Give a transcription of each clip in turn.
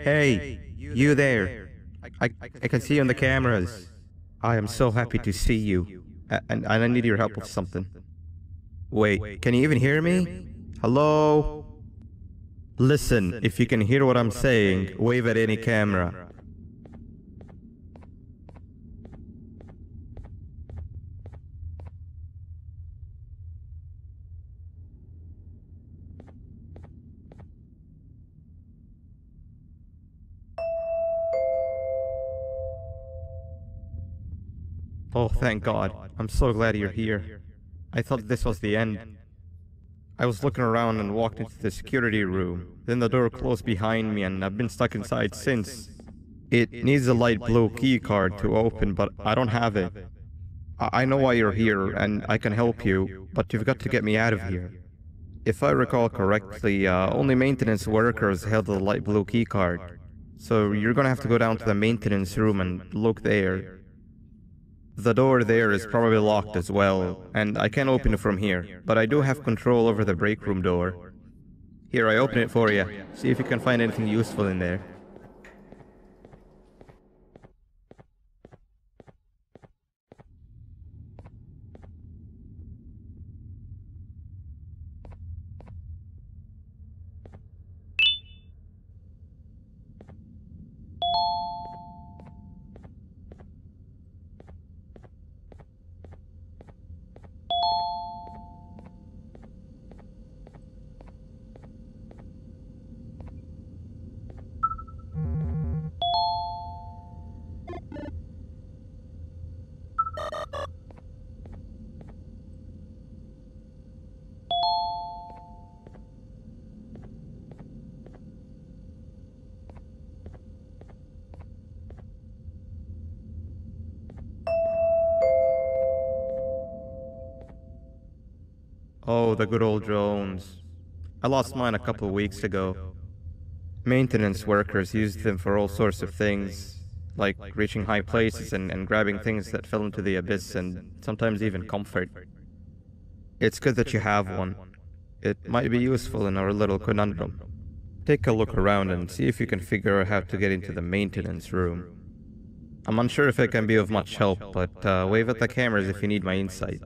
Hey, you there. I can see you on the cameras. I am so happy to see you. And I need your help with something. Wait, can you even hear me? Hello? Listen, if you can hear what I'm saying, wave at any camera. Oh, thank God. I'm so glad you're here. I thought this was the end. I was looking around and walked into the security room. Then the door closed behind me and I've been stuck inside since. It needs a light blue key card to open, but I don't have it. I know why you're here and I can help you, but you've got to get me out of here. If I recall correctly, only maintenance workers held the light blue key card. So you're gonna have to go down to the maintenance room and look there. The door there is probably locked as well, and I can't open it from here, but I do have control over the break room door. Here, I open it for you. See if you can find anything useful in there. Oh, the good old drones. I lost mine a couple of weeks ago. Maintenance workers used them for all sorts of things, like reaching high places and grabbing things that fell into the abyss and sometimes even comfort. It's good that you have one. It might be useful in our little conundrum. Take a look around and see if you can figure out how to get into the maintenance room. I'm unsure if it can be of much help, but wave at the cameras if you need my insight.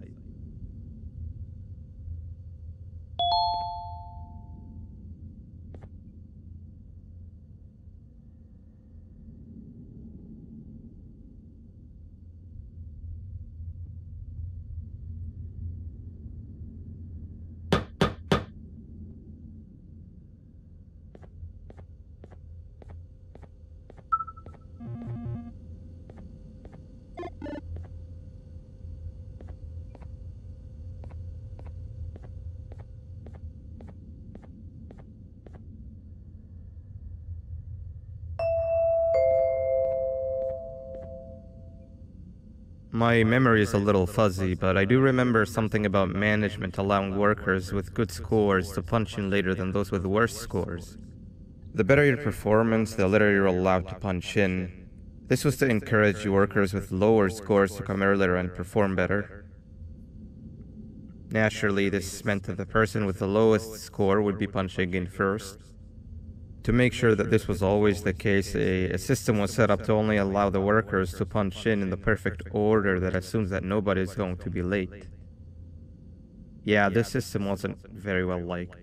My memory is a little fuzzy, but I do remember something about management allowing workers with good scores to punch in later than those with worse scores. The better your performance, the later you're allowed to punch in. This was to encourage workers with lower scores to come earlier and perform better. Naturally, this meant that the person with the lowest score would be punching in first. To make sure that this was always the case, a system was set up to only allow the workers to punch in the perfect order that assumes that nobody is going to be late. Yeah, this system wasn't very well liked.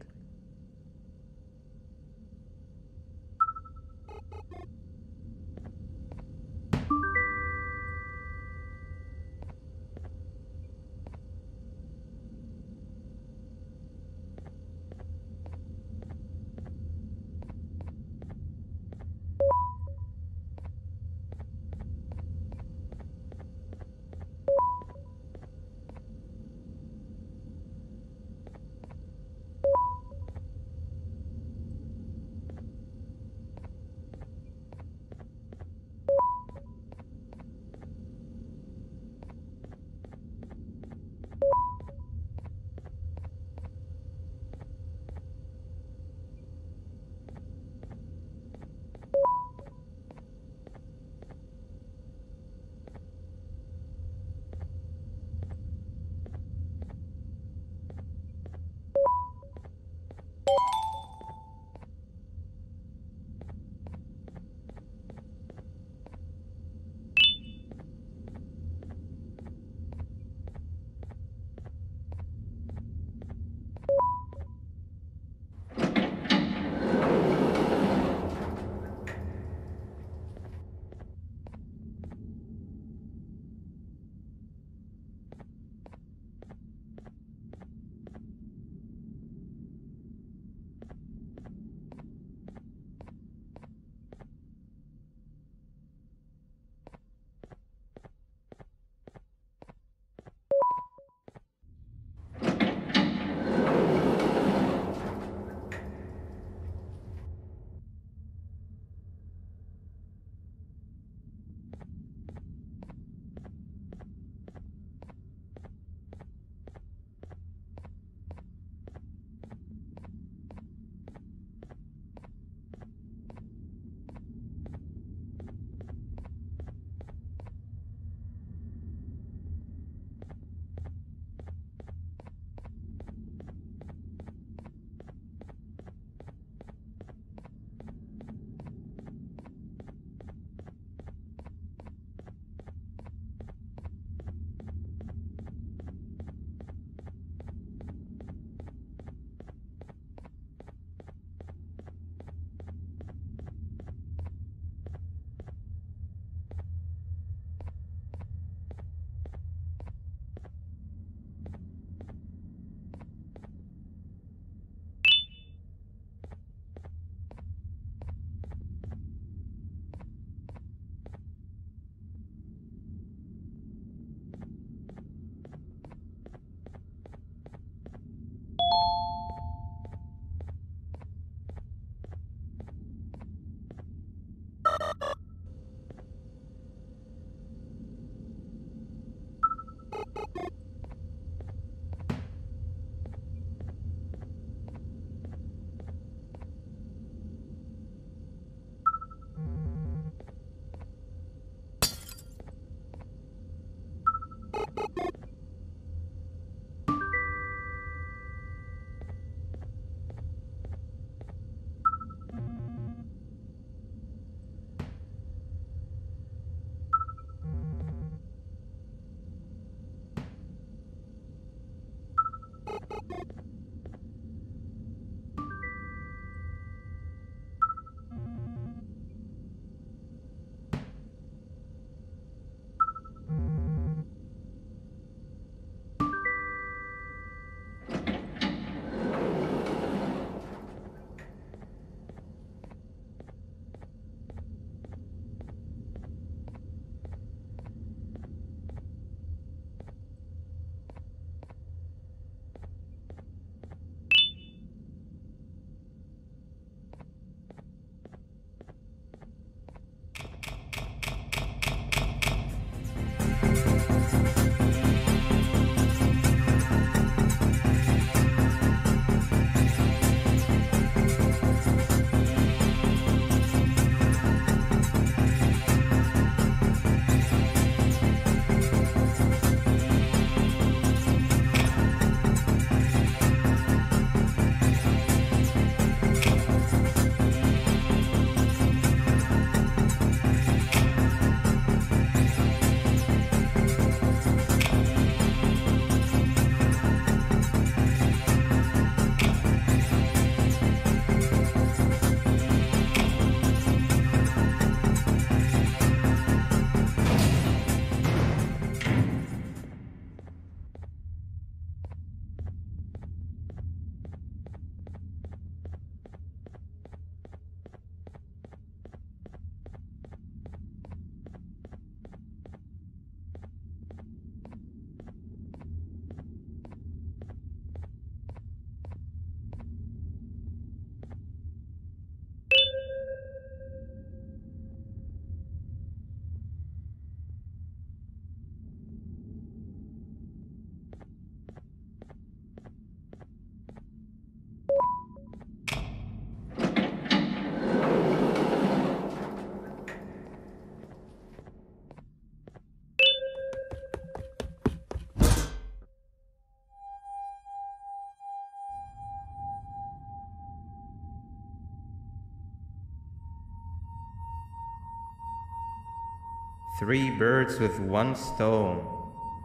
Three birds with one stone.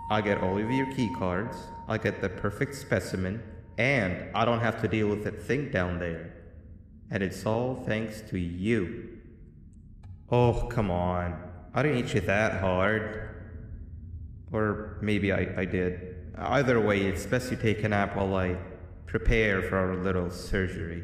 I get all of your key cards, I get the perfect specimen, and I don't have to deal with that thing down there. And it's all thanks to you. Oh, come on. I didn't hit you that hard. Or maybe I did. Either way, it's best you take a nap while I prepare for our little surgery.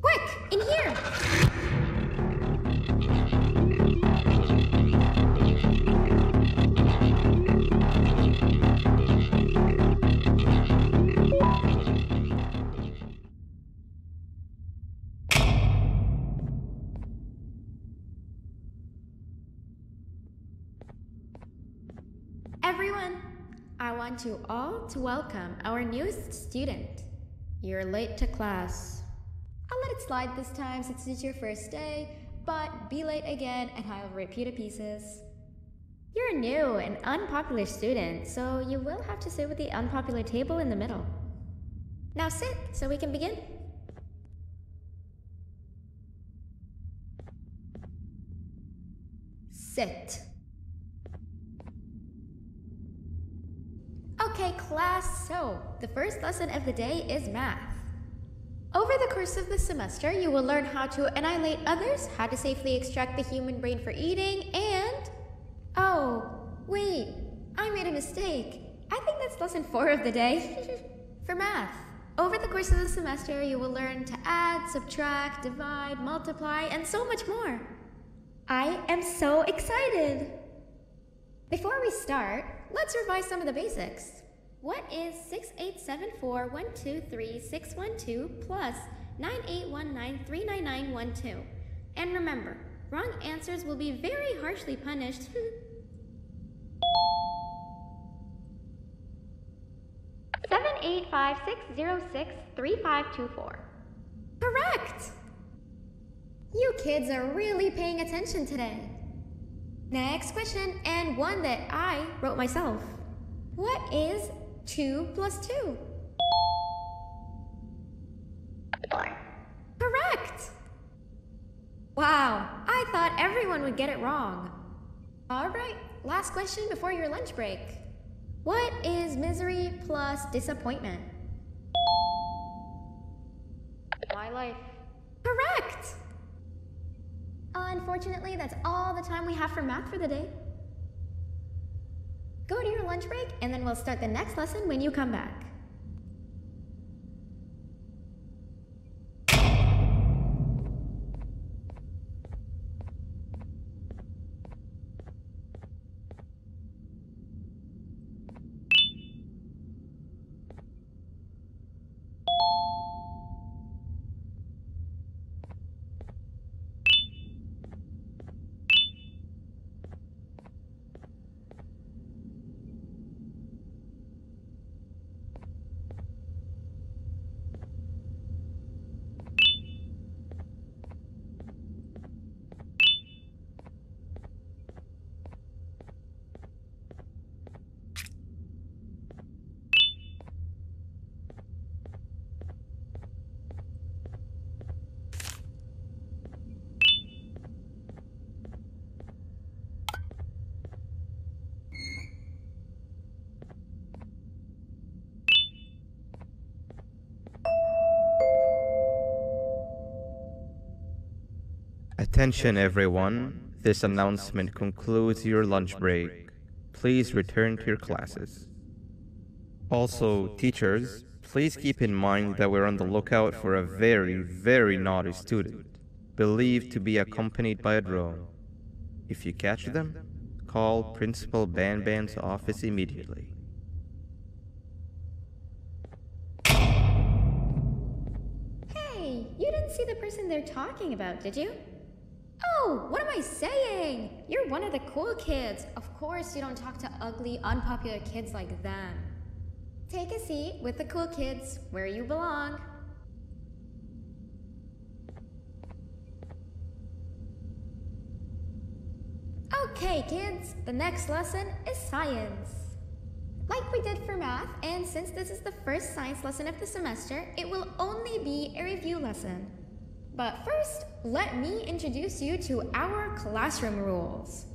Quick, in here! Everyone, I want you all to welcome our newest student. You're late to class. I'll let it slide this time since it's your first day, but be late again and I'll rip you to pieces. You're a new and unpopular student, so you will have to sit with the unpopular table in the middle. Now sit so we can begin. Sit. Okay, class, so the first lesson of the day is math. Over the course of the semester, you will learn how to annihilate others, how to safely extract the human brain for eating, and... Oh, wait, I made a mistake. I think that's lesson 4 of the day. For math, over the course of the semester, you will learn to add, subtract, divide, multiply, and so much more. I am so excited! Before we start, let's revise some of the basics. What is 6874123612 plus 9819399912? And remember, wrong answers will be very harshly punished. 785-606-3524. Correct! You kids are really paying attention today. Next question, and one that I wrote myself. What is 2 plus 2? 4. Correct! Wow, I thought everyone would get it wrong. Alright, last question before your lunch break. What is misery plus disappointment? My life. Correct! Unfortunately, that's all the time we have for math for the day. Go to your lunch break, and then we'll start the next lesson when you come back. Attention everyone, this announcement concludes your lunch break. Please return to your classes. Also, teachers, please keep in mind that we're on the lookout for a very, very naughty student, believed to be accompanied by a drone. If you catch them, call Principal Banban's office immediately. Hey, you didn't see the person they're talking about, did you? Oh, what am I saying? You're one of the cool kids. Of course you don't talk to ugly, unpopular kids like them. Take a seat with the cool kids where you belong. Okay, kids, the next lesson is science. Like we did for math, and since this is the first science lesson of the semester, it will only be a review lesson. But first, let me introduce you to our classroom rules.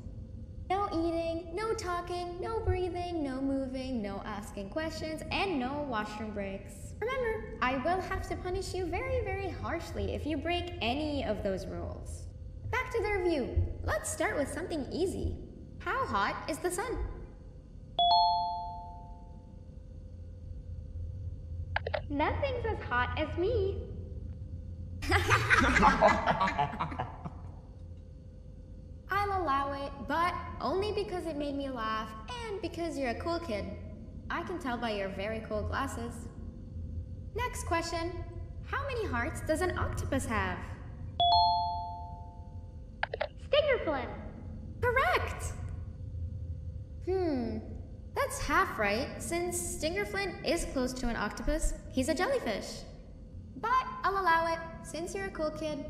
No eating, no talking, no breathing, standing, no moving, no asking questions, and no washroom breaks. Remember, I will have to punish you very, very harshly if you break any of those rules. Back to the review. Let's start with something easy. How hot is the sun? Nothing's as hot as me. I'll allow it, but only because it made me laugh and because you're a cool kid. I can tell by your very cool glasses. Next question. How many hearts does an octopus have? Stingerflynn. Correct! That's half right, since Stingerflynn is close to an octopus. He's a jellyfish. But I'll allow it, since you're a cool kid.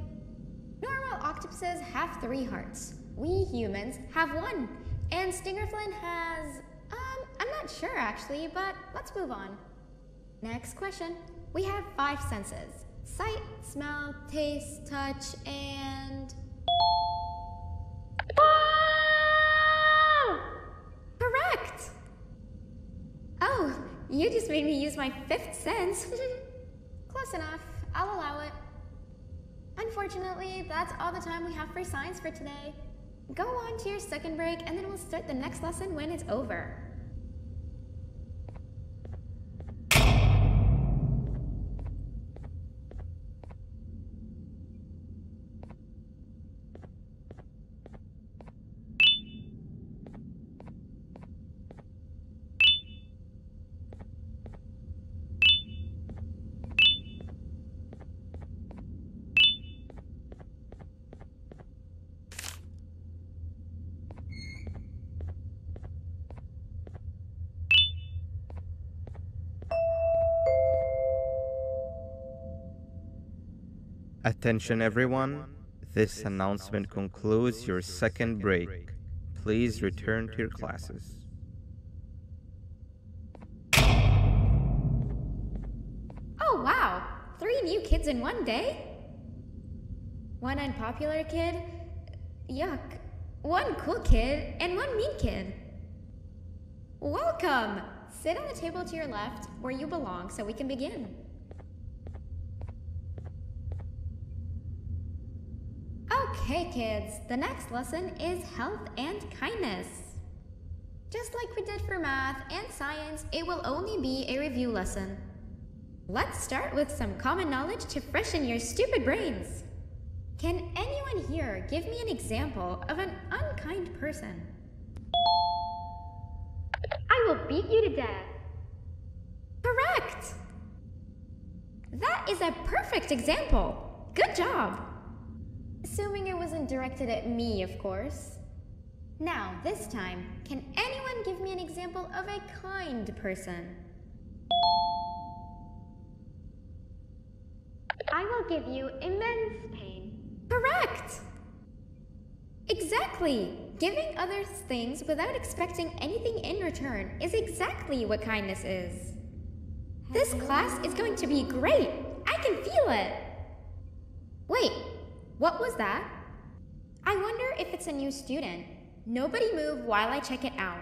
Normal octopuses have 3 hearts. We humans have 1. And Stingerflynn has... I'm not sure actually, but let's move on. Next question. We have 5 senses. Sight, smell, taste, touch, and... Whoa! Correct! Oh, you just made me use my 5th sense. Close enough. I'll allow it. Unfortunately, that's all the time we have for science for today. Go on to your second break, and then we'll start the next lesson when it's over. Attention everyone, this announcement concludes your second break. Please return to your classes. Oh wow! 3 new kids in one day? 1 unpopular kid? Yuck. 1 cool kid and 1 mean kid. Welcome! Sit on the table to your left where you belong so we can begin. Okay kids, the next lesson is health and kindness. Just like we did for math and science, it will only be a review lesson. Let's start with some common knowledge to freshen your stupid brains. Can anyone here give me an example of an unkind person? I will beat you to death. Correct! That is a perfect example. Good job. Assuming it wasn't directed at me, of course. Now, this time, can anyone give me an example of a kind person? I will give you immense pain. Correct! Exactly! Giving others things without expecting anything in return is exactly what kindness is. This class is going to be great! I can feel it! Wait, what was that? I wonder if it's a new student. Nobody move while I check it out.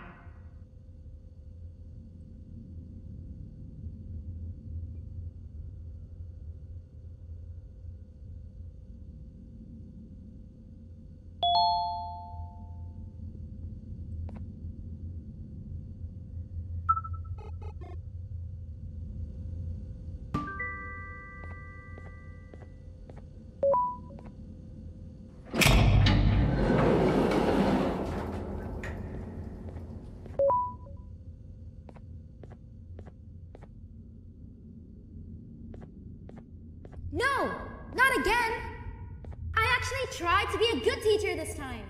No, not again! I actually tried to be a good teacher this time.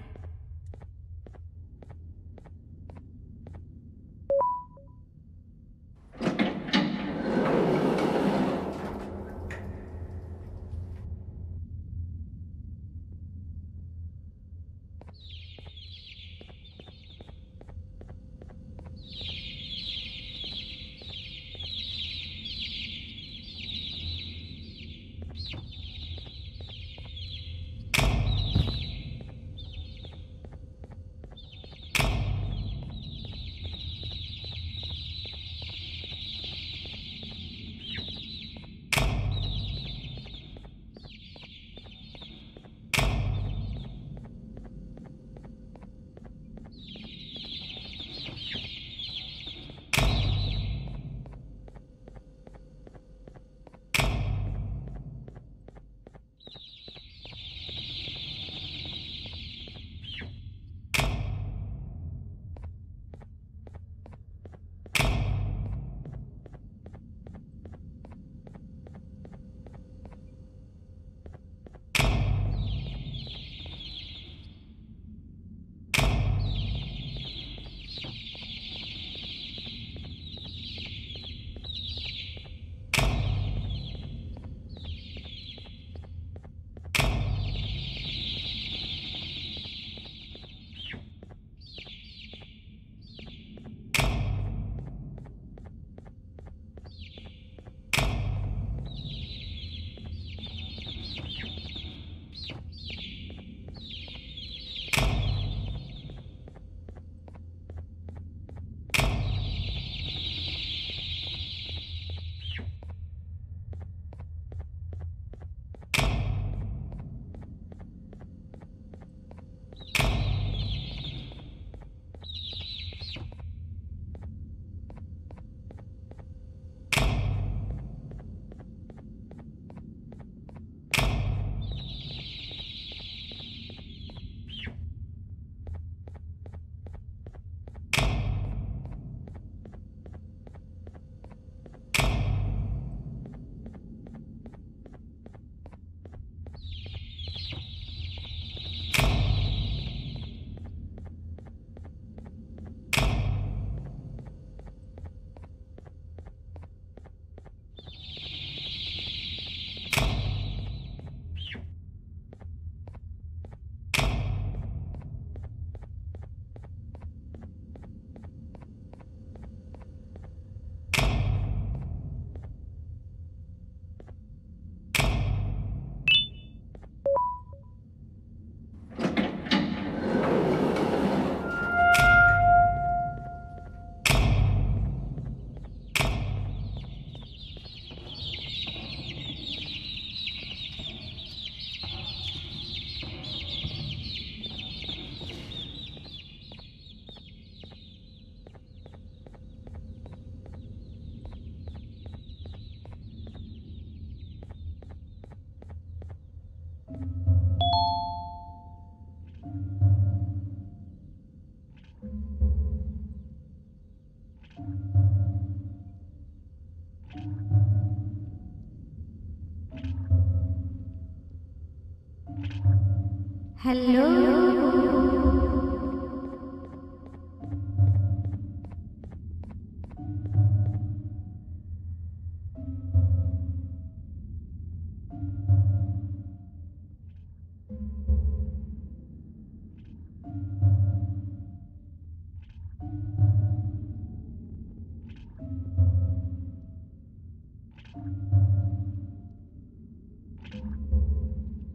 Hello?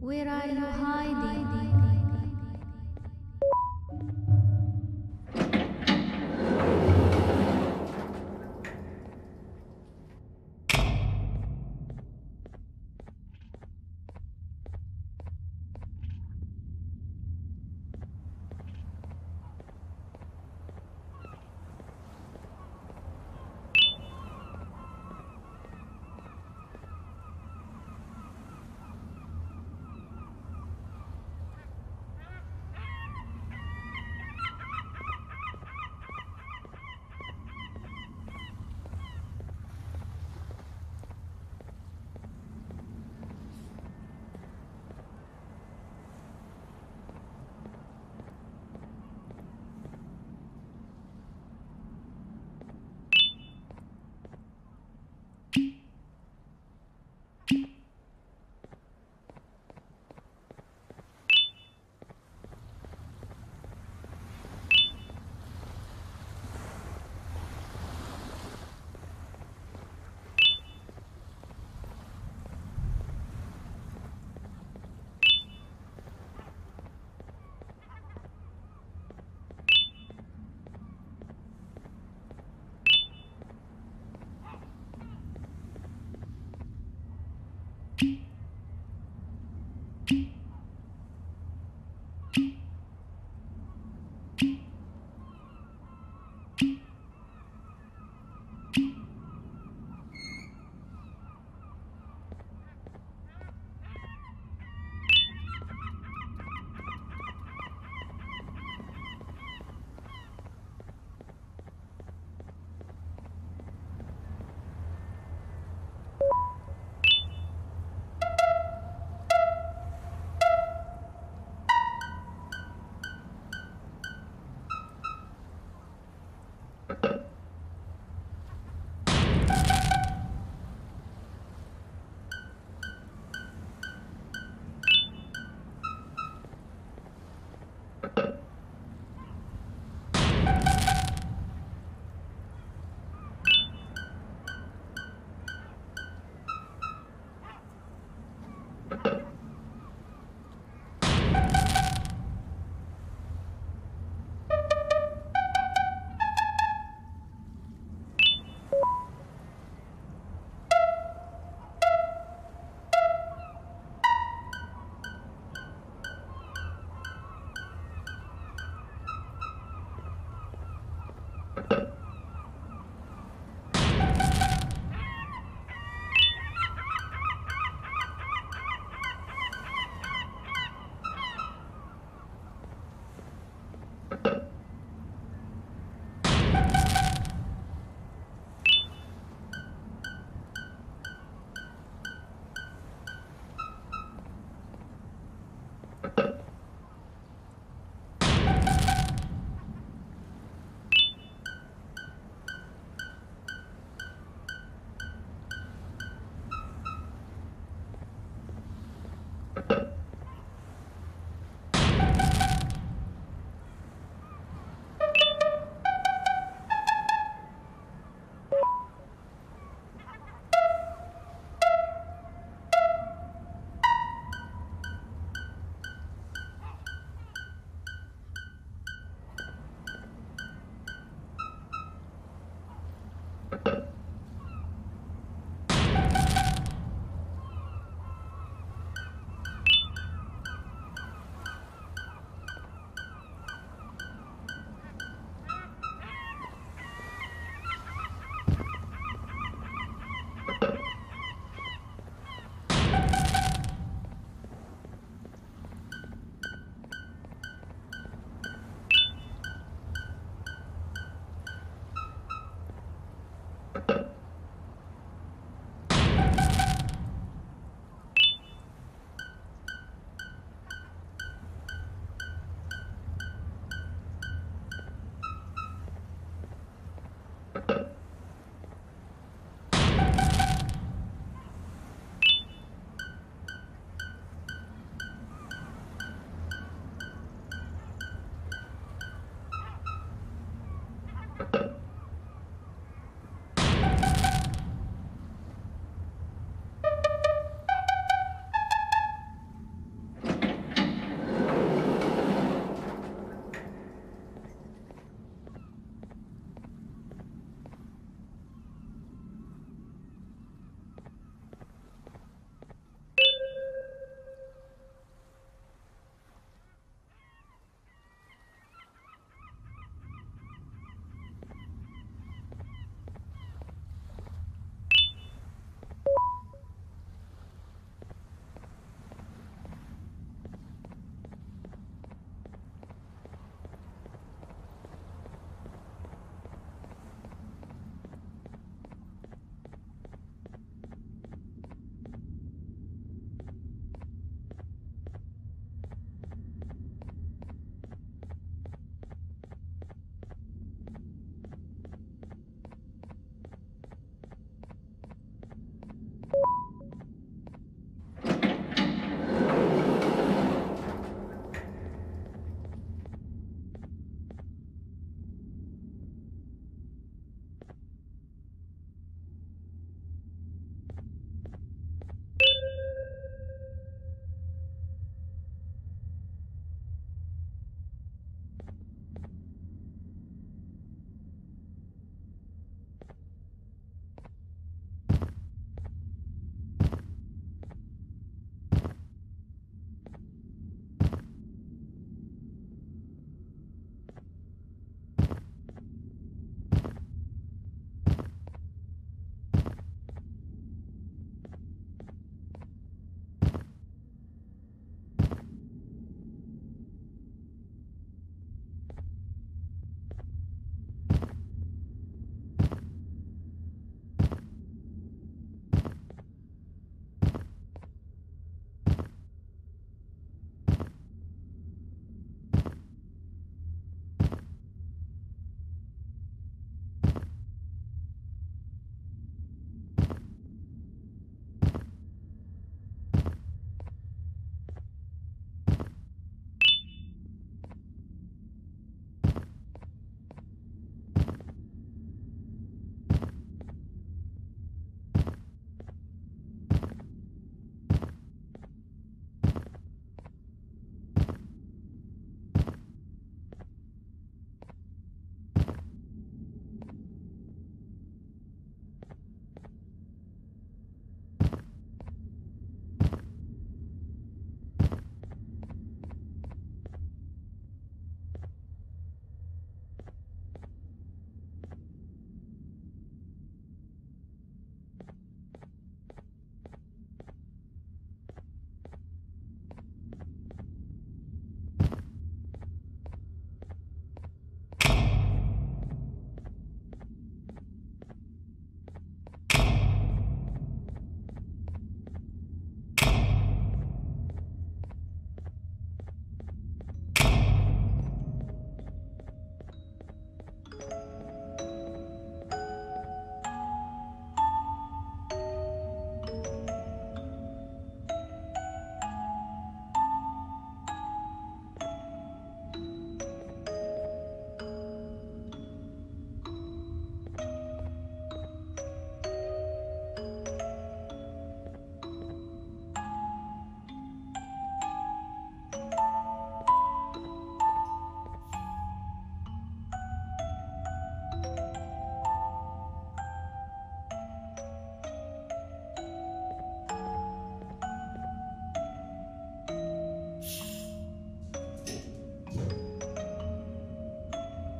Where are you hiding?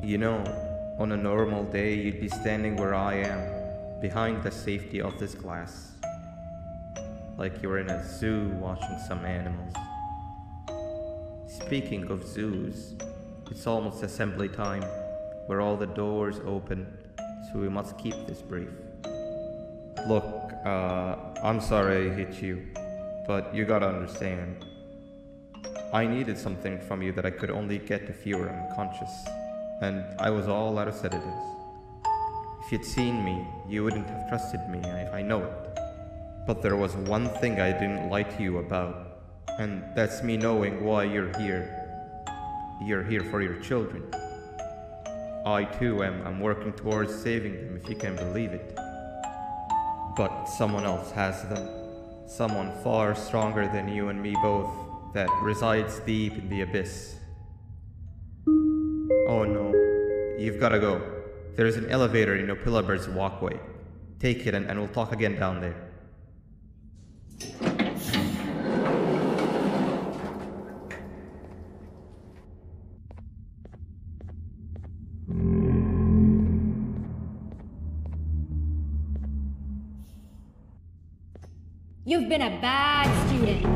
You know, on a normal day, you'd be standing where I am, behind the safety of this glass, like you're in a zoo watching some animals. Speaking of zoos, it's almost assembly time, where all the doors open, so we must keep this brief. Look, I'm sorry I hit you, but you gotta understand. I needed something from you that I could only get if you were unconscious, and I was all out of sedatives. If you'd seen me, you wouldn't have trusted me, I know it. But there was one thing I didn't lie to you about, and that's me knowing why you're here. You're here for your children. I too am working towards saving them, if you can believe it. But someone else has them. Someone far stronger than you and me both, that resides deep in the abyss. Oh no, you've gotta go. There's an elevator in Opila Bird's walkway. Take it and we'll talk again down there. You've been a bad student.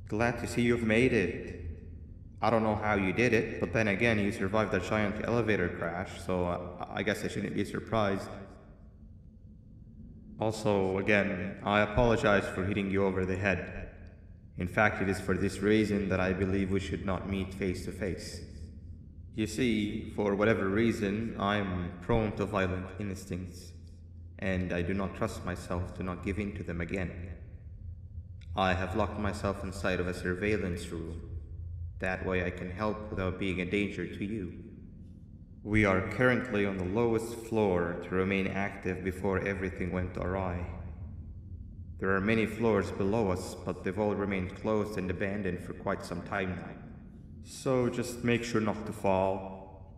Glad to see you've made it. I don't know how you did it, but then again, you survived a giant elevator crash, so I guess I shouldn't be surprised. Also, again, I apologize for hitting you over the head. In fact, it is for this reason that I believe we should not meet face to face. You see, for whatever reason, I'm prone to violent instincts, and I do not trust myself to not give in to them again. I have locked myself inside of a surveillance room. That way I can help without being a danger to you. We are currently on the lowest floor to remain active before everything went awry. There are many floors below us, but they've all remained closed and abandoned for quite some time now. So just make sure not to fall.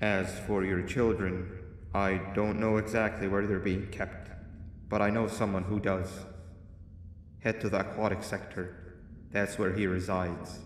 As for your children, I don't know exactly where they're being kept, but I know someone who does. Head to the aquatic sector. That's where he resides.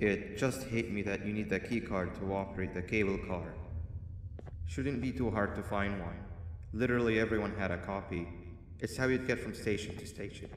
It just hit me that you need the keycard to operate the cable car. Shouldn't be too hard to find one. Literally everyone had a copy. It's how you'd get from station to station.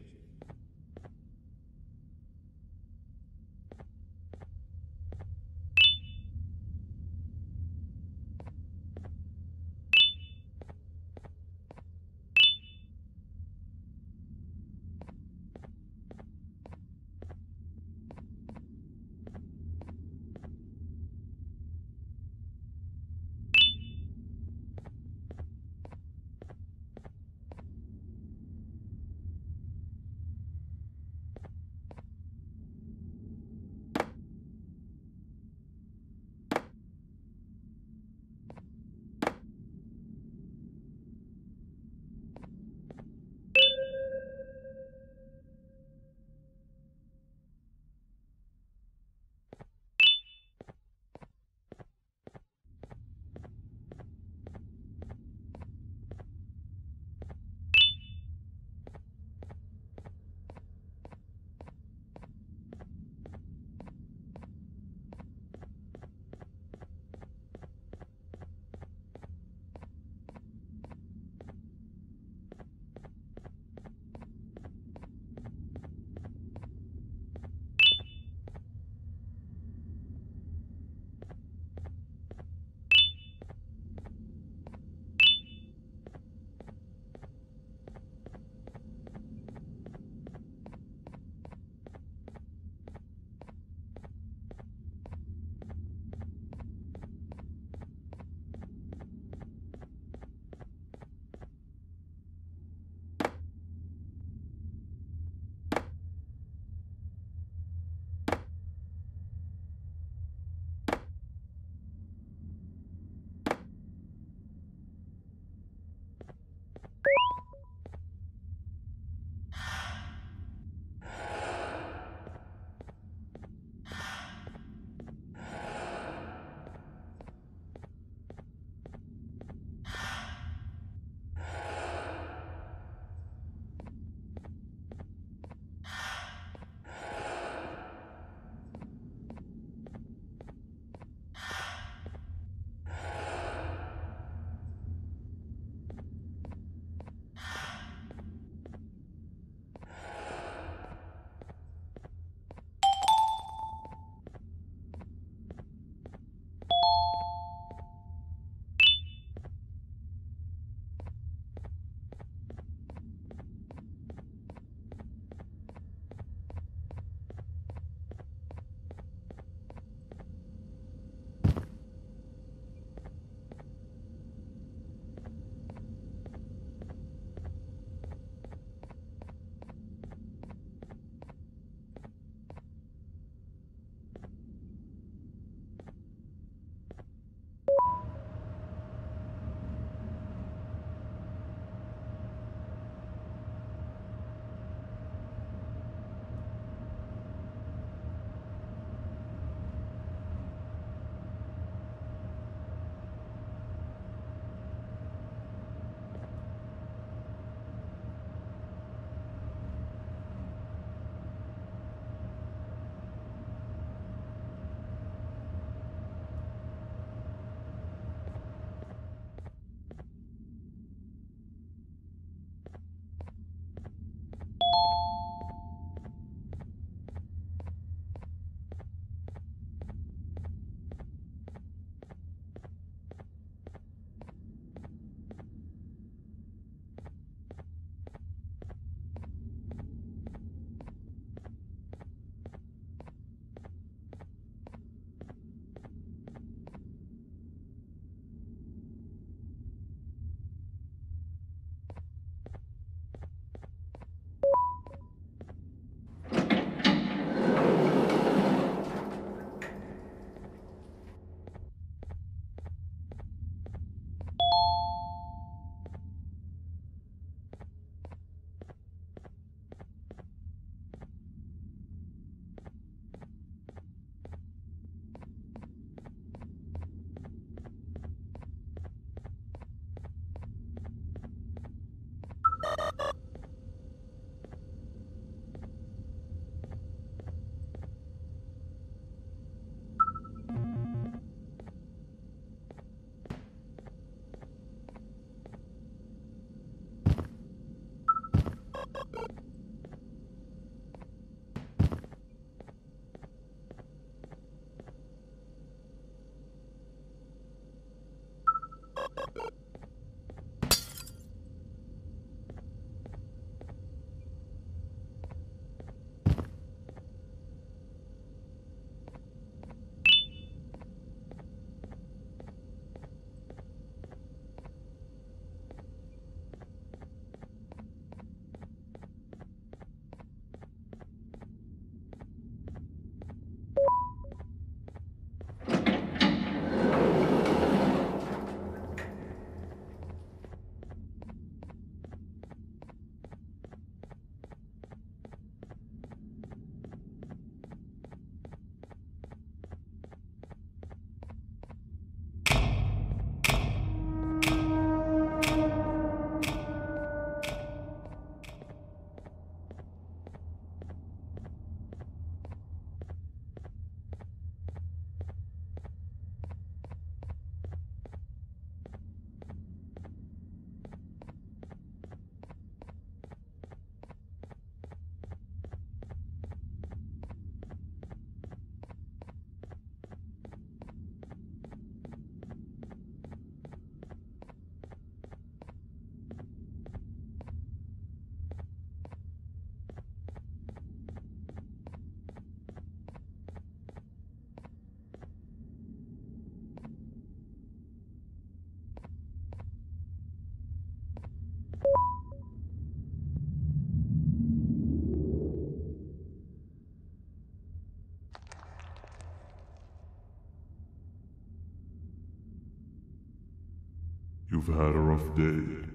You've had a rough day,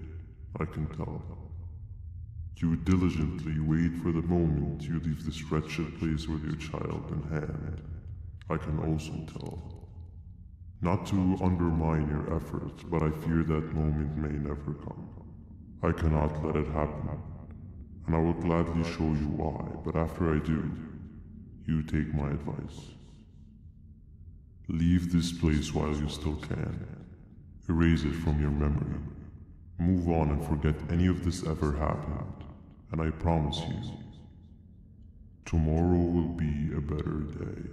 I can tell. You diligently wait for the moment you leave this wretched place with your child in hand. I can also tell. Not to undermine your efforts, but I fear that moment may never come. I cannot let it happen, and I will gladly show you why, but after I do, you take my advice. Leave this place while you still can. Erase it from your memory. Move on and forget any of this ever happened, and I promise you, tomorrow will be a better day.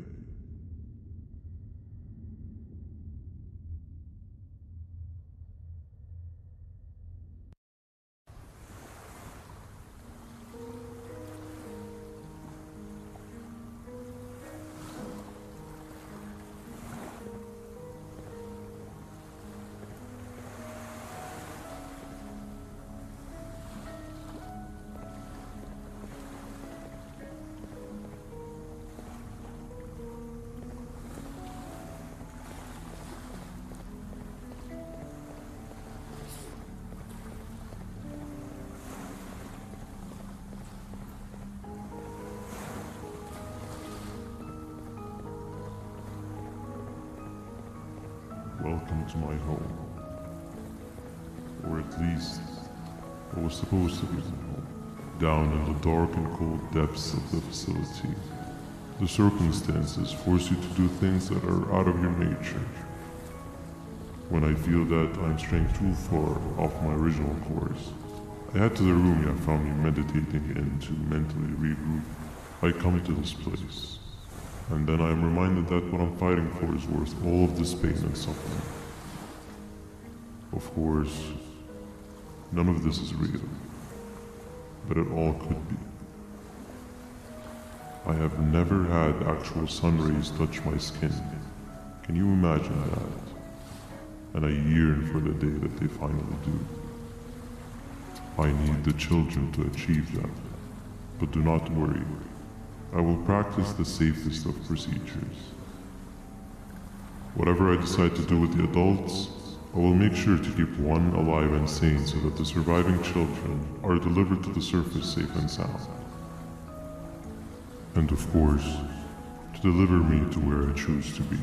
Welcome to my home. Or at least, what was supposed to be my home. Down in the dark and cold depths of the facility, the circumstances force you to do things that are out of your nature. When I feel that I'm straying too far off my original course, I head to the room you found me meditating in to mentally regroup. I come to this place, and then I am reminded that what I'm fighting for is worth all of this pain and suffering. Of course, none of this is real, but it all could be. I have never had actual sun rays touch my skin. Can you imagine that? And I yearn for the day that they finally do. I need the children to achieve that, but do not worry. I will practice the safest of procedures. Whatever I decide to do with the adults, I will make sure to keep one alive and sane so that the surviving children are delivered to the surface safe and sound. And of course, to deliver me to where I choose to be.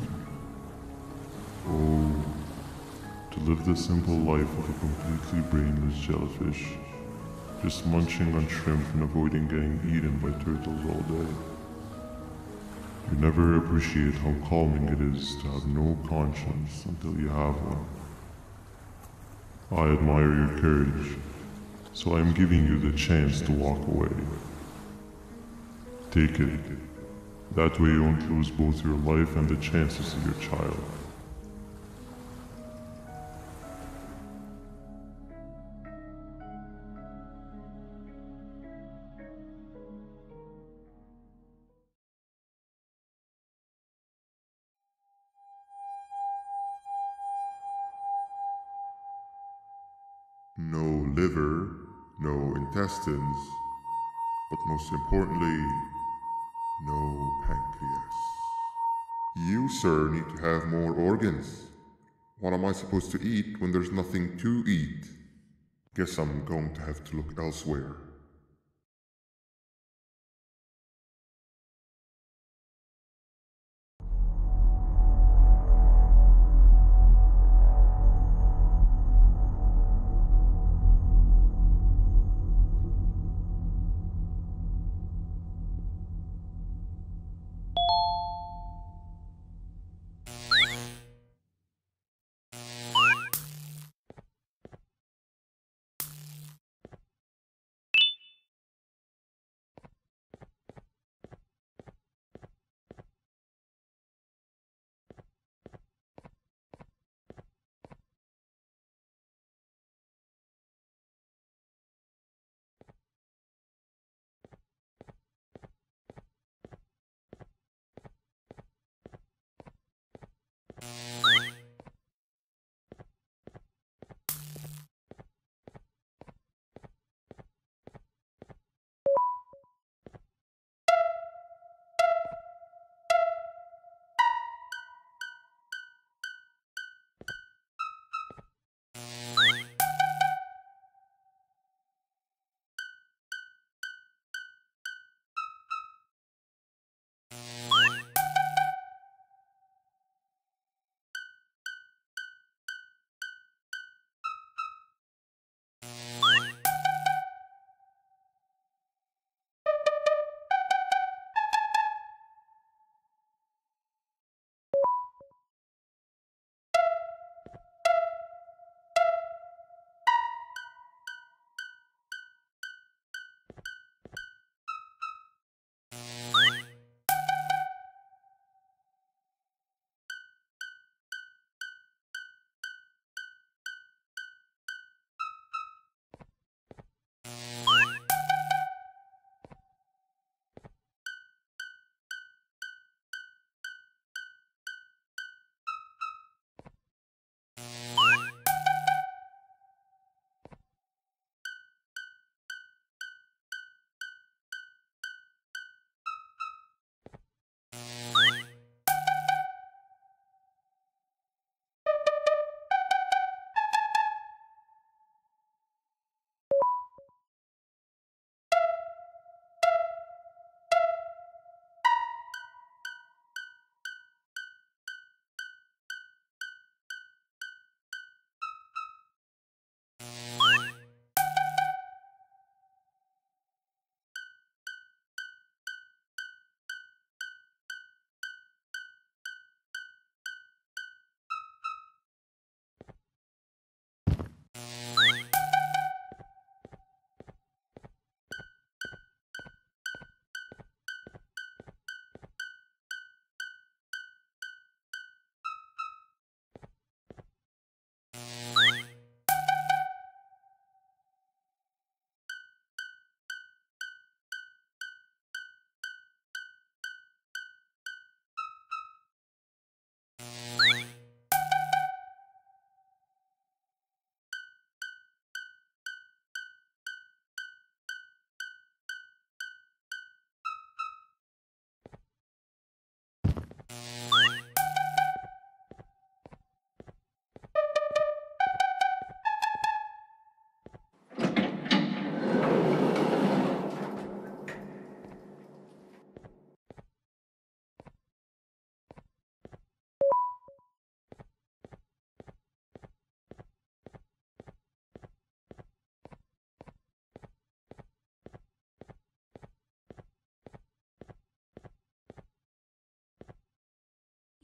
Oh, to live the simple life of a completely brainless jellyfish, just munching on shrimp and avoiding getting eaten by turtles all day. You never appreciate how calming it is to have no conscience until you have one. I admire your courage, so I am giving you the chance to walk away. Take it. That way you won't lose both your life and the chances of your child. No liver, no intestines, but most importantly, no pancreas. You, sir, need to have more organs. What am I supposed to eat when there's nothing to eat? Guess I'm going to have to look elsewhere.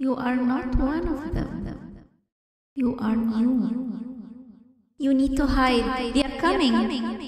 You are not one of them. You are new. You need to hide. They are coming.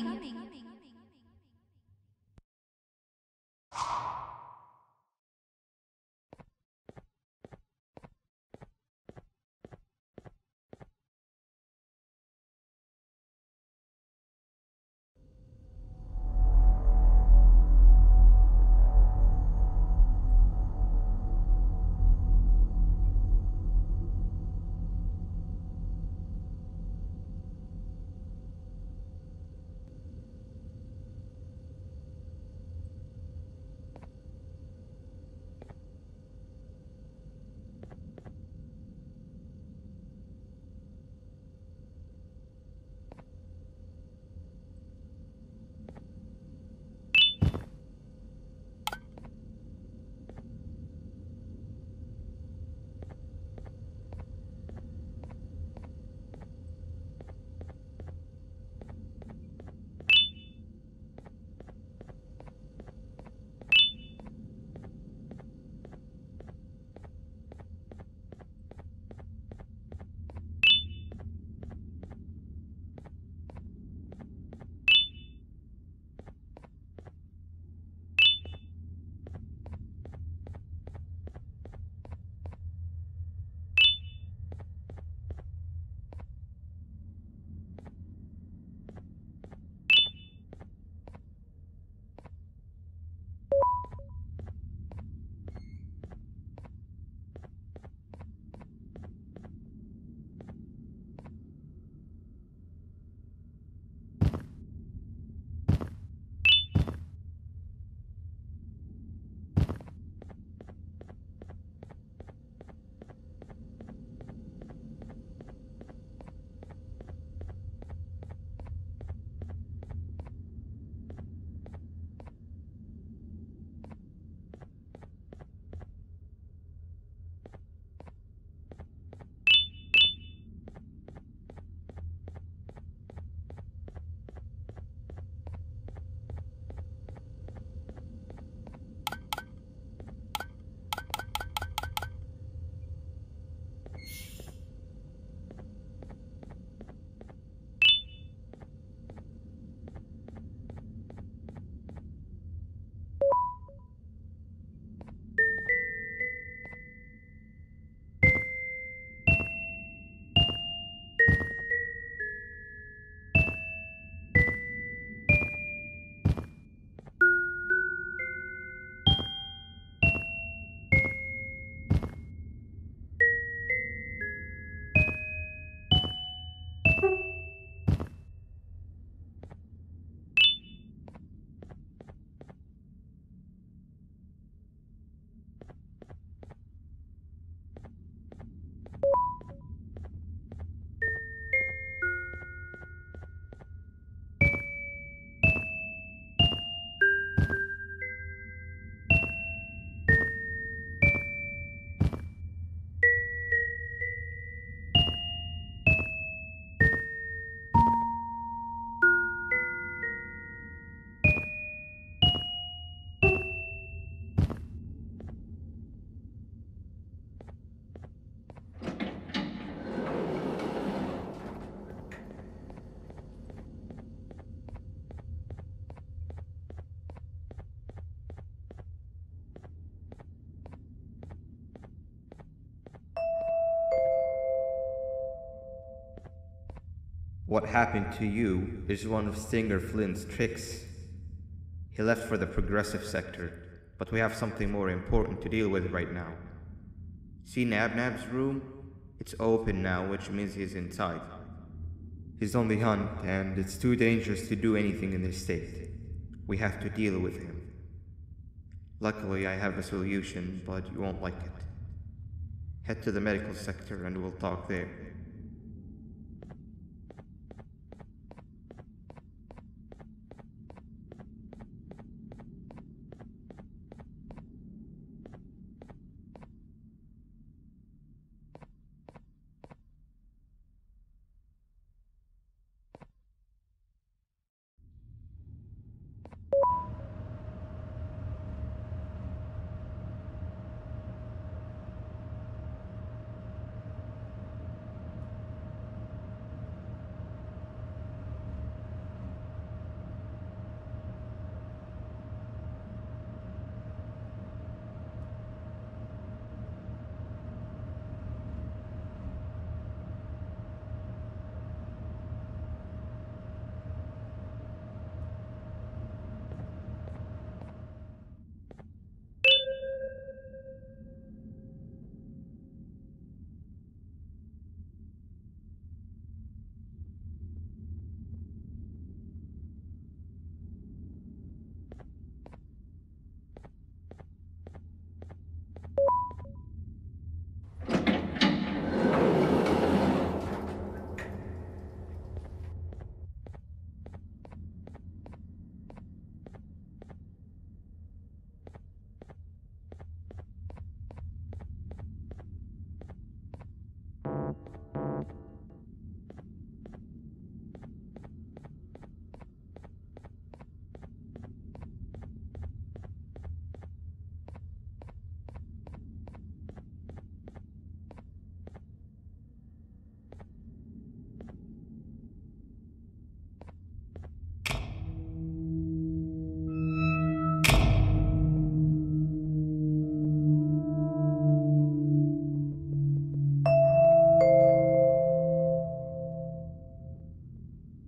What happened to you is one of Stinger Flynn's tricks. He left for the progressive sector, but we have something more important to deal with right now. See Nabnab's room? It's open now, which means he's inside. He's on the hunt, and it's too dangerous to do anything in this state. We have to deal with him. Luckily, I have a solution, but you won't like it. Head to the medical sector and we'll talk there.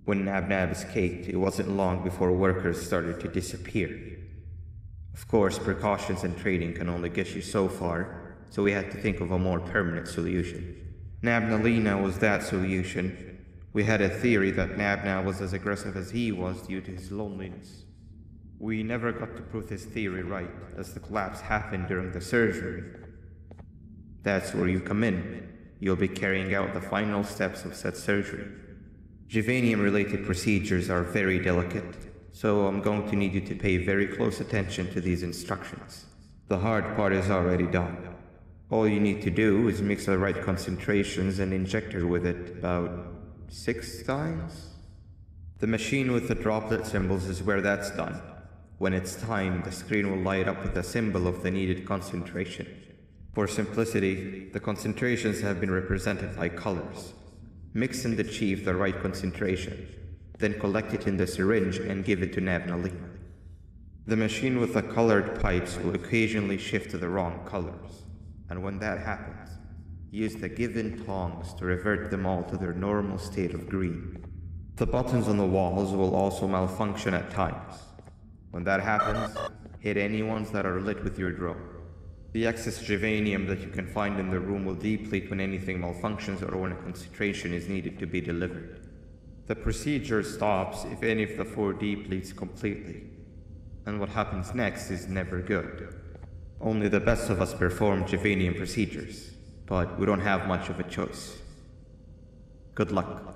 When Nabnab escaped, it wasn't long before workers started to disappear. Of course, precautions and training can only get you so far, so we had to think of a more permanent solution. Nabnalina was that solution. We had a theory that Nabna was as aggressive as he was due to his loneliness. We never got to prove this theory right, as the collapse happened during the surgery. That's where you come in. You'll be carrying out the final steps of said surgery. Givanium-related procedures are very delicate, so I'm going to need you to pay very close attention to these instructions. The hard part is already done. All you need to do is mix the right concentrations and inject her with it about 6 times? The machine with the droplet symbols is where that's done. When it's time, the screen will light up with a symbol of the needed concentration. For simplicity, the concentrations have been represented by colors. Mix and achieve the right concentration, then collect it in the syringe and give it to Nabnalina. The machine with the colored pipes will occasionally shift to the wrong colors, and when that happens, use the given tongs to revert them all to their normal state of green. The buttons on the walls will also malfunction at times. When that happens, hit any ones that are lit with your drone. The excess Givanium that you can find in the room will deplete when anything malfunctions or when a concentration is needed to be delivered. The procedure stops if any of the 4 depletes completely, and what happens next is never good. Only the best of us perform Givanium procedures, but we don't have much of a choice. Good luck.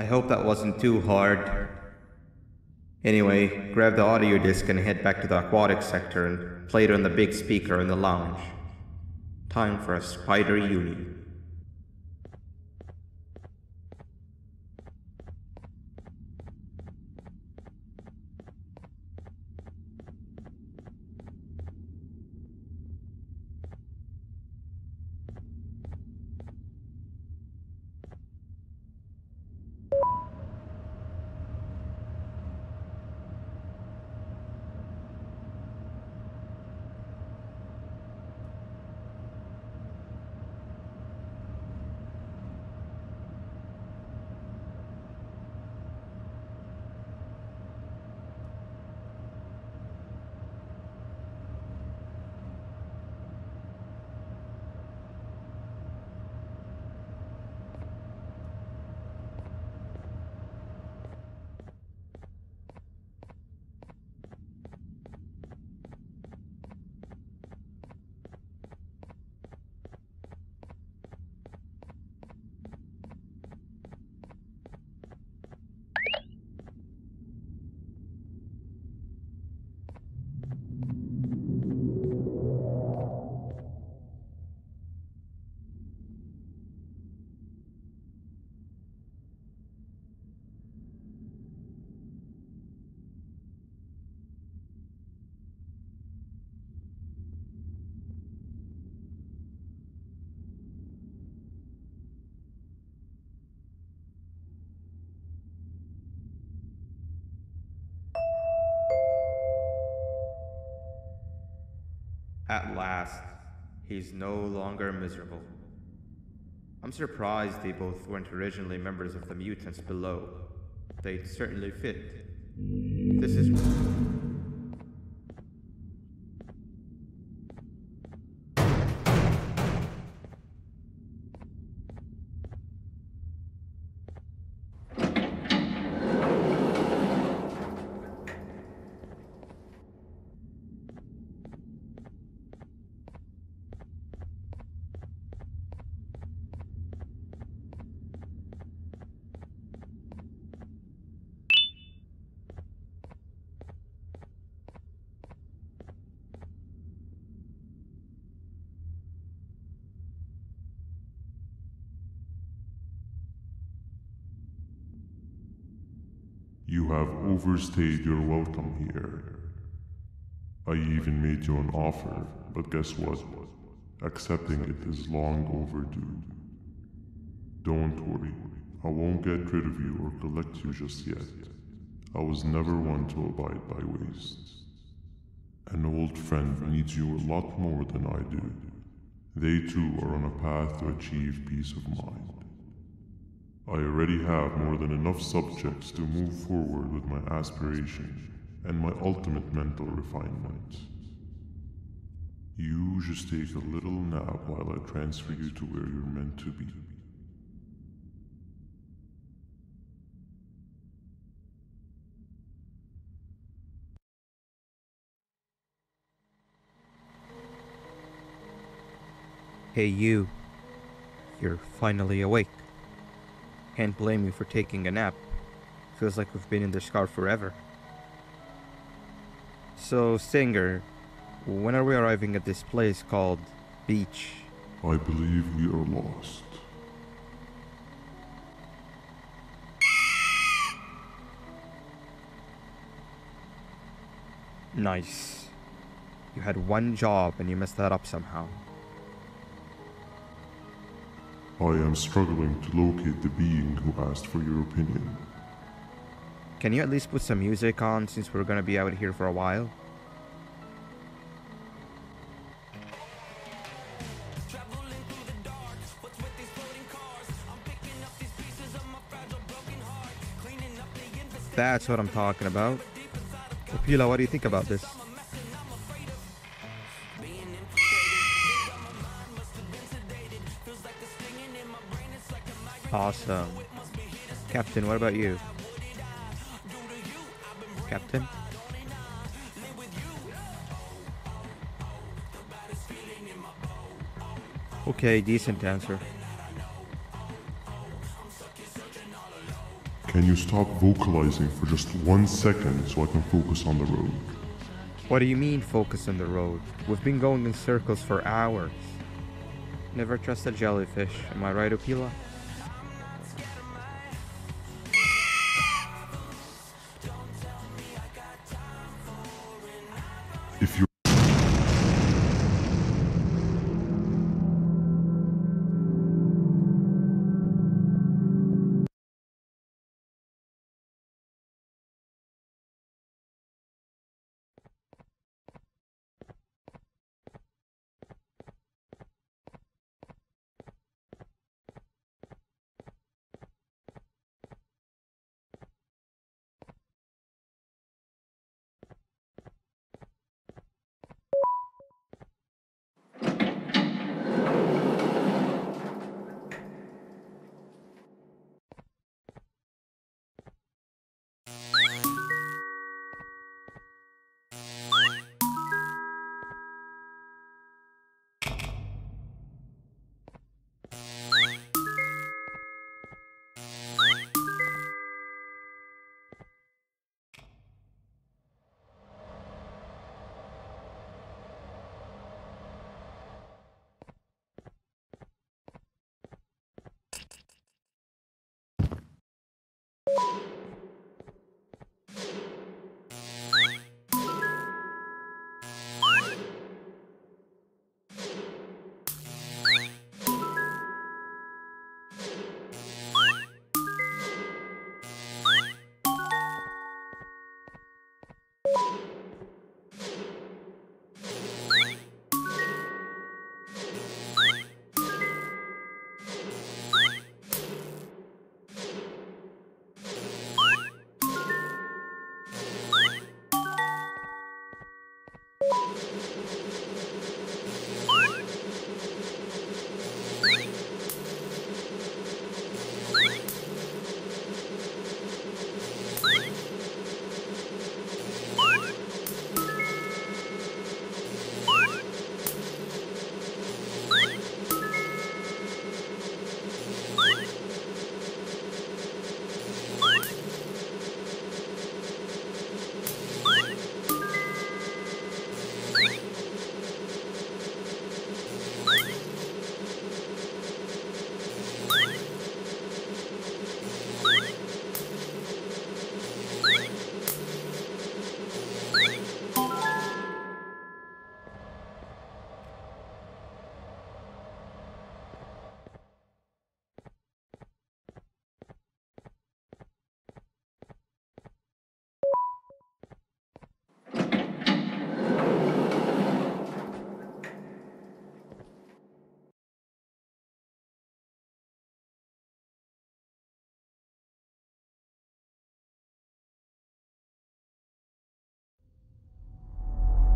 I hope that wasn't too hard. Anyway, grab the audio disc and head back to the aquatic sector and play it on the big speaker in the lounge. Time for a spider uni. At last, he's no longer miserable. I'm surprised they both weren't originally members of the mutants below. They'd certainly fit. This is... You have overstayed your welcome here. I even made you an offer, but guess what? Accepting it is long overdue. Don't worry, I won't get rid of you or collect you just yet. I was never one to abide by wastes. An old friend needs you a lot more than I do. They too are on a path to achieve peace of mind. I already have more than enough subjects to move forward with my aspiration and my ultimate mental refinement. You just take a little nap while I transfer you to where you're meant to be. Hey you. You're finally awake. Can't blame you for taking a nap. Feels like we've been in this car forever. So, Singer, when are we arriving at this place called Beach? I believe we are lost. Nice. You had one job and you messed that up somehow. I am struggling to locate the being who asked for your opinion. Can you at least put some music on since we're gonna be out here for a while? That's what I'm talking about. Opila, what do you think about this? Awesome. Captain, what about you? Captain? Okay, decent answer. Can you stop vocalizing for just 1 second so I can focus on the road? What do you mean, focus on the road? We've been going in circles for hours. Never trust a jellyfish, am I right, Opila? If you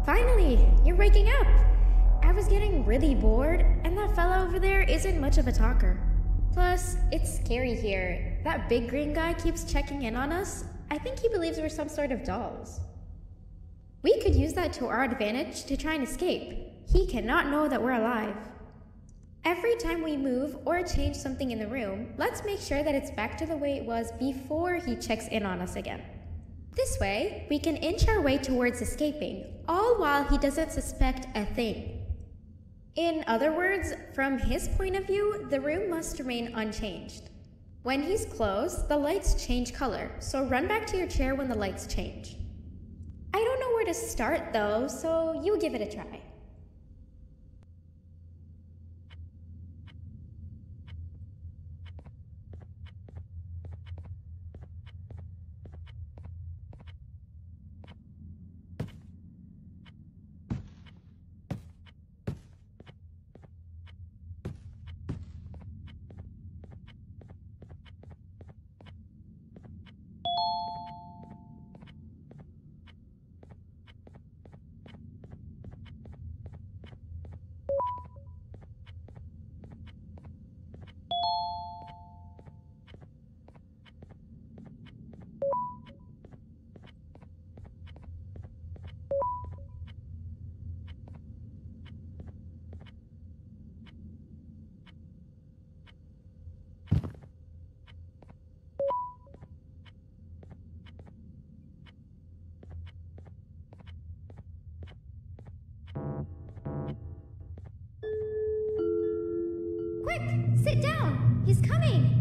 Finally, you're waking up! I was getting really bored, and that fella over there isn't much of a talker. Plus, it's scary here. That big green guy keeps checking in on us. I think he believes we're some sort of dolls. We could use that to our advantage to try and escape. He cannot know that we're alive. Every time we move or change something in the room, let's make sure that it's back to the way it was before he checks in on us again. This way, we can inch our way towards escaping, all while he doesn't suspect a thing. In other words, from his point of view, the room must remain unchanged. When he's close, the lights change color, so run back to your chair when the lights change. I don't know where to start though, so you give it a try. He's coming!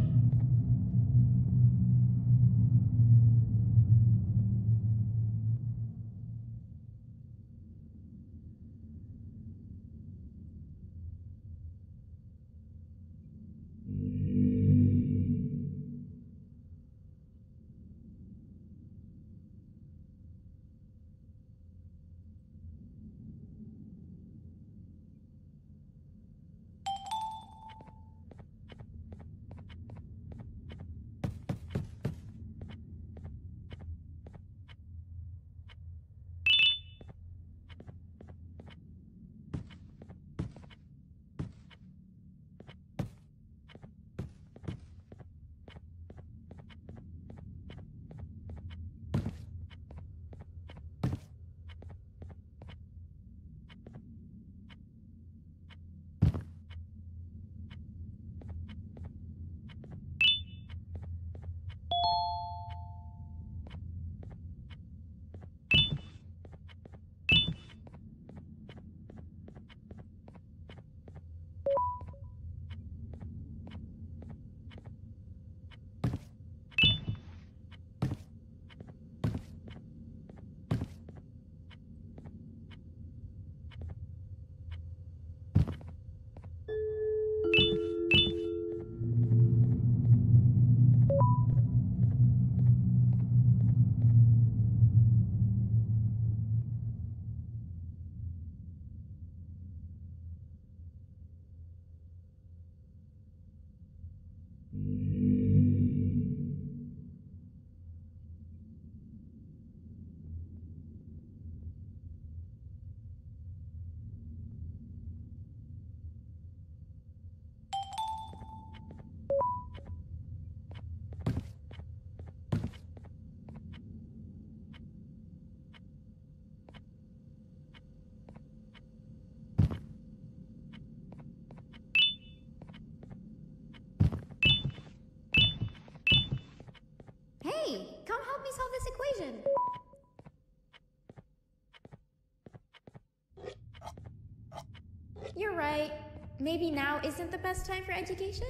Hey, come help me solve this equation. You're right. Maybe now isn't the best time for education?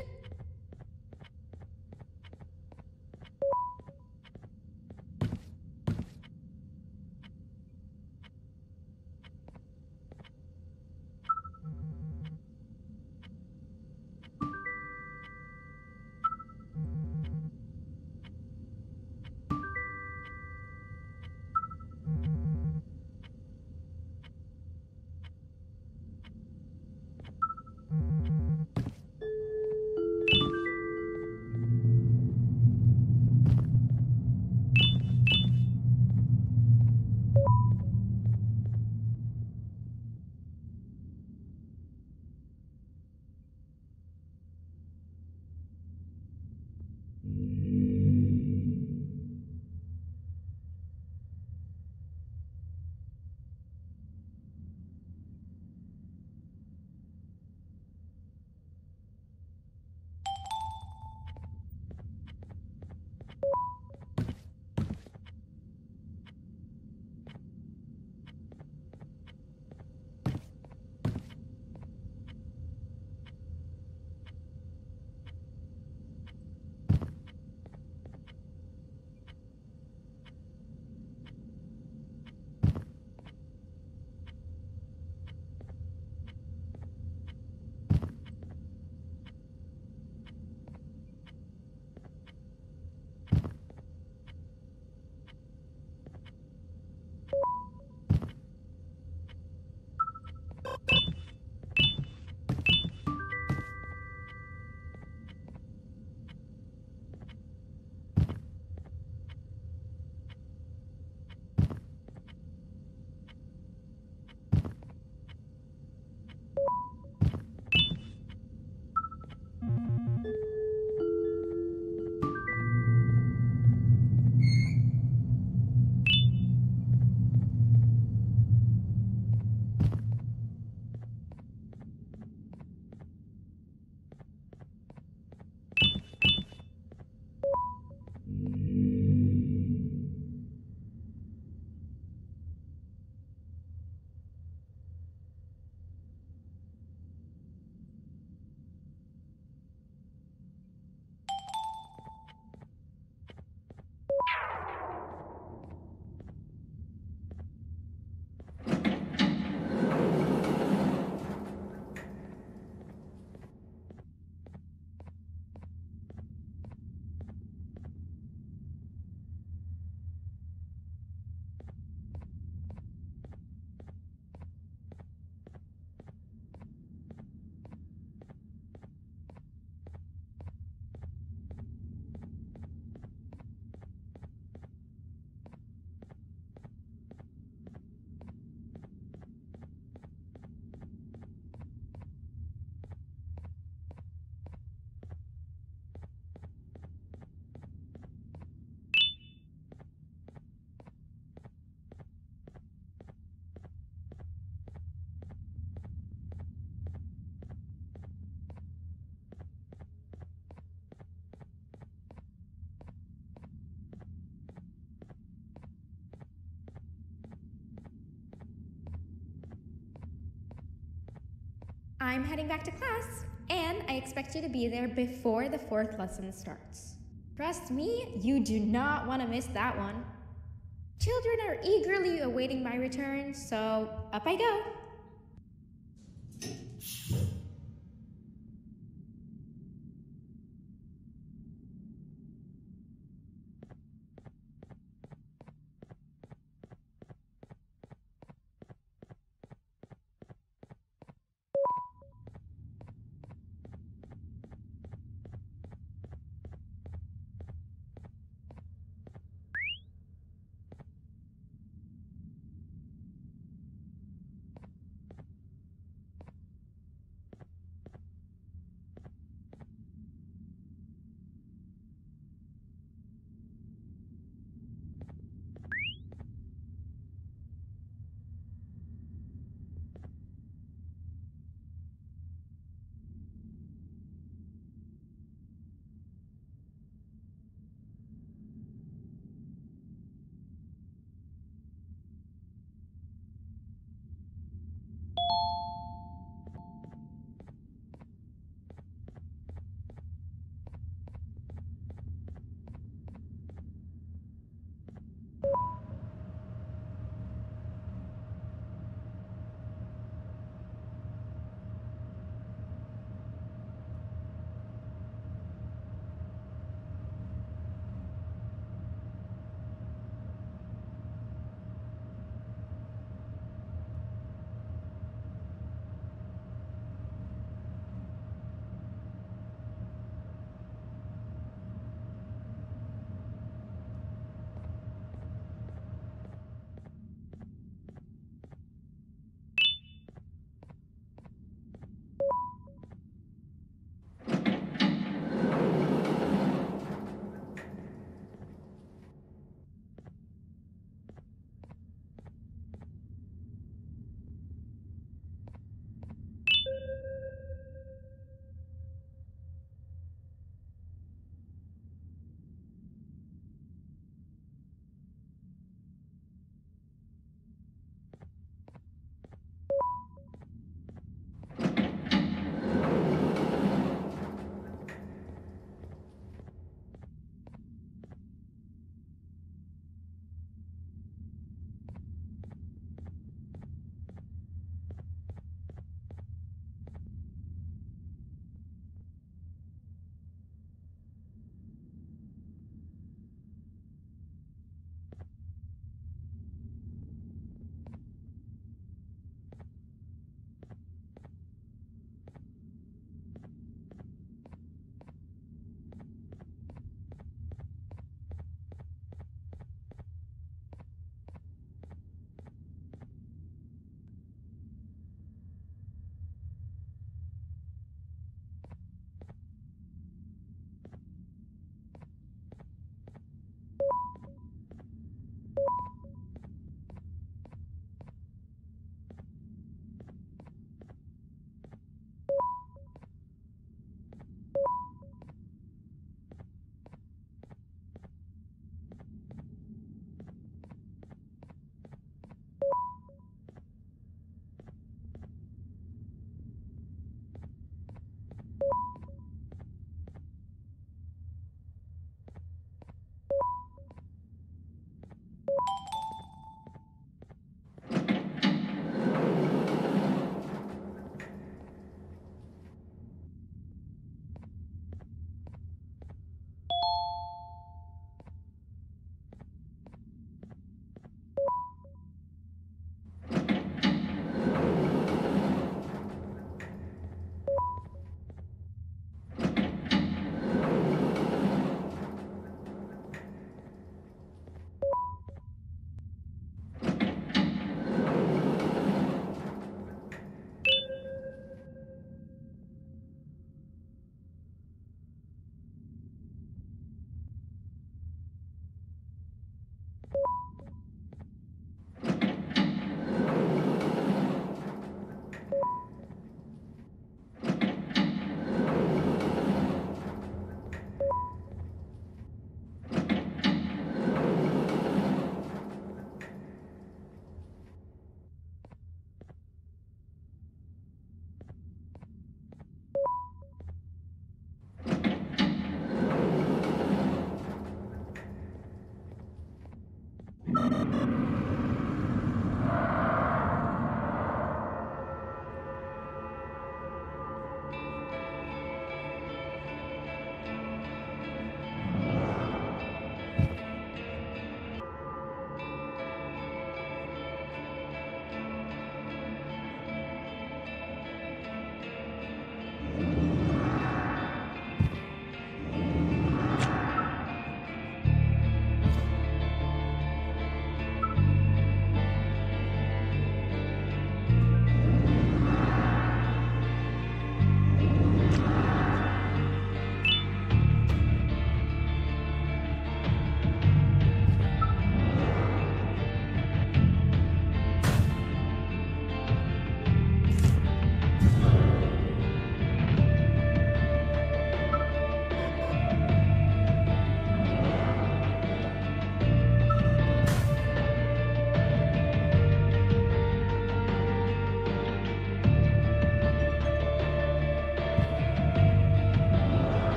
I'm heading back to class, and I expect you to be there before the fourth lesson starts. Trust me, you do not want to miss that one. Children are eagerly awaiting my return, so up I go.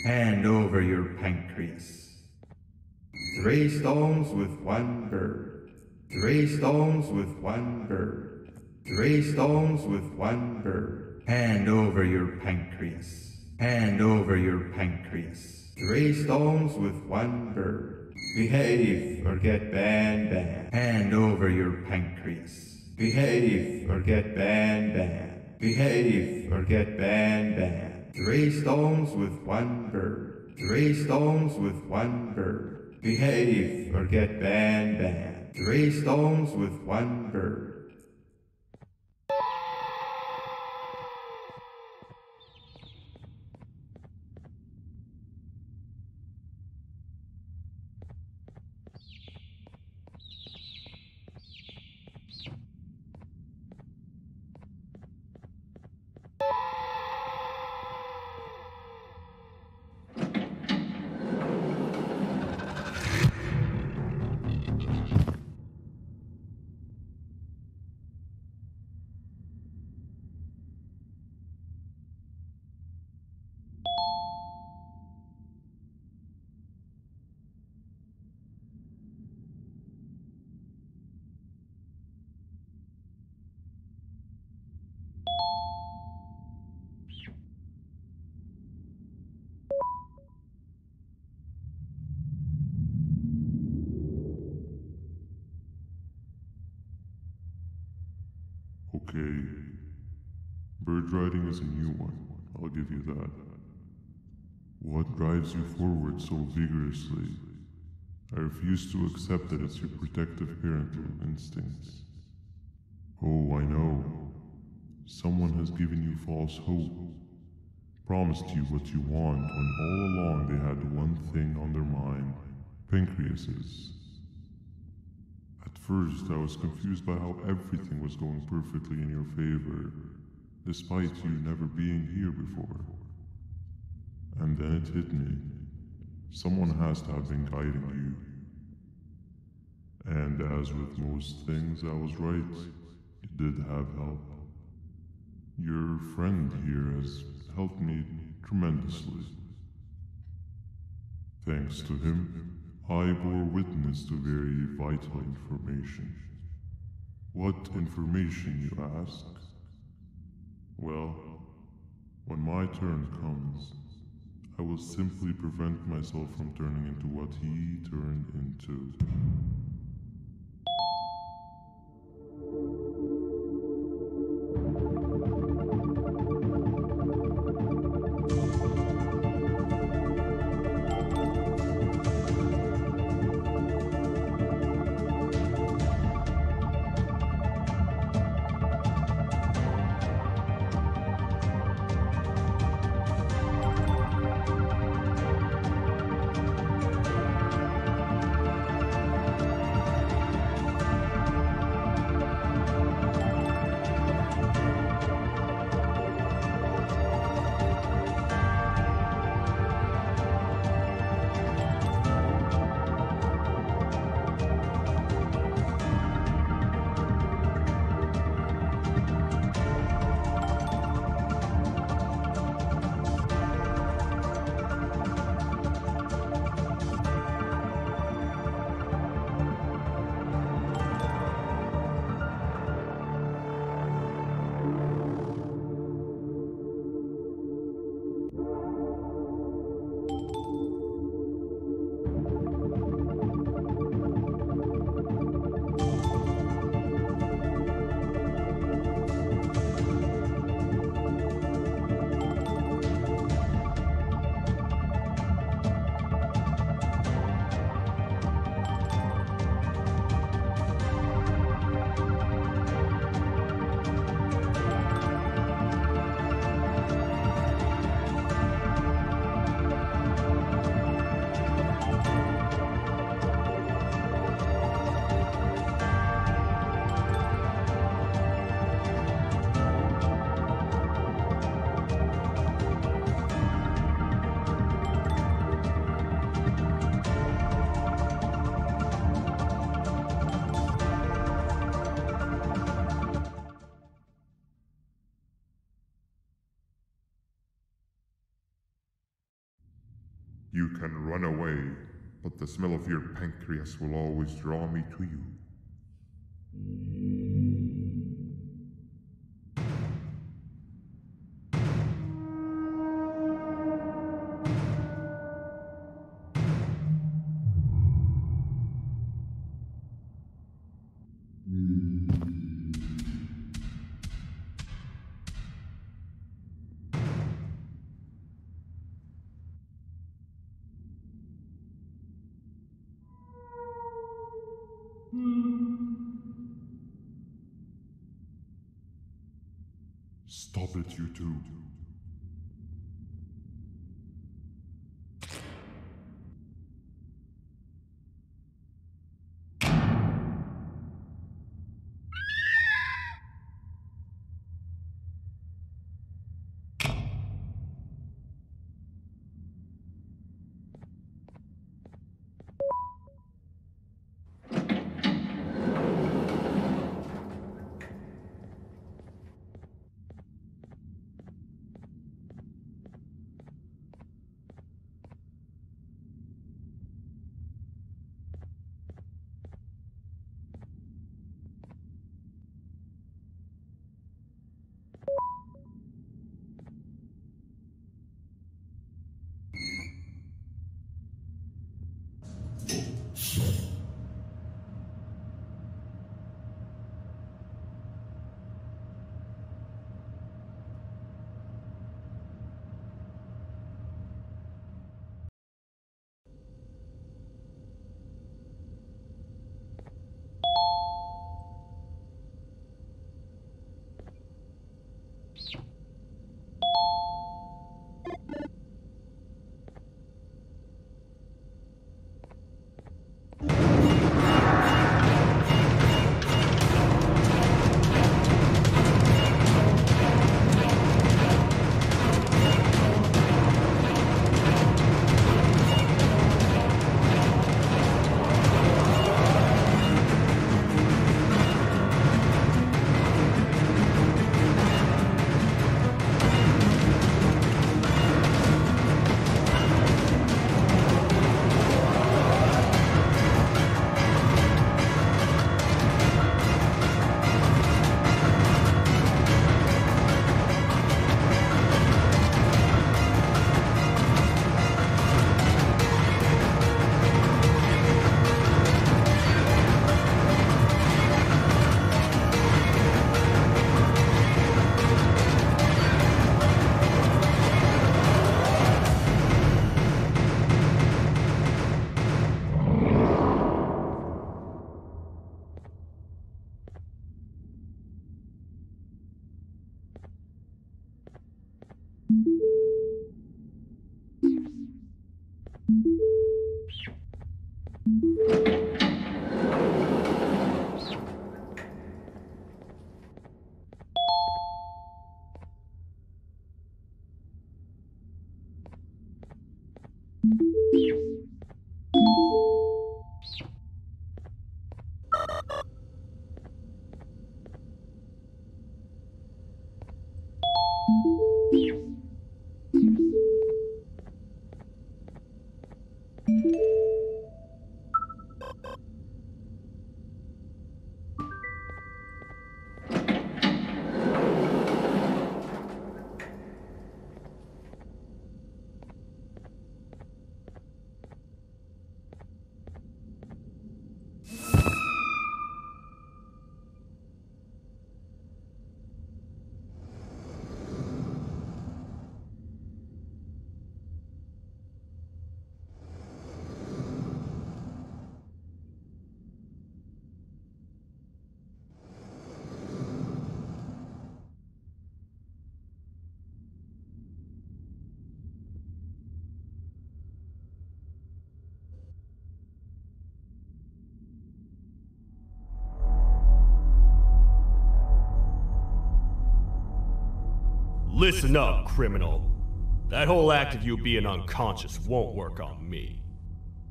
Hand over your pancreas. 3 stones with 1 bird. 3 stones with 1 bird. 3 stones with 1 bird. Hand over your pancreas. Hand over your pancreas. 3 stones with 1 bird. Behave or get banned. Hand over your pancreas. Behave or get banned. Behave or get banned. 3 stones with 1 bird. 3 stones with 1 bird. Behave or get banned. 3 stones with 1 bird. Okay. Bird riding is a new one, I'll give you that. What drives you forward so vigorously? I refuse to accept that it's your protective parental instincts. Oh, I know. Someone has given you false hope. Promised you what you want when all along they had one thing on their mind. Pancreases. At first, I was confused by how everything was going perfectly in your favor, despite you never being here before. And then it hit me. Someone has to have been guiding you. And as with most things, I was right. You did have help. Your friend here has helped me tremendously. Thanks to him, I bore witness to very vital information. What information, you ask? Well, when my turn comes, I will simply prevent myself from turning into what he turned into. You can run away, but the smell of your pancreas will always draw me to you. Stop it, you two. Listen up, criminal. That whole act of you being unconscious won't work on me.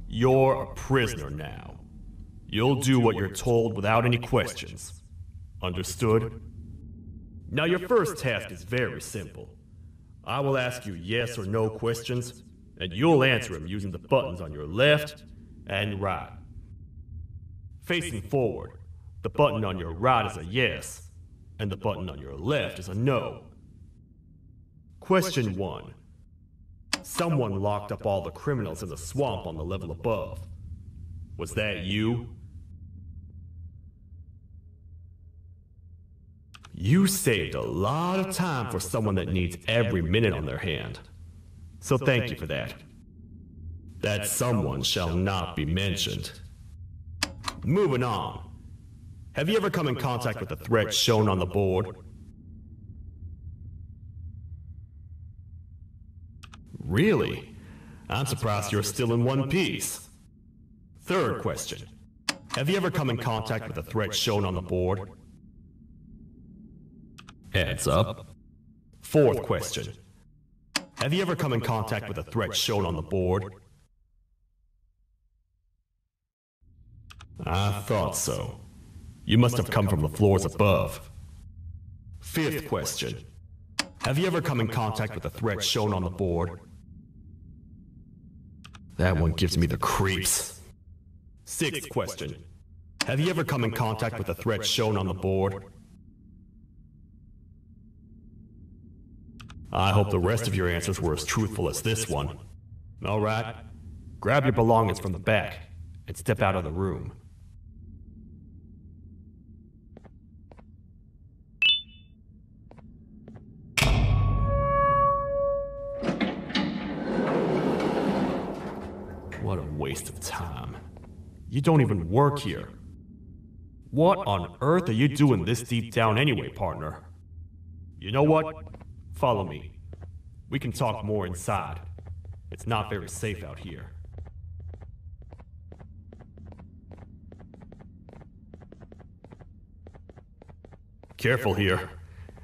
You're a prisoner now. You'll do what you're told without any questions. Understood? Now your first task is very simple. I will ask you yes or no questions, and you'll answer them using the buttons on your left and right. Facing forward, the button on your right is a yes, and the button on your left is a no. Question 1. Someone locked up all the criminals in the swamp on the level above. Was that you? You saved a lot of time for someone that needs every minute on their hand. So thank you for that. That someone shall not be mentioned. Moving on. Have you ever come in contact with the threat shown on the board? Really? I'm surprised you're still in one piece. Third question. Have you ever come in contact with the threat shown on the board? Heads up. Fourth question. Have you ever come in contact with the threat shown on the board? I thought so. You must have come from the floors above. Fifth question. Have you ever come in contact with the threat shown on the board? That one gives me the creeps. Sixth question. Have you ever come in contact with the threat shown on the board? I hope the rest of your answers were as truthful as this one. All right. Grab your belongings from the back and step out of the room. What a waste of time. You don't even work here. What on earth are you doing this deep down anyway, partner? You know what? Follow me. We can talk more inside. It's not very safe out here. Careful here.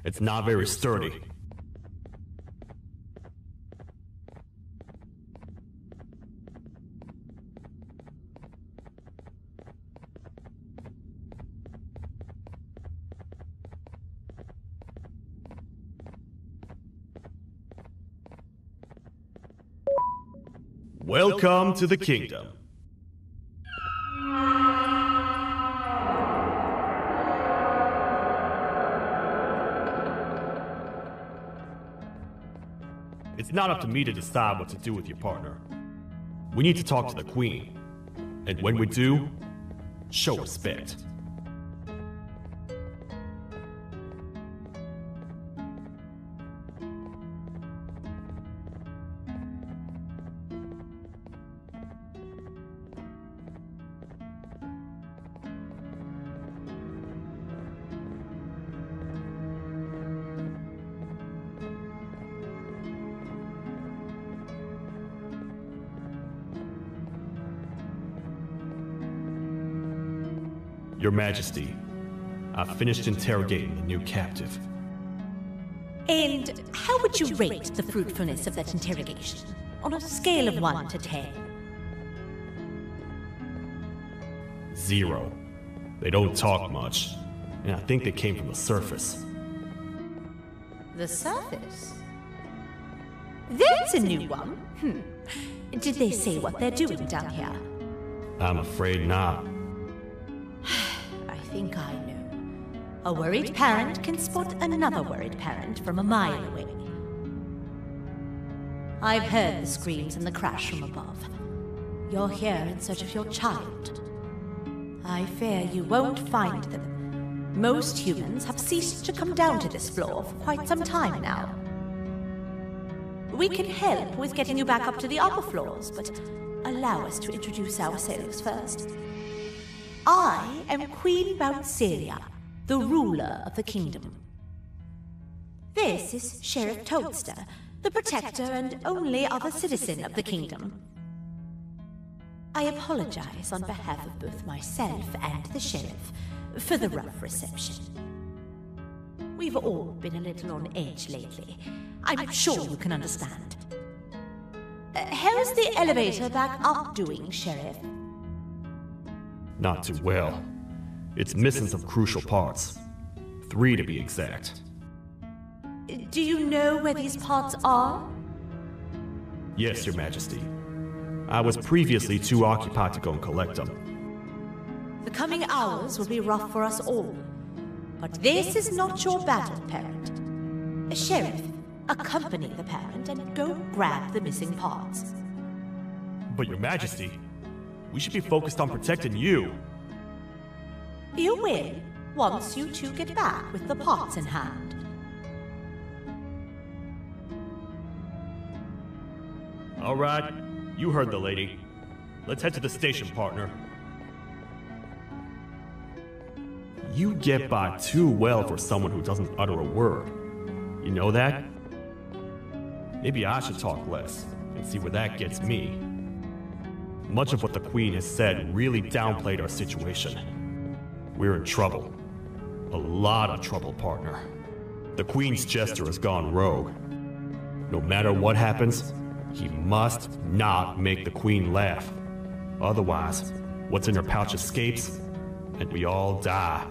It's not very sturdy. Welcome to the kingdom. It's not up to me to decide what to do with your partner. We need to talk to the queen. And when we do, show respect. Your Majesty, I've finished interrogating the new captive. And how would you rate the fruitfulness of that interrogation? On a scale of 1 to 10? 0. They don't talk much, and I think they came from the surface. The surface? That's a new one. Did they say what they're doing down here? I'm afraid not. I think I know. A worried parent can spot another worried parent from a mile away. I've heard the screams and the crash from above. You're here in search of your child. I fear you won't find them. Most humans have ceased to come down to this floor for quite some time now. We can help with getting you back up to the upper floors, but allow us to introduce ourselves first. I am Queen Bouncelia, the ruler of the kingdom. This is Sheriff Toadster, the protector and only other citizen of the kingdom. I apologize on behalf of both myself and the sheriff for the rough reception. We've all been a little on edge lately. I'm sure you can understand. How's the elevator back up doing, Sheriff? Not too well. It's missing some crucial parts. 3 to be exact. Do you know where these parts are? Yes, Your Majesty. I was previously too occupied to go and collect them. The coming hours will be rough for us all. But this is not your battle, parent. Sheriff, accompany the parent and go grab the missing parts. But Your Majesty, we should be focused on protecting you. You will, once you two get back with the parts in hand. All right, you heard the lady. Let's head to the station, partner. You get by too well for someone who doesn't utter a word. You know that? Maybe I should talk less and see where that gets me. Much of what the Queen has said really downplayed our situation. We're in trouble. A lot of trouble, partner. The Queen's jester has gone rogue. No matter what happens, he must not make the Queen laugh. Otherwise, what's in her pouch escapes, and we all die.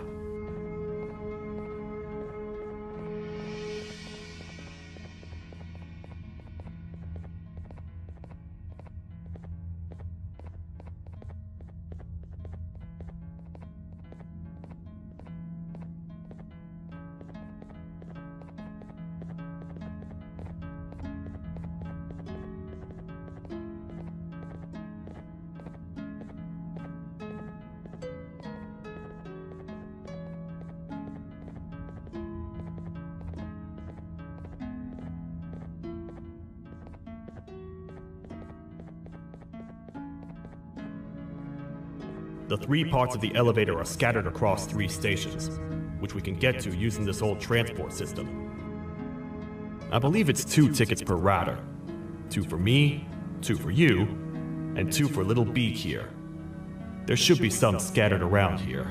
The 3 parts of the elevator are scattered across 3 stations, which we can get to using this old transport system. I believe it's 2 tickets per rider. 2 for me, 2 for you, and 2 for Little Beak here. There should be some scattered around here.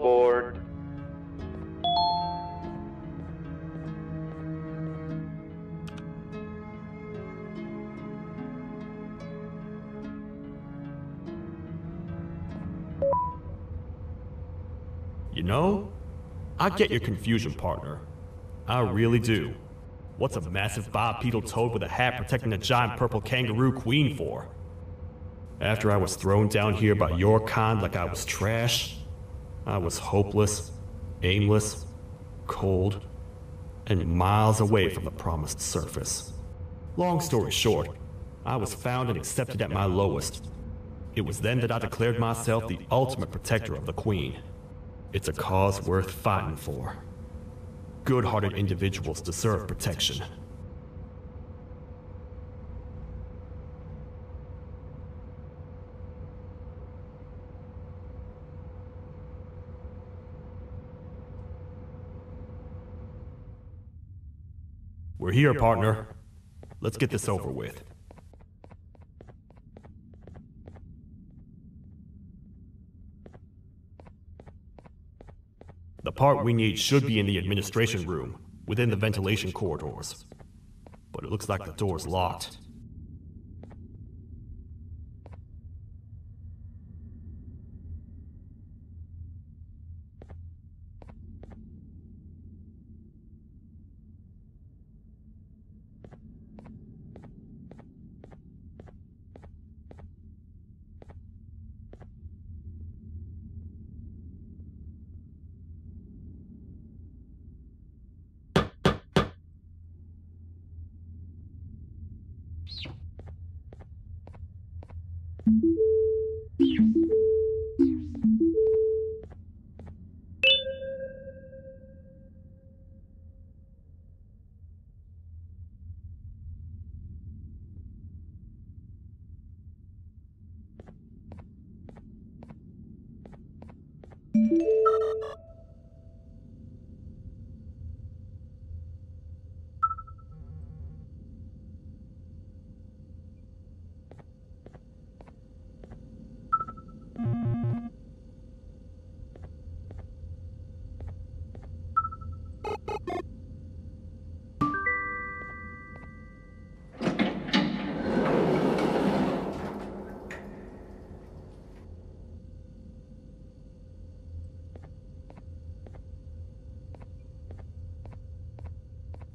aboard. You know, I get your confusion, partner. I really do. What's a massive bipedal toad with a hat protecting a giant purple kangaroo queen for? After I was thrown down here by your kind like I was trash, I was hopeless, aimless, cold, and miles away from the promised surface. Long story short, I was found and accepted at my lowest. It was then that I declared myself the ultimate protector of the Queen. It's a cause worth fighting for. Good-hearted individuals deserve protection. We're here, partner. Let's get this over with. The part we need should be in the administration room, within the ventilation corridors. But it looks like the door's locked.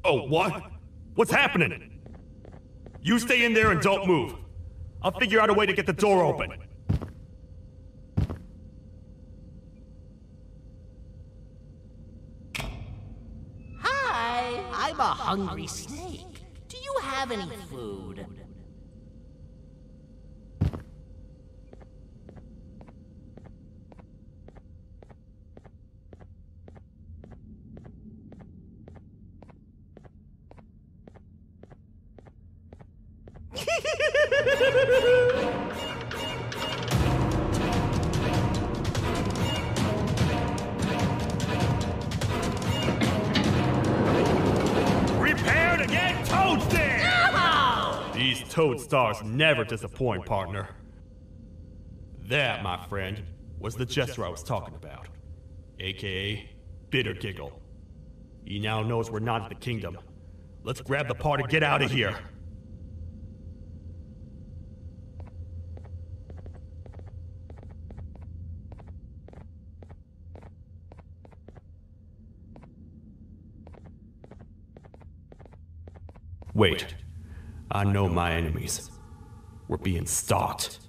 Oh, what? What's happening? You stay in there and don't move. I'll figure out a way to get the door open. Hi, I'm a hungry snake. Do you have any food? Prepare to get toasted! No! These toad stars never disappoint, partner. That, my friend, was the jester I was talking about, aka Bitter Giggle. He now knows we're not at the kingdom. Let's grab the part and get out of here. Wait, I know my enemies. We're being stalked.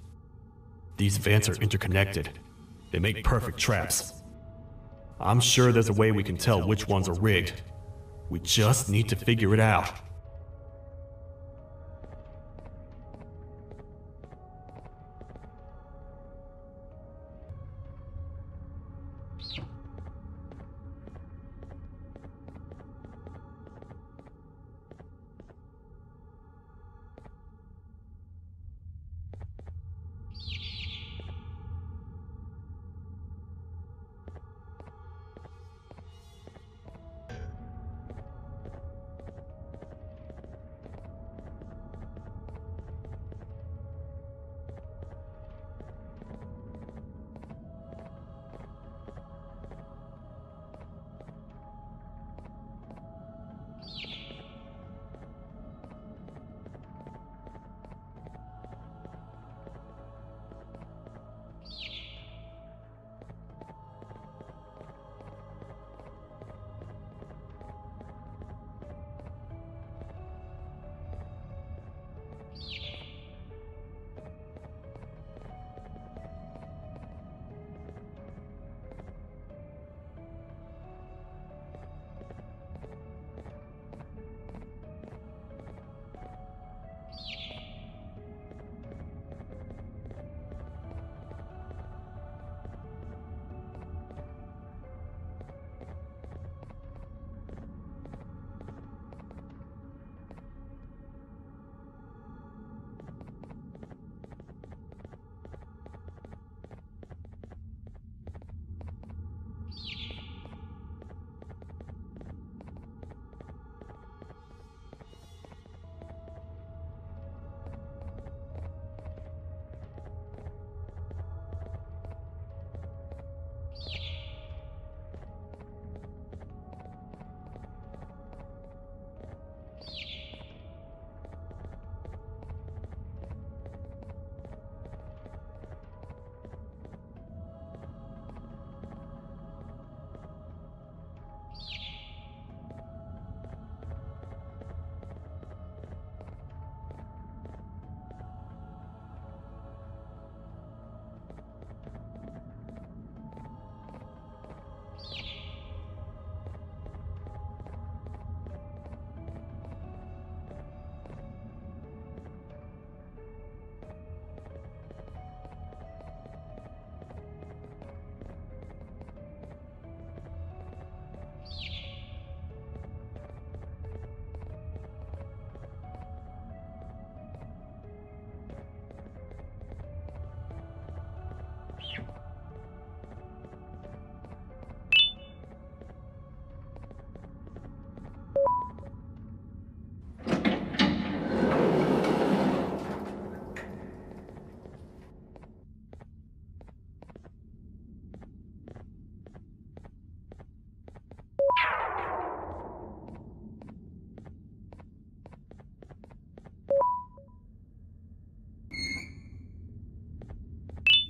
These vents are interconnected. They make perfect traps. I'm sure there's a way we can tell which ones are rigged. We just need to figure it out.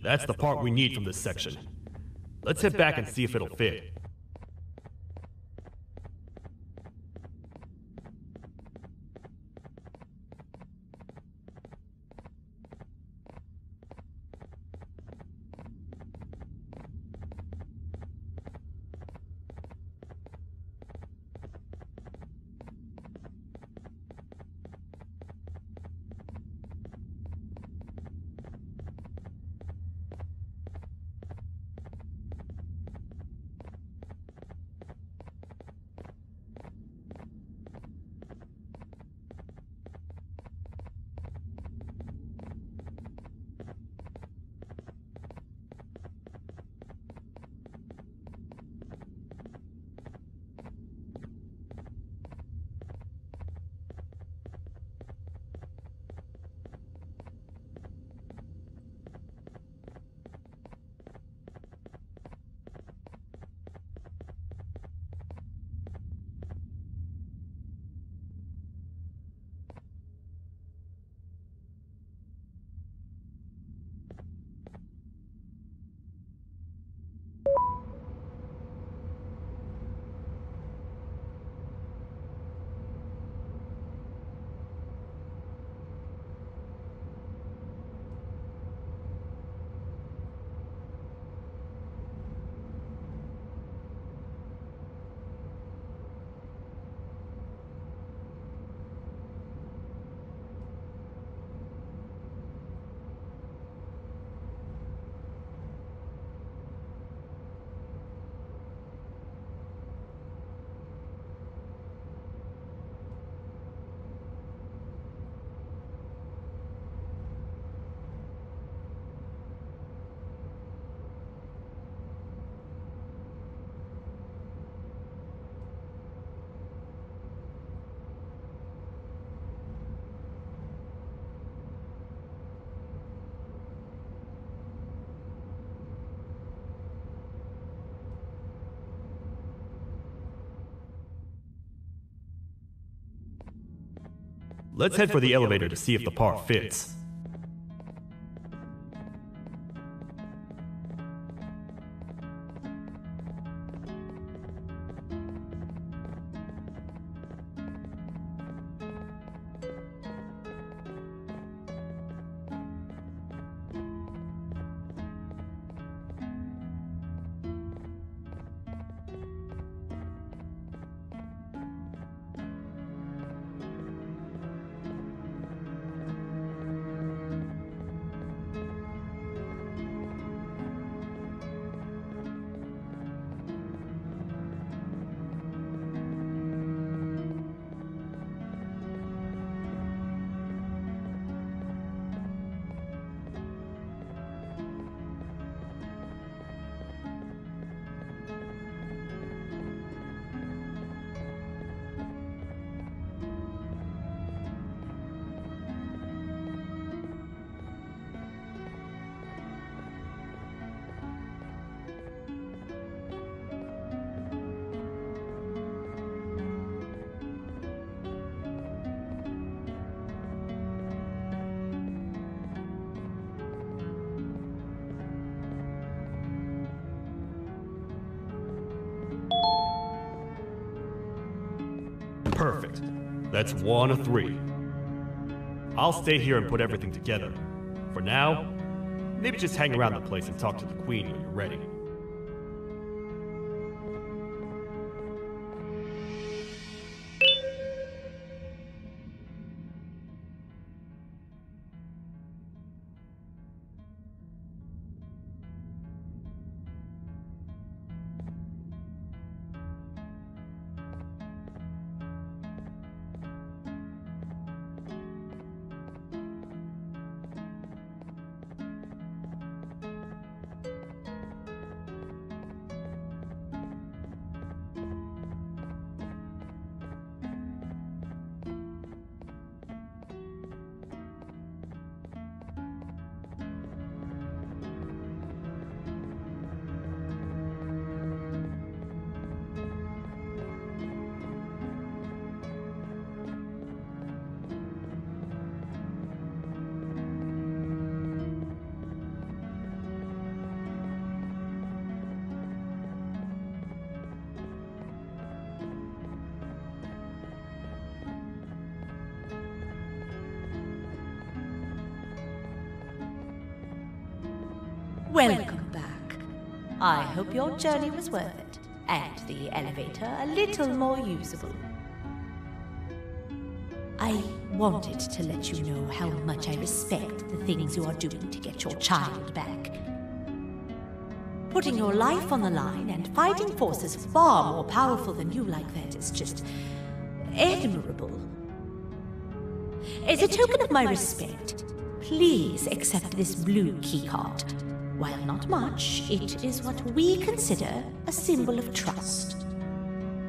That's the part we need from this section. Let's head back and see if it'll fit. Let's head for the elevator to see if the part fits. Perfect. That's 1 of 3. I'll stay here and put everything together. For now, maybe just hang around the place and talk to the Queen when you're ready. Welcome back. I hope your journey was worth it, and the elevator a little more usable. I wanted to let you know how much I respect the things you are doing to get your child back. Putting your life on the line and fighting forces far more powerful than you like that is just admirable. As a token of my respect, please accept this blue keycard. While not much, it is what we consider a symbol of trust.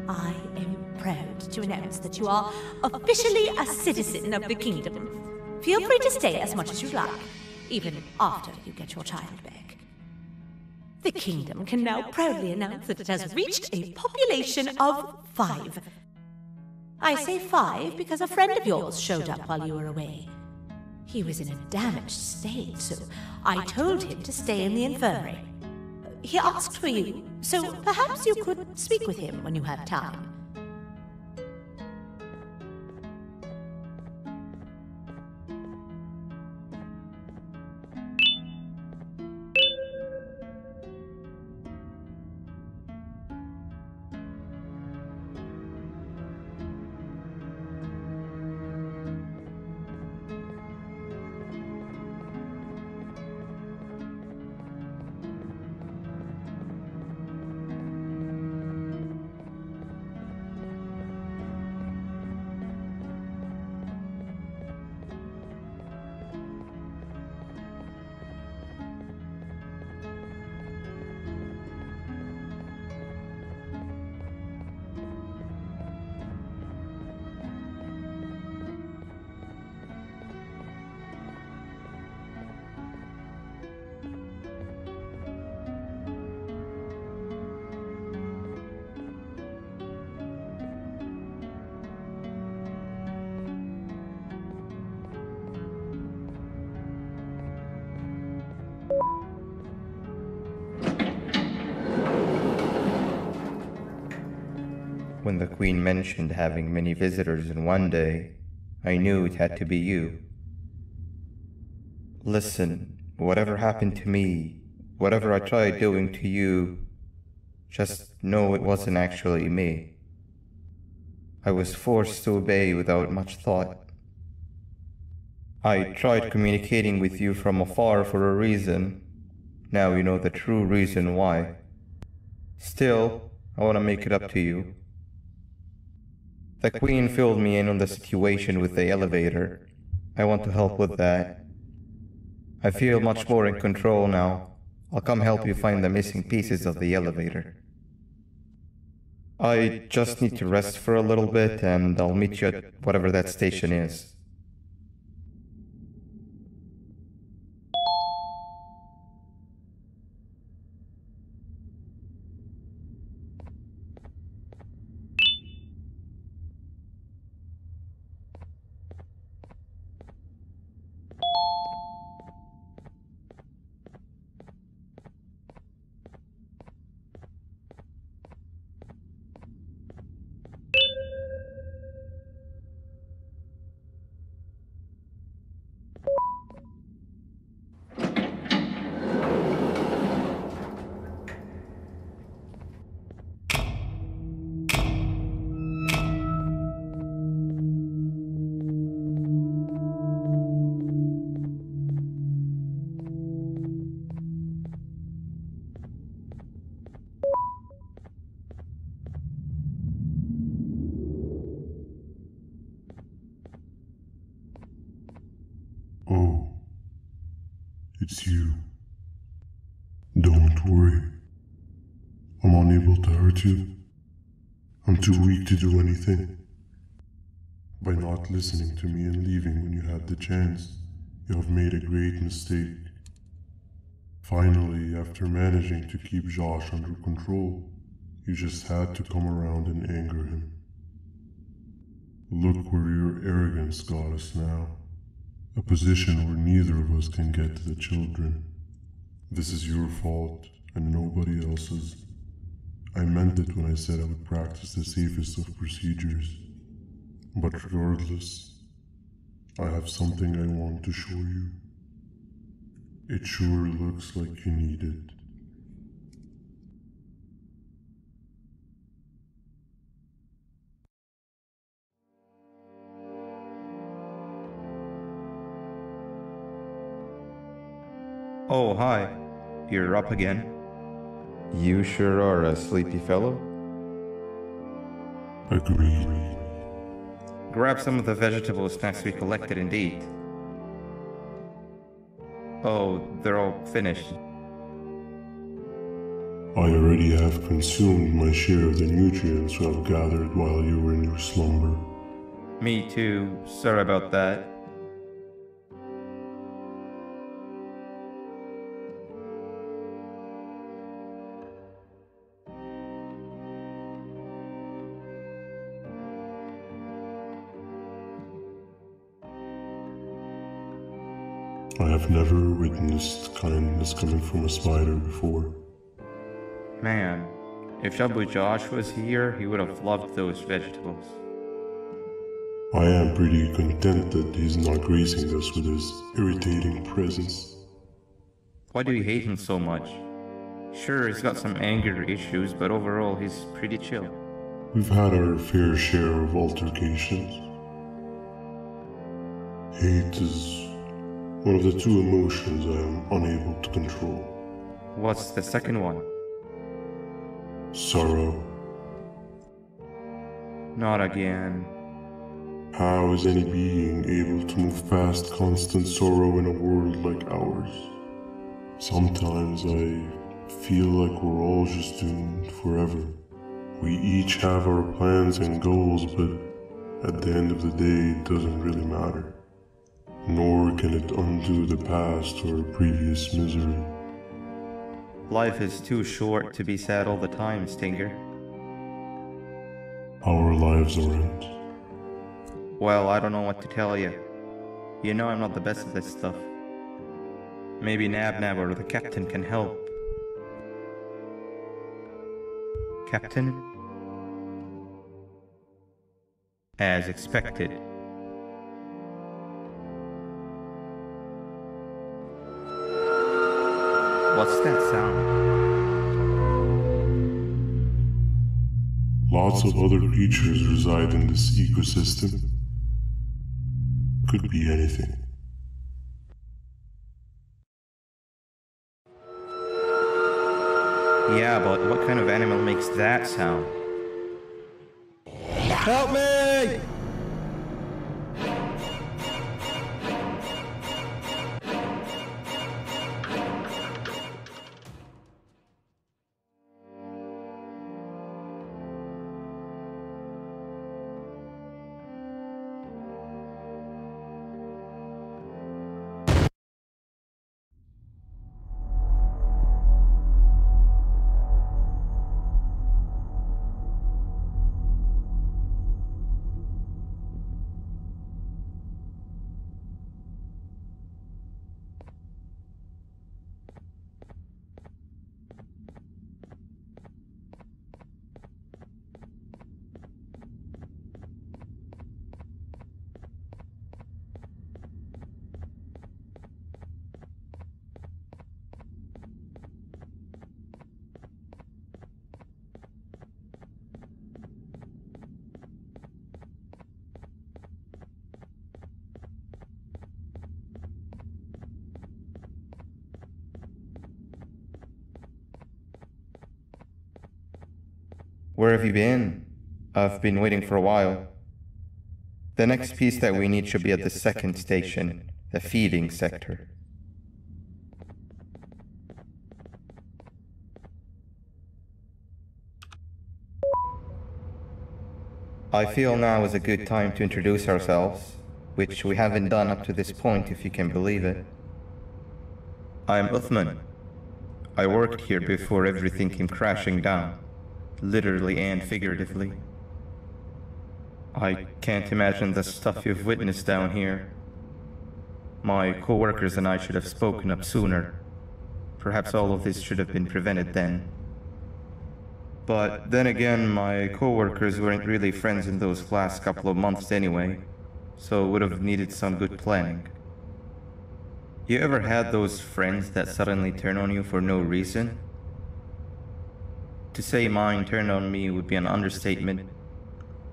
I am proud to announce that you are officially a citizen of the kingdom. Feel free to stay as much as you like, even after you get your child back. The kingdom can now proudly announce that it has reached a population of 5. I say 5 because a friend of yours showed up while you were away. He was in a damaged state, so I told him to stay in the infirmary. He asked for you, so perhaps you could speak with him when you have time. When the Queen mentioned having many visitors in one day, I knew it had to be you. Listen, whatever happened to me, whatever I tried doing to you, just know it wasn't actually me. I was forced to obey without much thought. I tried communicating with you from afar for a reason. Now you know the true reason why. Still, I want to make it up to you. The Queen filled me in on the situation with the elevator. I want to help with that. I feel much more in control now. I'll come help you find the missing pieces of the elevator. I just need to rest for a little bit and I'll meet you at whatever that station is. Oh, it's you. Don't worry. I'm unable to hurt you. I'm too weak to do anything. By not listening to me and leaving when you had the chance, you have made a great mistake. Finally, after managing to keep Josh under control, you just had to come around and anger him. Look where your arrogance got us now. A position where neither of us can get to the children. This is your fault, and nobody else's. I meant it when I said I would practice the safest of procedures. But regardless, I have something I want to show you. It sure looks like you need it. Oh, hi. You're up again. You sure are a sleepy fellow. Agreed. Grab some of the vegetable snacks we collected and eat. Oh, they're all finished. I already have consumed my share of the nutrients I've gathered while you were in your slumber. Me too. Sorry about that. I have never witnessed kindness coming from a spider before. Man, if Shabu Josh was here, he would have loved those vegetables. I am pretty content that he's not gracing us with his irritating presence. Why do you hate him so much? Sure, he's got some anger issues, but overall he's pretty chill. We've had our fair share of altercations. Hate is one of the two emotions I am unable to control. What's the second one? Sorrow. Not again. How is any being able to move past constant sorrow in a world like ours? Sometimes I feel like we're all just doomed forever. We each have our plans and goals, but at the end of the day, it doesn't really matter. Nor can it undo the past or previous misery. Life is too short to be sad all the time, Stinger. Our lives aren't. Well, I don't know what to tell you. You know I'm not the best at this stuff. Maybe Nab or the captain can help. Captain? As expected. What's that sound? Lots of other creatures reside in this ecosystem. Could be anything. Yeah, but what kind of animal makes that sound? Help me! Where have you been? I've been waiting for a while. The next piece that we need should be at the second station, the feeding sector. I feel now is a good time to introduce ourselves, which we haven't done up to this point, if you can believe it. I'm Uthman. I worked here before everything came crashing down. Literally and figuratively. I can't imagine the stuff you've witnessed down here. My co-workers and I should have spoken up sooner. Perhaps all of this should have been prevented then. But then again, my co-workers weren't really friends in those last couple of months anyway, so would have needed some good planning. You ever had those friends that suddenly turn on you for no reason? To say mine turned on me would be an understatement.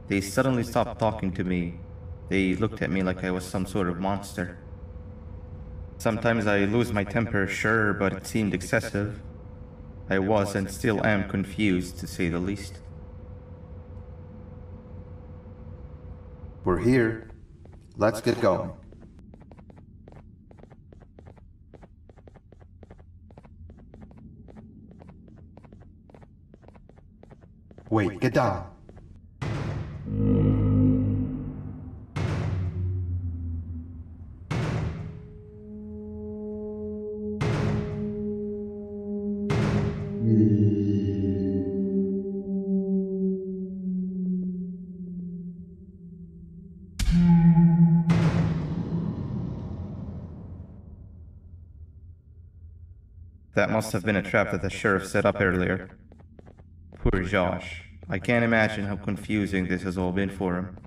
They suddenly stopped talking to me. They looked at me like I was some sort of monster. Sometimes I lose my temper, sure, but it seemed excessive. I was and still am confused, to say the least. We're here. Let's get going. Wait, get down. That must have been a trap that the sheriff set up earlier. Poor Josh. I can't imagine how confusing this has all been for him.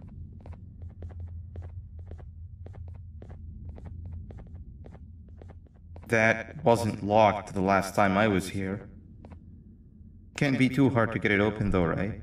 That wasn't locked the last time I was here. Can't be too hard to get it open though, right?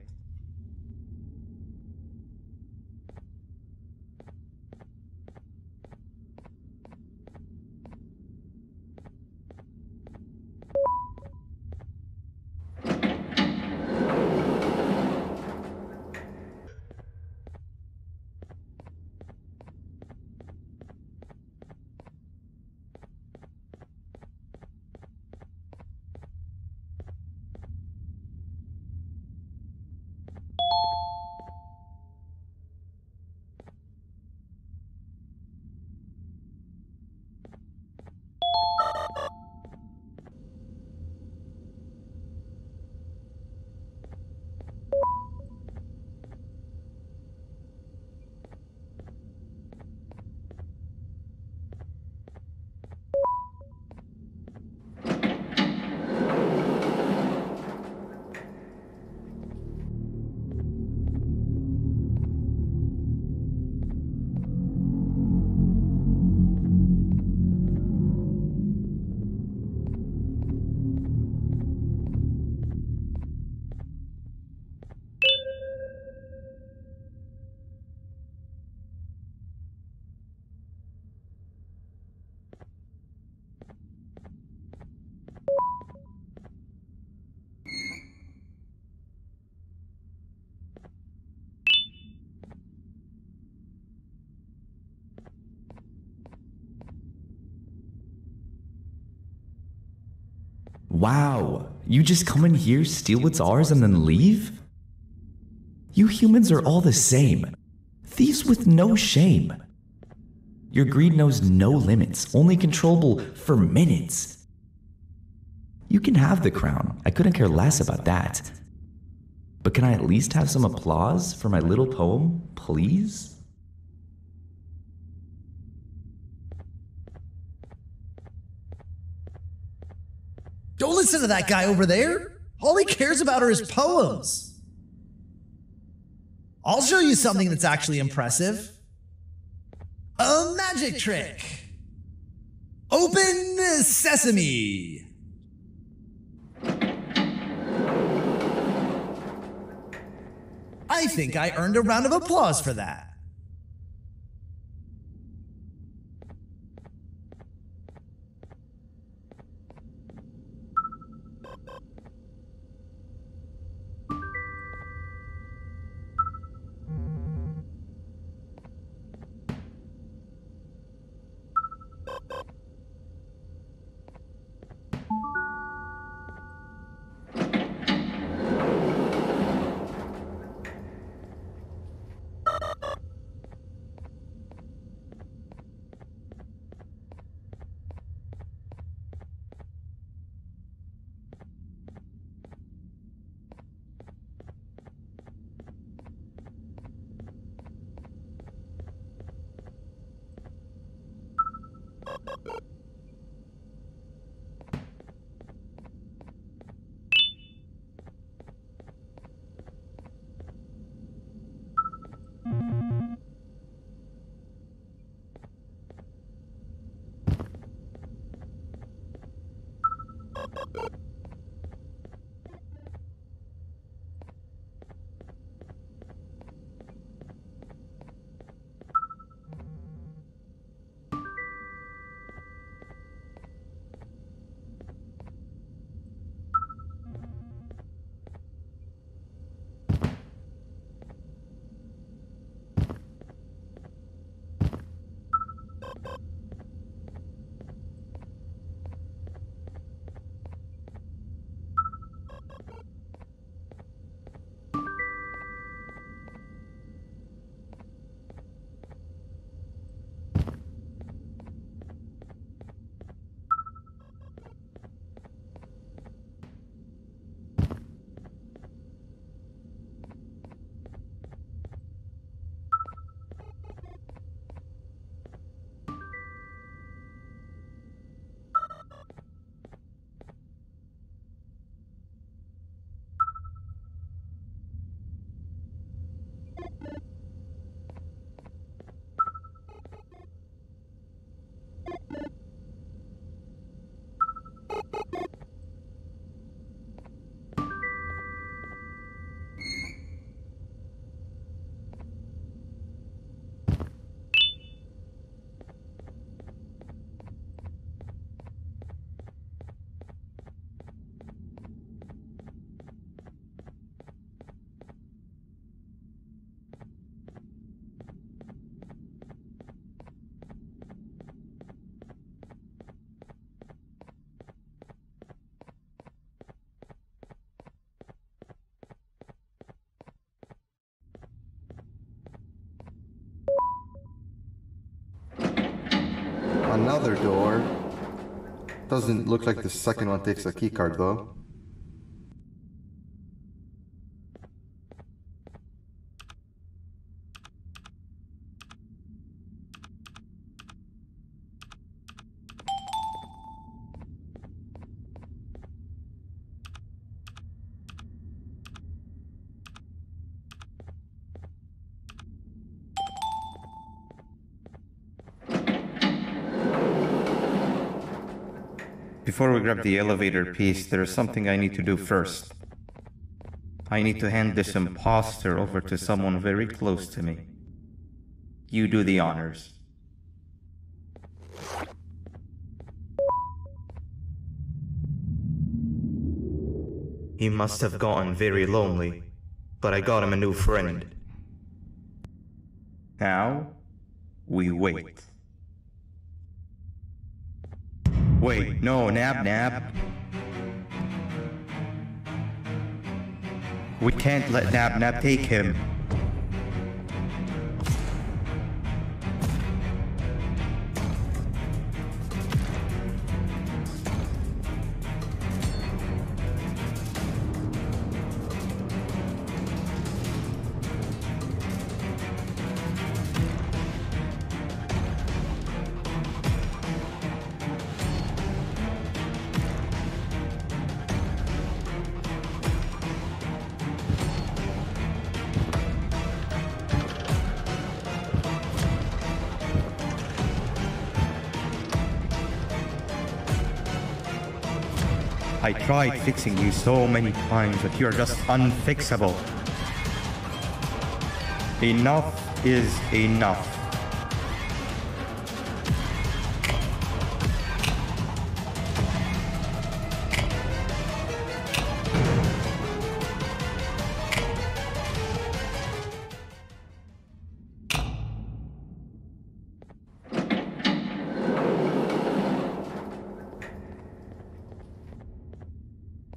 Wow, you just come in here, steal what's ours, and then leave? You humans are all the same. Thieves with no shame. Your greed knows no limits, only controllable for minutes. You can have the crown, I couldn't care less about that. But can I at least have some applause for my little poem, please? Don't listen to that guy over there. All he cares about are his poems. I'll show you something that's actually impressive. A magic trick. Open sesame. I think I earned a round of applause for that. another door. Doesn't look like the second one takes a keycard though. Before we grab the elevator piece, there is something I need to do first. I need to hand this imposter over to someone very close to me. You do the honors. He must have gotten very lonely, but I got him a new friend. Now, we wait. Wait, no, Nab. We can't let Nab take him. I tried fixing you so many times, but you're just unfixable. Enough is enough.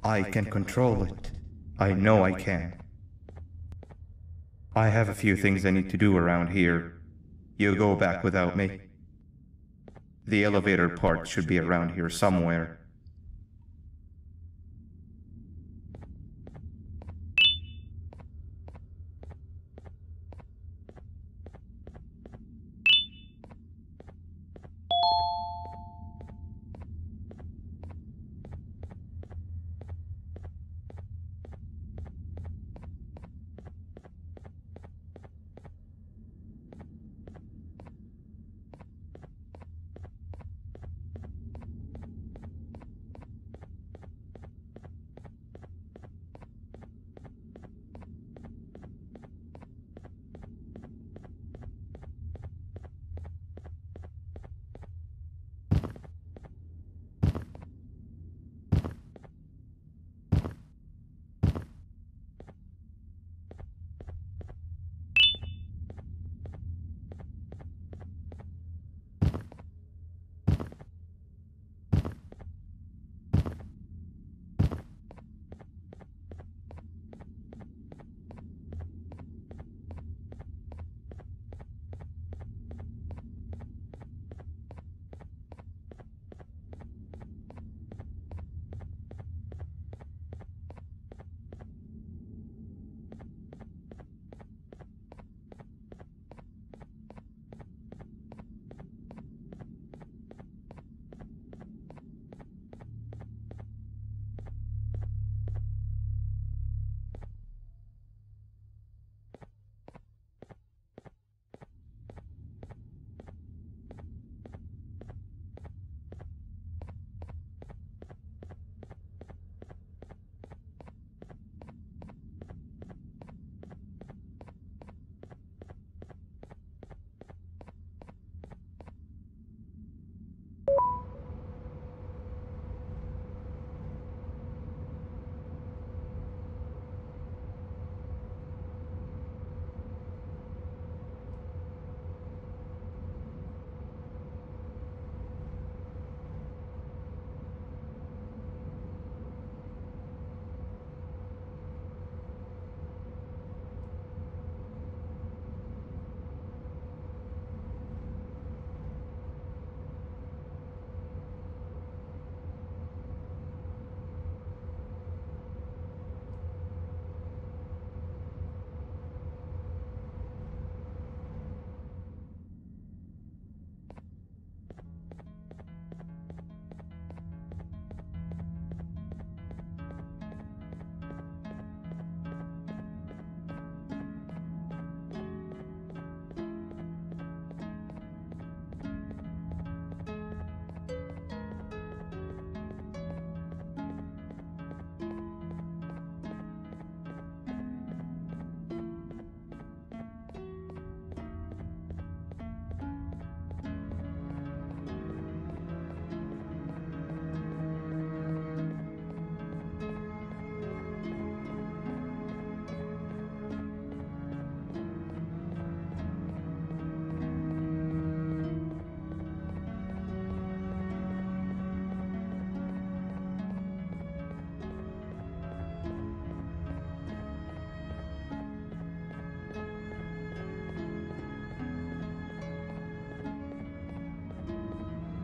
I can control it. I know I can. I have a few things I need to do around here. You go back without me. The elevator part should be around here somewhere.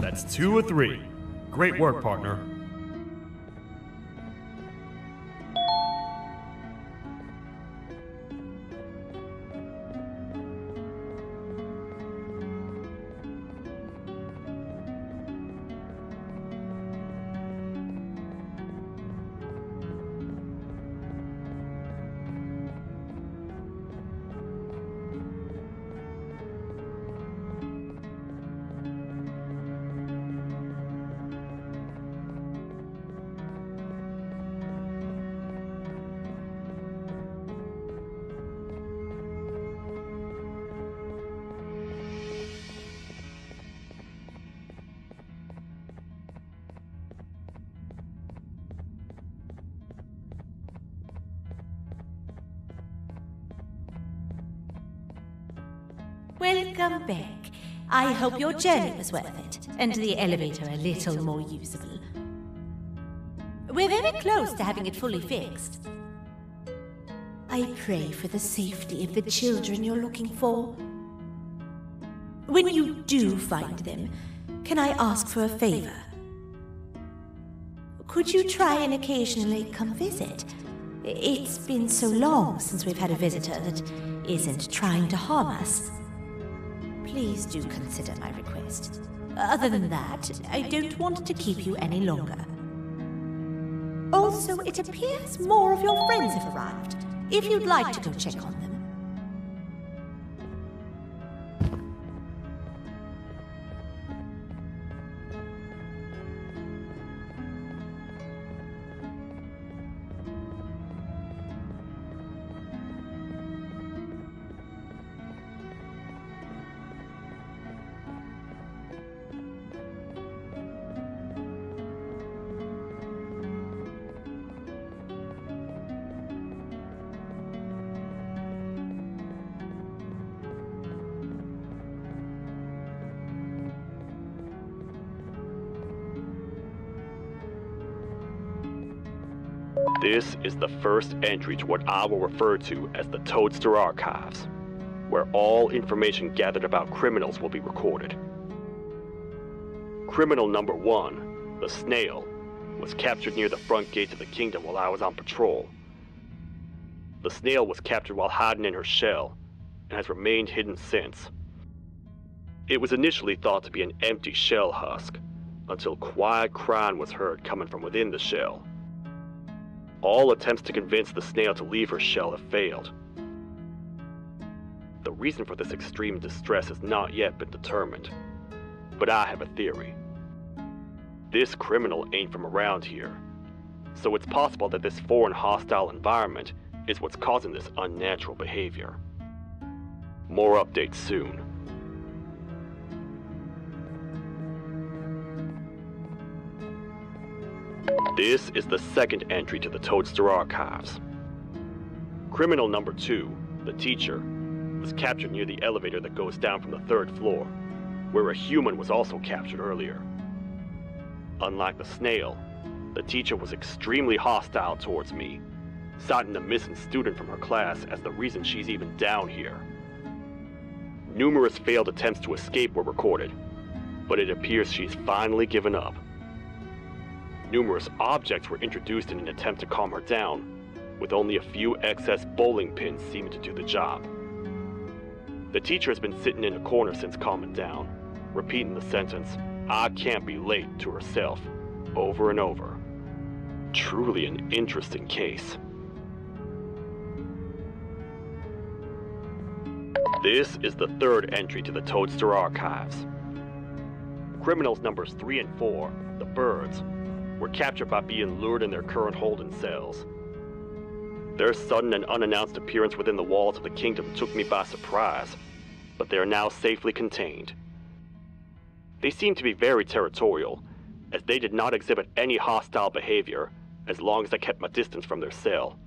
That's 2 of 3. Great work, partner. Welcome back. I hope your journey was worth it, and the elevator a little more usable. We're very close to having it fully fixed. I pray for the safety of the children you're looking for. When you do find them, can I ask for a favor? Could you try and occasionally come visit? It's been so long since we've had a visitor that isn't trying to harm us. Please do consider my request. Other than that, I don't want to keep you any longer. Also, it appears more of your friends have arrived, if you'd like to go check on them. This is the first entry to what I will refer to as the Toadster Archives, where all information gathered about criminals will be recorded. Criminal number 1, the Snail, was captured near the front gates of the kingdom while I was on patrol. The Snail was captured while hiding in her shell, and has remained hidden since. It was initially thought to be an empty shell husk, until quiet crying was heard coming from within the shell. All attempts to convince the Snail to leave her shell have failed. The reason for this extreme distress has not yet been determined, but I have a theory. This criminal ain't from around here, so it's possible that this foreign hostile environment is what's causing this unnatural behavior. More updates soon. This is the second entry to the Toadster Archives. Criminal number 2, the teacher, was captured near the elevator that goes down from the 3rd floor, where a human was also captured earlier. Unlike the Snail, the teacher was extremely hostile towards me, citing the missing student from her class as the reason she's even down here. Numerous failed attempts to escape were recorded, but it appears she's finally given up. Numerous objects were introduced in an attempt to calm her down, with only a few excess bowling pins seeming to do the job. The teacher has been sitting in a corner since calming down, repeating the sentence, "I can't be late," to herself, over and over. Truly an interesting case. This is the 3rd entry to the Toadster Archives. Criminals numbers 3 and 4, the Birds, were captured by being lured in their current holding cells. Their sudden and unannounced appearance within the walls of the kingdom took me by surprise, but they are now safely contained. They seem to be very territorial, as they did not exhibit any hostile behavior as long as I kept my distance from their cell.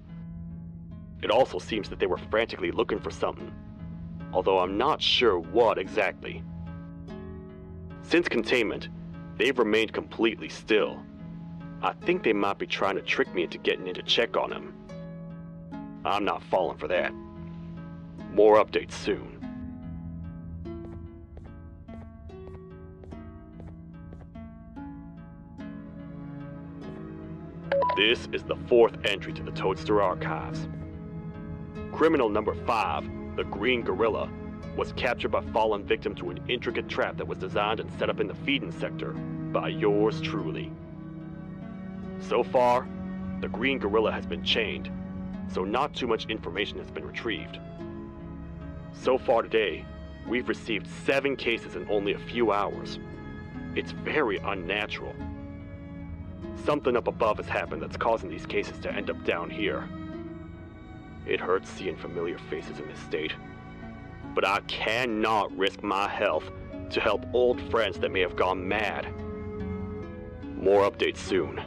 It also seems that they were frantically looking for something, although I'm not sure what exactly. Since containment, they've remained completely still. I think they might be trying to trick me into getting in to check on them. I'm not falling for that. More updates soon. This is the 4th entry to the Toadster archives. Criminal number 5, the Green Gorilla, was captured by fallen victim to an intricate trap that was designed and set up in the feeding sector by yours truly. So far, the Green Gorilla has been chained, so not too much information has been retrieved. So far today, we've received 7 cases in only a few hours. It's very unnatural. Something up above has happened that's causing these cases to end up down here. It hurts seeing familiar faces in this state, but I cannot risk my health to help old friends that may have gone mad. More updates soon.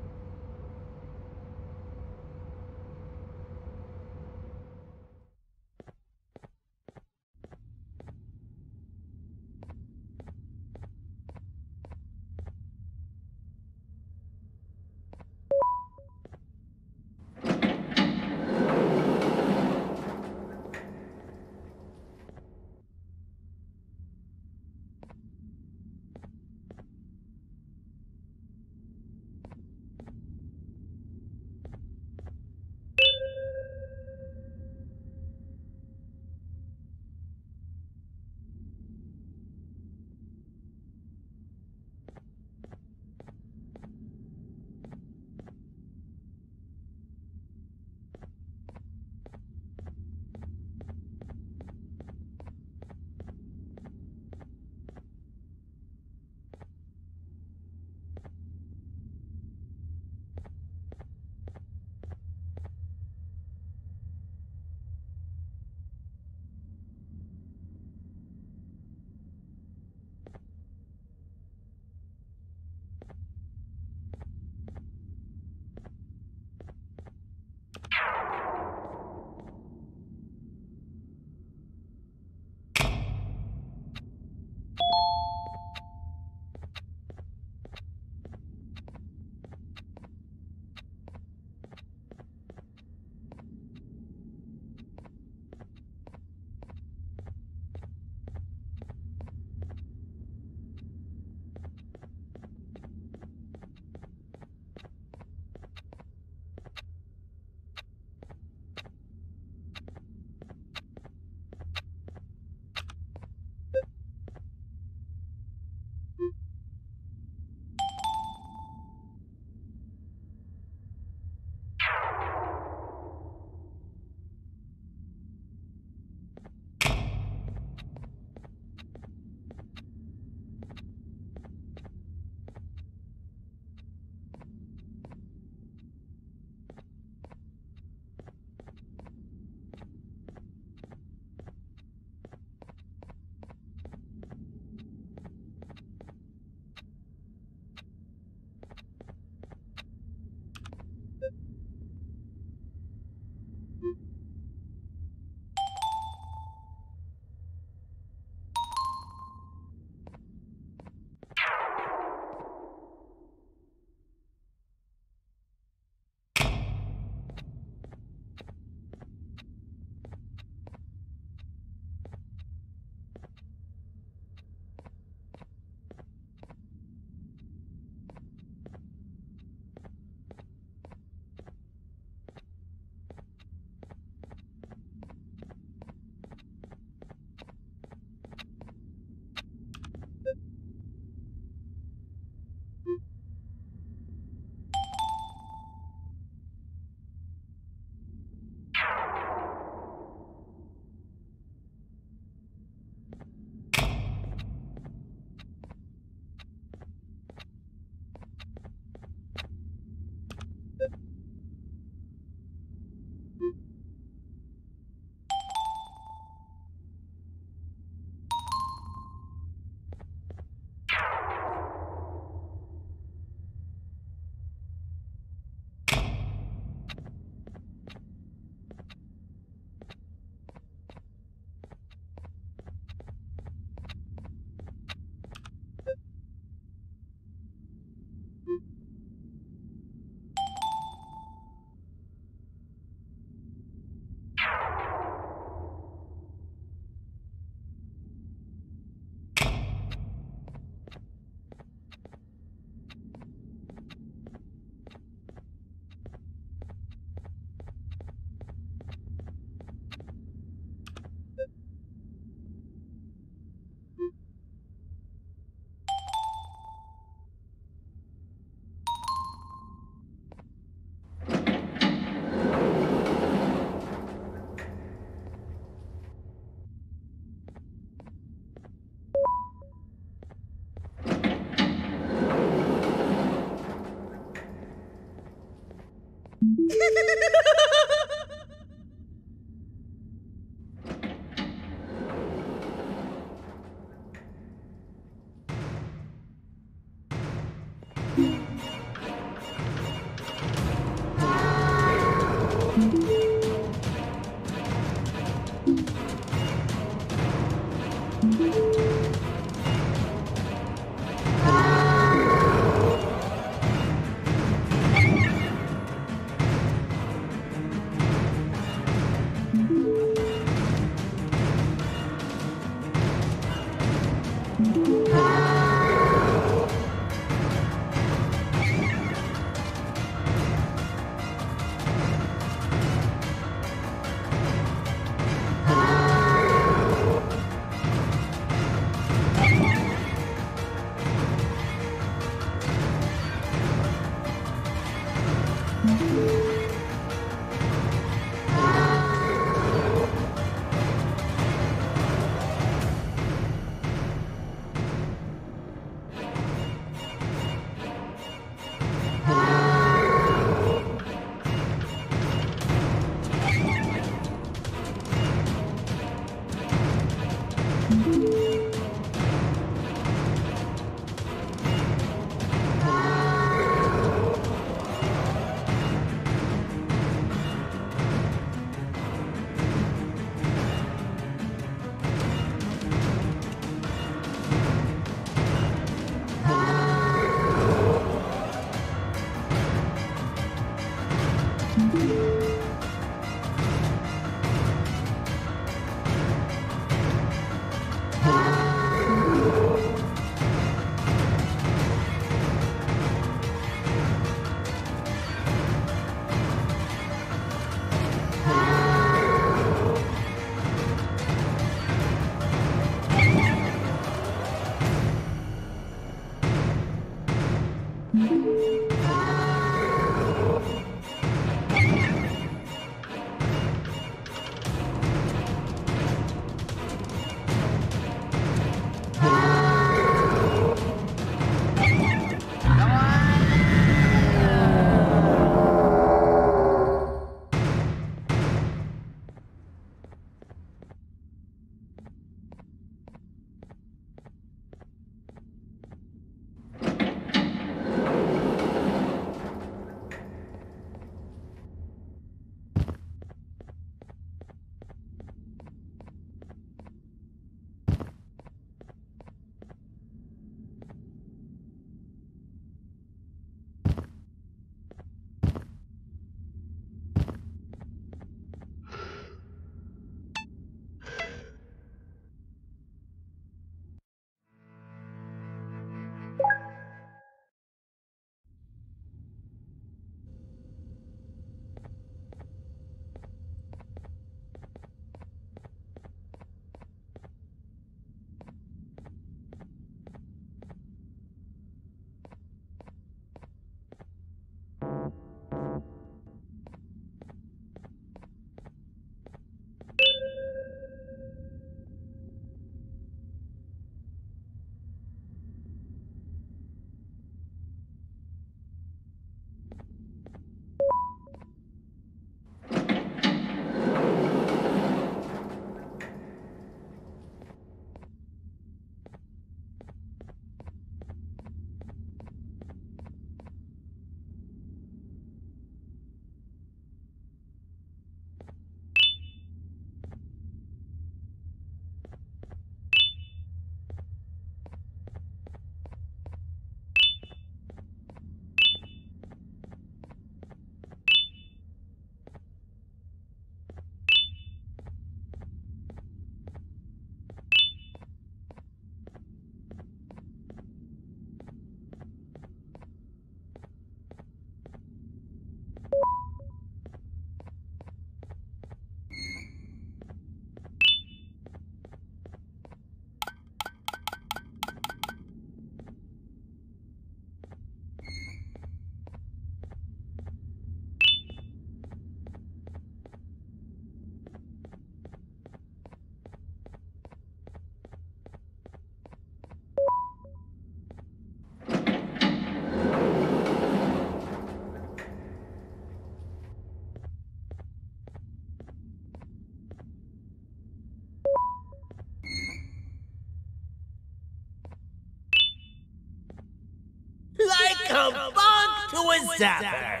Who is Zapper?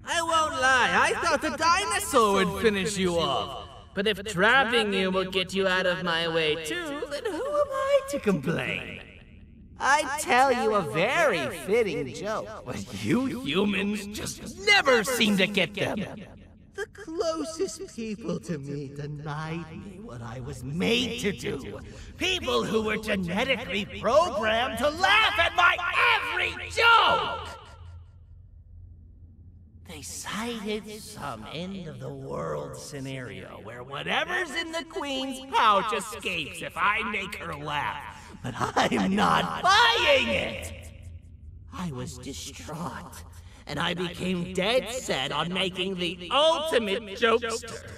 I won't lie, I thought the dinosaur would finish you off. But if trapping you will get you out of my way too, then who am I to complain? I'd tell you a very fitting joke, but you humans just never seem to get them. The closest people to me denied me what I was made to do. People who were genetically programmed to laugh at my every joke! They cited some end-of-the-world scenario where whatever's in the Queen's pouch escapes if I make her laugh. But I'm not buying it! I was distraught, and I became dead set on making the ultimate jokester.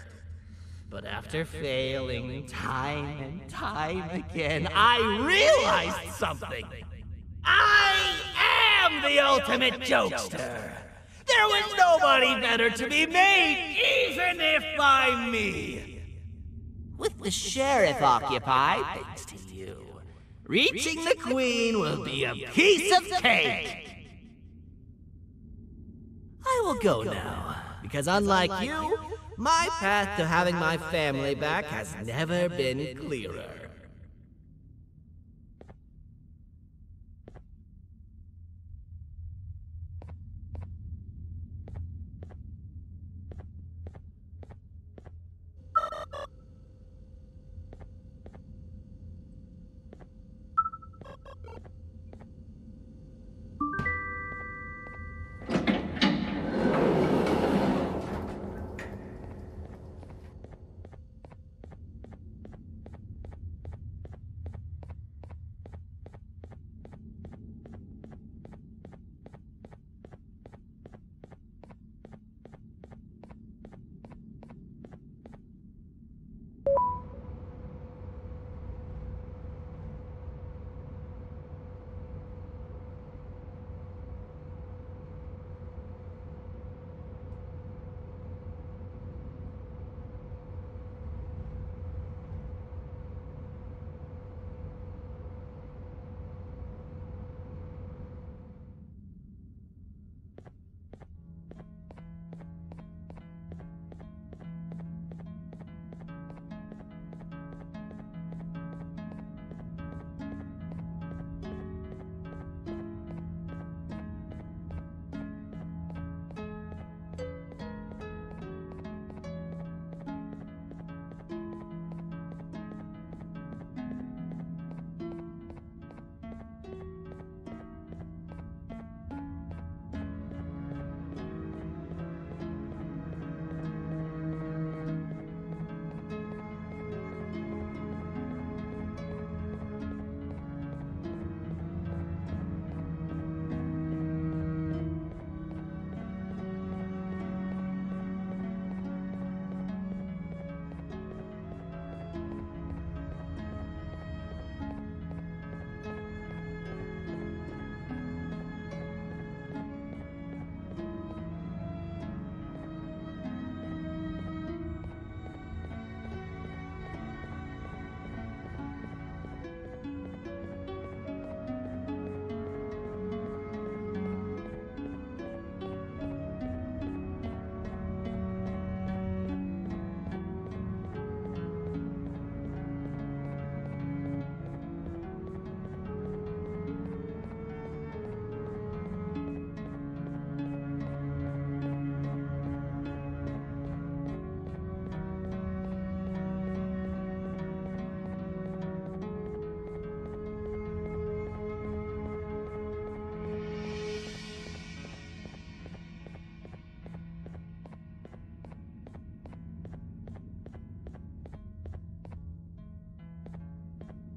But after failing time and time again, I realized something. I am the ultimate jokester! There was nobody better to be made, even if by me! With the sheriff occupied, thanks to you, reaching the Queen will be a piece of cake! I will go now, because unlike you, my path to having my family back has never been clearer.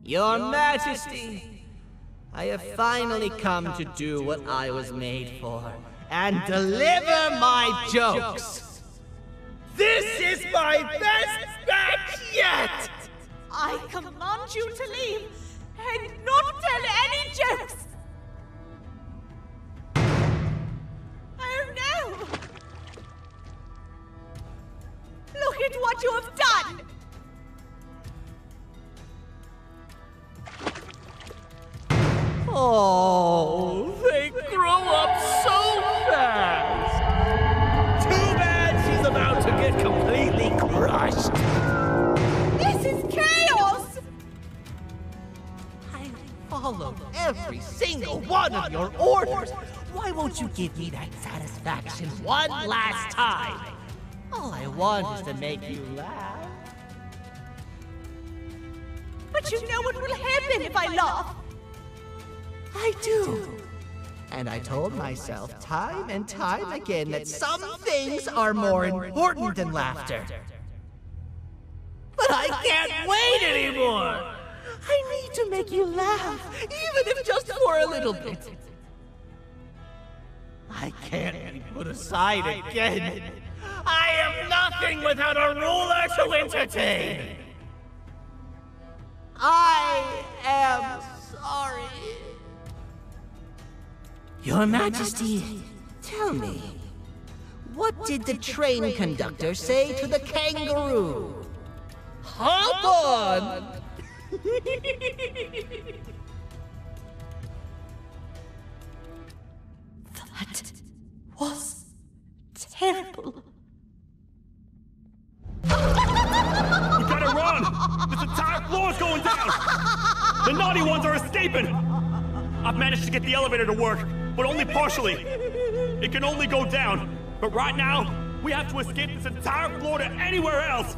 Your Majesty, I have finally come to do what I was made for, and deliver my jokes! This is my best batch yet! I command you to leave and not tell any jokes! Oh no! Look at what you have done! Oh, they grow up so one of your orders. Why won't you give me that satisfaction one last time? All I want is to make you laugh. But you know what will happen if I laugh. I do. And I told myself time and time again that some things are more important than laughter. But I can't wait anymore! I need to make you laugh, even if just for a little bit. I can't be put aside again. I am nothing without a ruler to entertain. I am sorry. Your Majesty, tell me, what did the train conductor say to the kangaroo? Hop on! That was terrible. We gotta run! This entire floor's going down! The naughty ones are escaping! I've managed to get the elevator to work, but only partially. It can only go down, but right now, we have to escape this entire floor to anywhere else!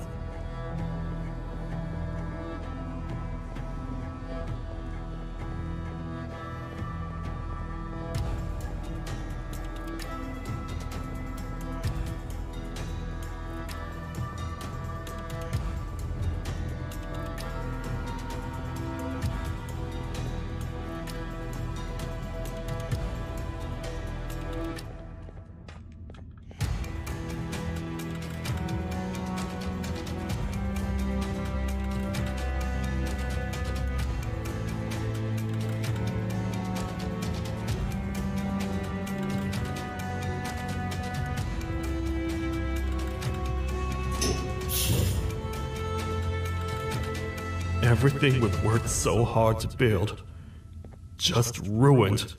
Everything we've worked so hard to build, just ruined.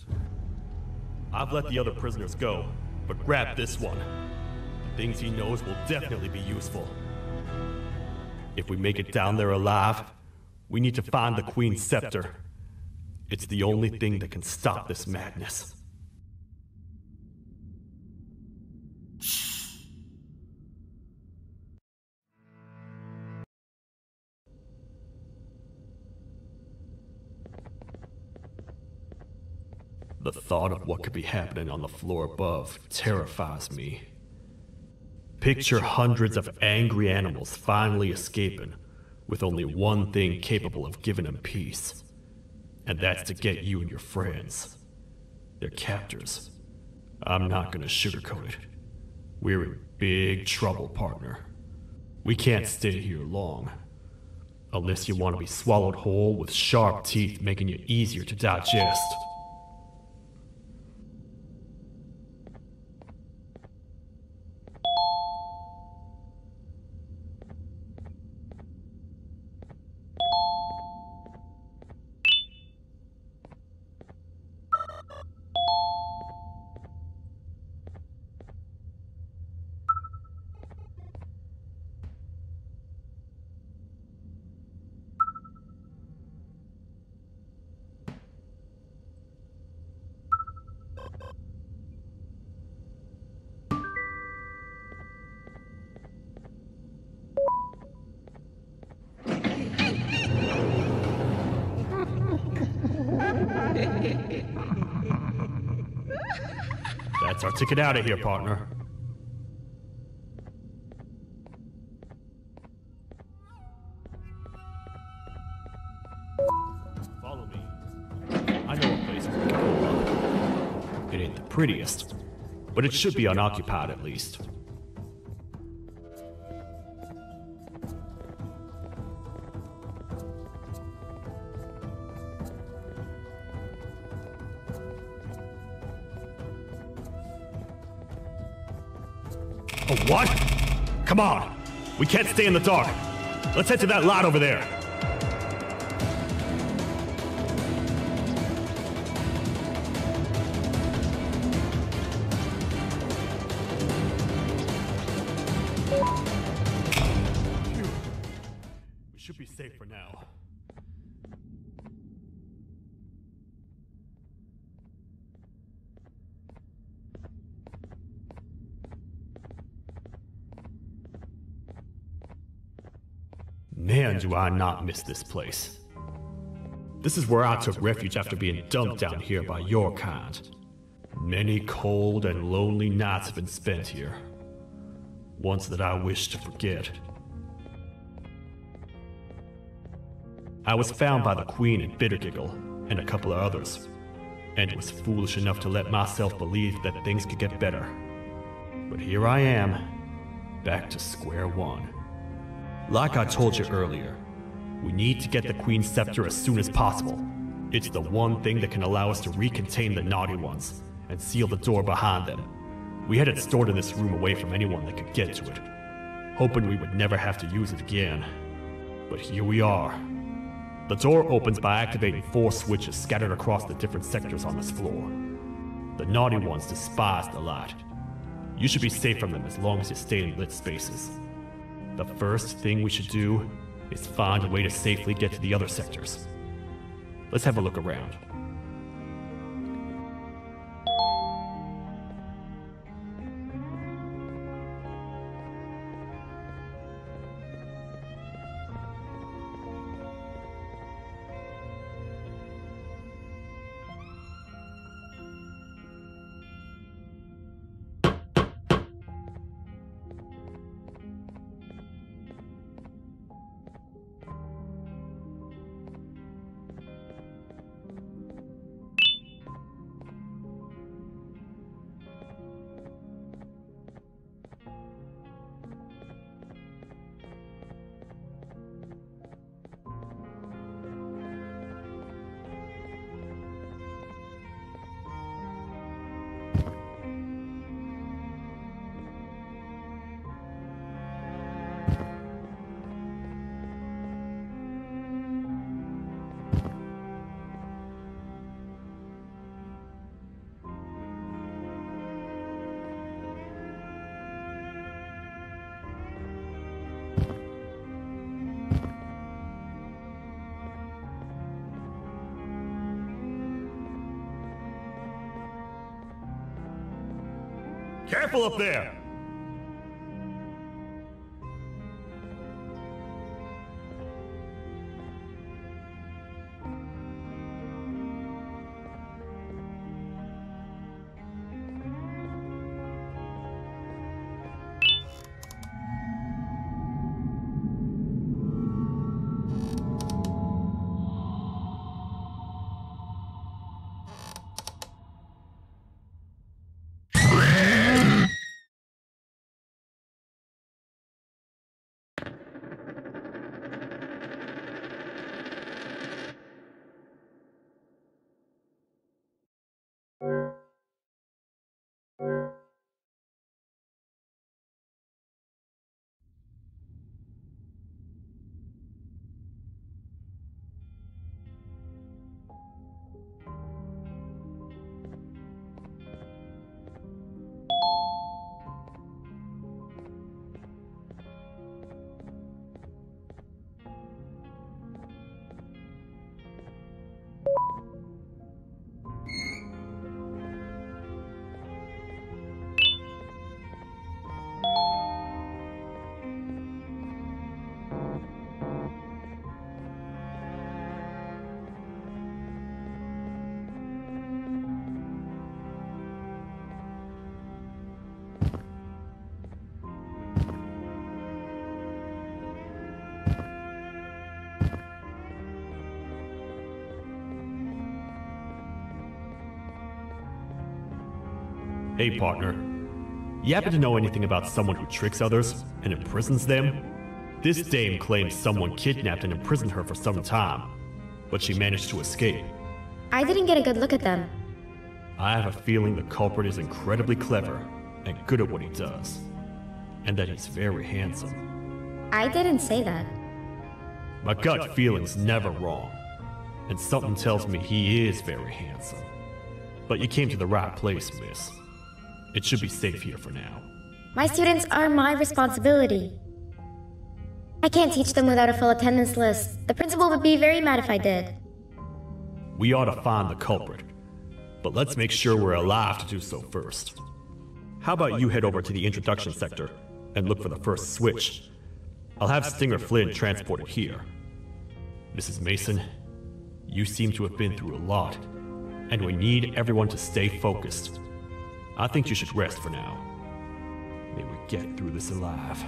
I've let the other prisoners go, but grab this one. The things he knows will definitely be useful. If we make it down there alive, we need to find the Queen's scepter. It's the only thing that can stop this madness. The thought of what could be happening on the floor above terrifies me. Picture hundreds of angry animals finally escaping, with only one thing capable of giving them peace. And that's to get you and your friends. Their captors. I'm not gonna sugarcoat it. We're in big trouble, partner. We can't stay here long. Unless you want to be swallowed whole with sharp teeth making you easier to digest. That's our ticket out of here, partner. Follow me. I know a place we can go up. It ain't the prettiest, but it should be unoccupied at least. Oh, what? Come on! We can't stay in the dark. Let's head to that lot over there. Phew. We should be safe for now. Man, do I not miss this place. This is where I took refuge after being dumped down here by your kind. Many cold and lonely nights have been spent here. Ones that I wish to forget. I was found by the Queen and Bittergiggle, and a couple of others, and was foolish enough to let myself believe that things could get better. But here I am, back to square one. Like I told you earlier, we need to get the Queen's scepter as soon as possible. It's the one thing that can allow us to recontain the naughty ones, and seal the door behind them. We had it stored in this room away from anyone that could get to it, hoping we would never have to use it again. But here we are. The door opens by activating 4 switches scattered across the different sectors on this floor. The naughty ones despise the light. You should be safe from them as long as you stay in lit spaces. The first thing we should do is find a way to safely get to the other sectors. Let's have a look around. Careful up there! Hey partner, you happen to know anything about someone who tricks others and imprisons them? This dame claims someone kidnapped and imprisoned her for some time, but she managed to escape. I didn't get a good look at them. I have a feeling the culprit is incredibly clever and good at what he does, and that he's very handsome. I didn't say that. My gut feeling's never wrong, and something tells me he is very handsome. But you came to the right place, miss. It should be safe here for now. My students are my responsibility. I can't teach them without a full attendance list. The principal would be very mad if I did. We ought to find the culprit, but let's make sure we're alive to do so first. How about you head over to the introduction sector and look for the first switch? I'll have Stinger Flynn transported here. Mrs. Mason, you seem to have been through a lot, and we need everyone to stay focused. I think you should rest for now. May we get through this alive.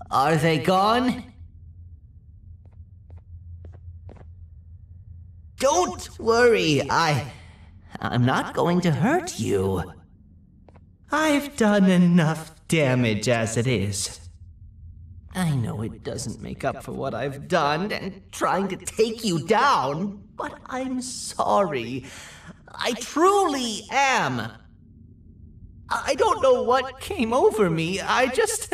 Are they gone? Don't worry, I'm not going to hurt you. I've done enough damage as it is. I know it doesn't make up for what I've done and trying to take you down, but I'm sorry. I truly am. I don't know what came over me. I just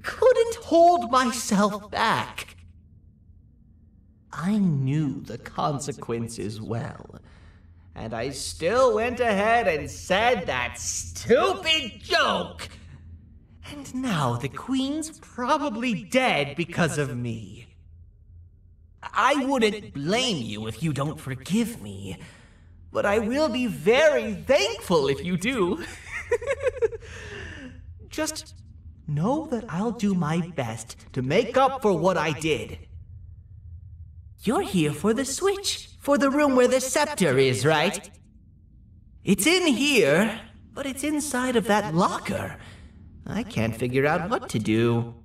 couldn't hold myself back. I knew the consequences well, and I still went ahead and said that stupid joke. And now the Queen's probably dead because of me. I wouldn't blame you if you don't forgive me, but I will be very thankful if you do. Just know that I'll do my best to make up for what I did. You're here for the switch, for the room where the scepter is, right? It's in here, but it's inside of that locker. I can't figure out what to do.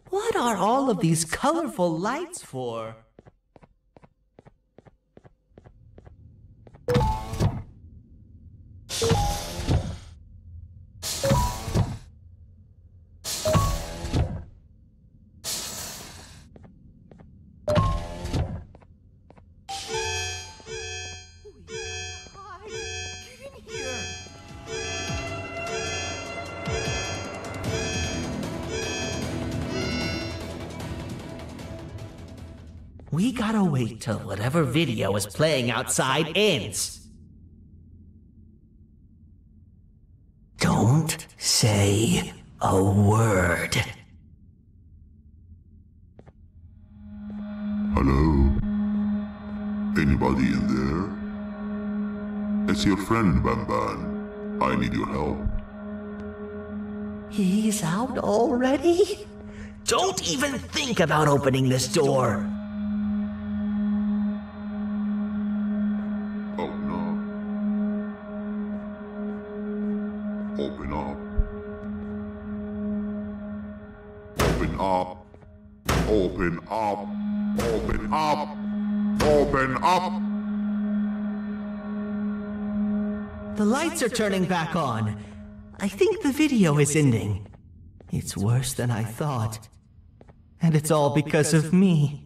What are all of these colorful lights for? We gotta wait till whatever video is playing outside ends. Don't say a word. Hello? Anybody in there? It's your friend, Banban. I need your help. He's out already? Don't even think about opening this door. Oh no. Open up. Open up. Open up. Open up. Open up. The lights are turning back on. I think the video is ending. It's worse than I thought. And it's all because of me.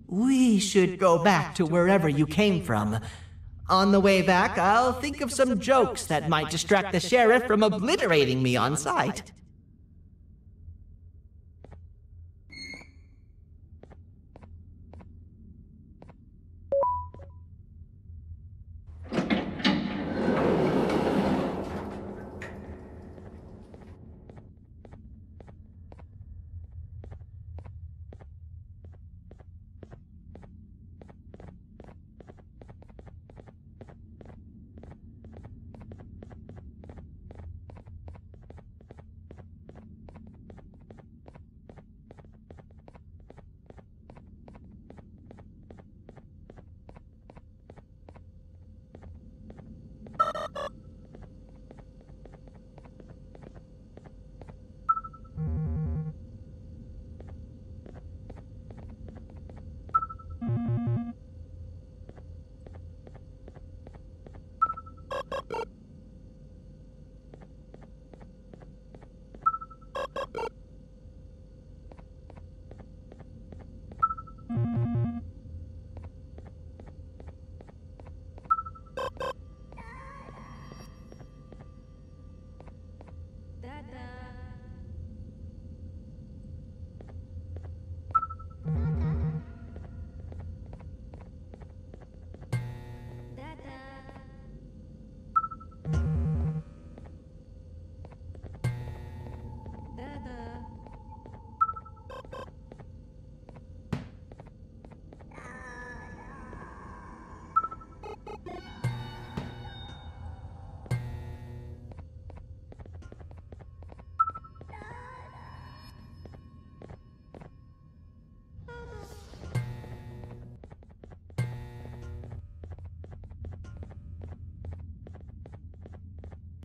We should go back to wherever you came from. On the way back, I'll think of some jokes that might distract the sheriff from obliterating me on sight.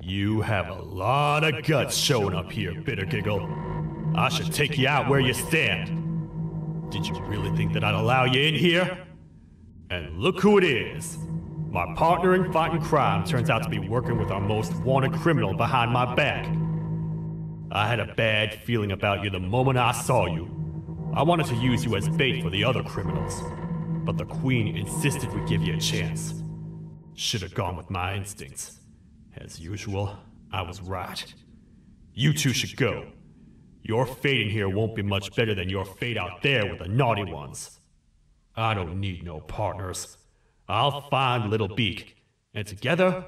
You have a lot of guts showing up here, Bittergiggle. I should take you out where you stand. Did you really think that I'd allow you in here? And look who it is. My partner in fighting crime turns out to be working with our most wanted criminal behind my back. I had a bad feeling about you the moment I saw you. I wanted to use you as bait for the other criminals, but the Queen insisted we give you a chance. Should have gone with my instincts. As usual, I was right. You two should go. Your fate in here won't be much better than your fate out there with the naughty ones. I don't need no partners. I'll find Little Beak, and together,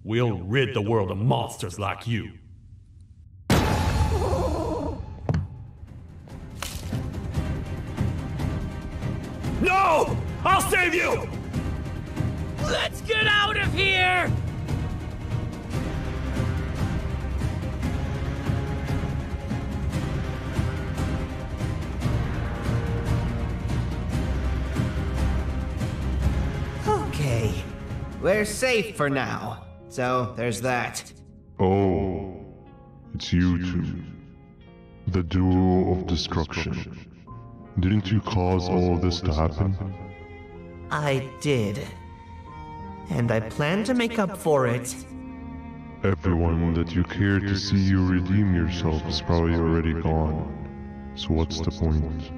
we'll rid the world of monsters like you. No! I'll save you! Let's get out of here! Okay, we're safe for now, so there's that. Oh, it's you two. The duo of destruction. Didn't you cause all of this to happen? I did. And I plan to make up for it. Everyone that you cared to see you redeem yourself is probably already gone. So what's the point?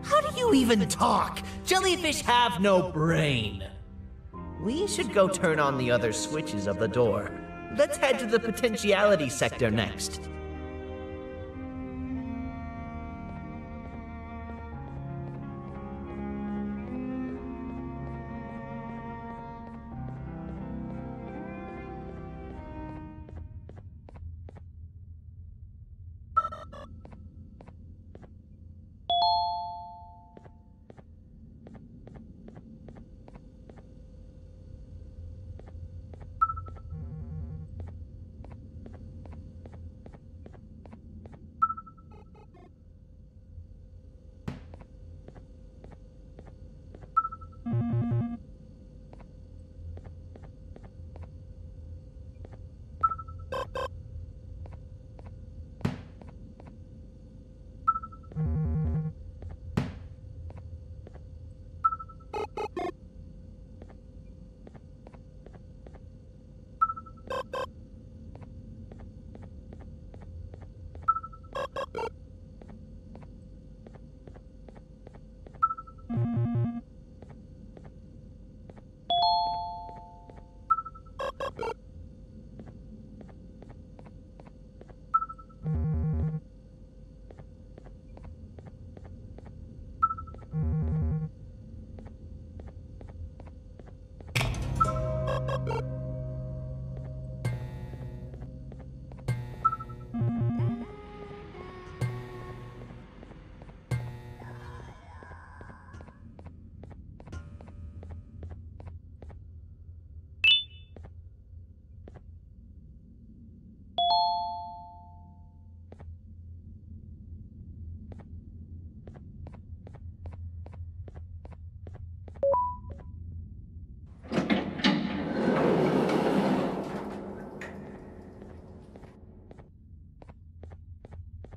How do you even talk? Jellyfish have no brain. We should go turn on the other switches of the door. Let's head to the potentiality sector next.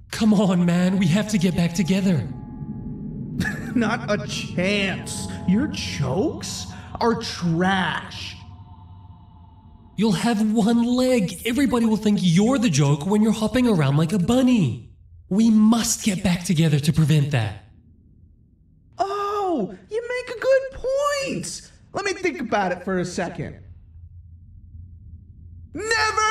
Come on, man, we have to get back together. Not a chance. Your jokes are trash. You'll have one leg. Everybody will think you're the joke when you're hopping around like a bunny. We must get back together to prevent that. Oh, you make a good point. Let me think about it for a second. Never!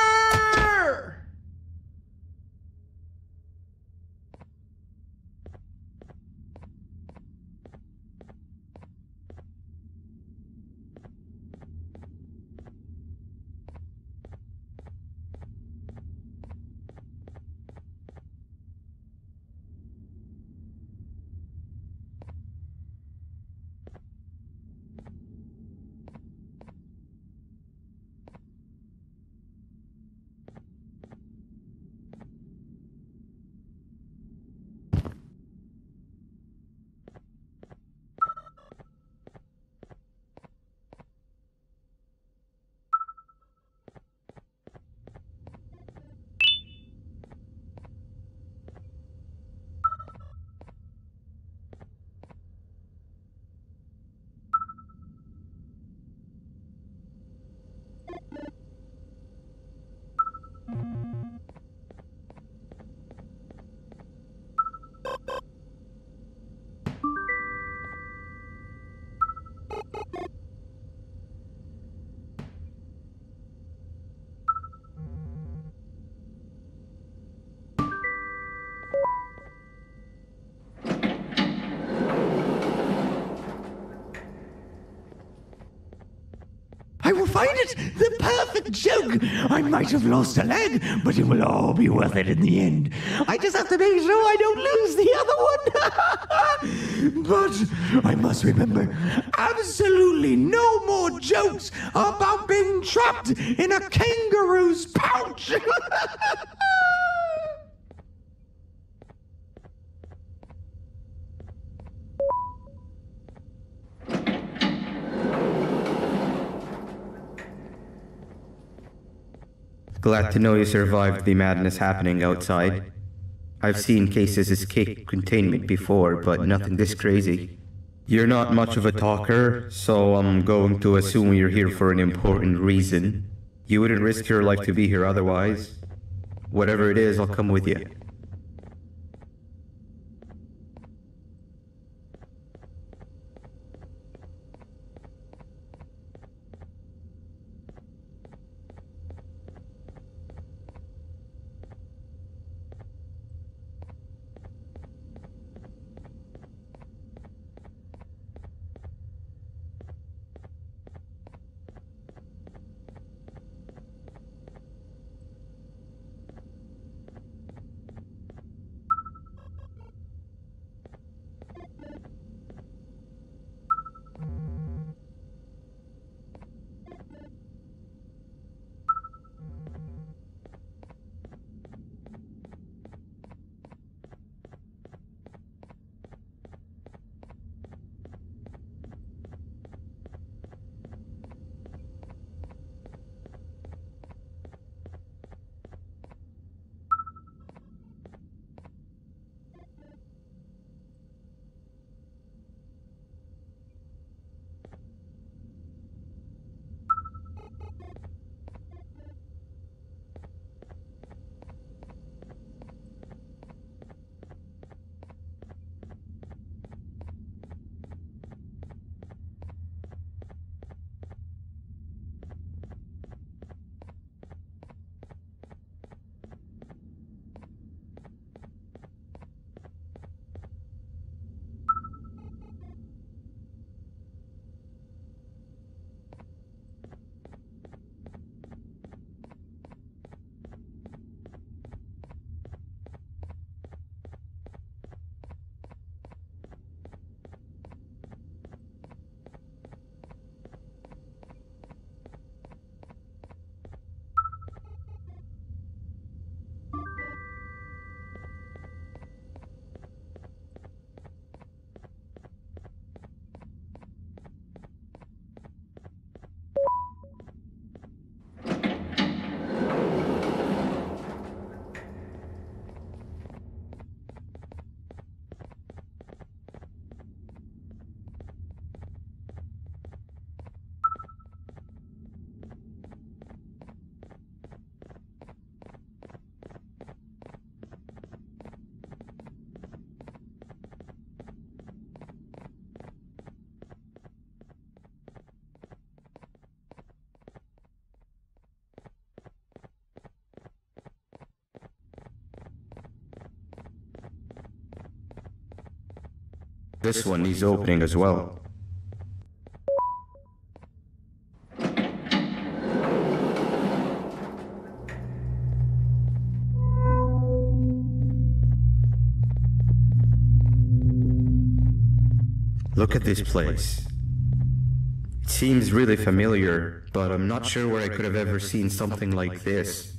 I will find it! The perfect joke! I might have lost a leg, but it will all be worth it in the end. I just have to make sure I don't lose the other one! But I must remember, absolutely no more jokes about being trapped in a kangaroo's pouch! Glad to know you survived the madness happening outside. I've seen cases escape containment before, but nothing this crazy. You're not much of a talker, so I'm going to assume you're here for an important reason. You wouldn't risk your life to be here otherwise. Whatever it is, I'll come with you. This one needs opening as well. Look at this place. It seems really familiar, but I'm not sure where I could have ever seen something like this.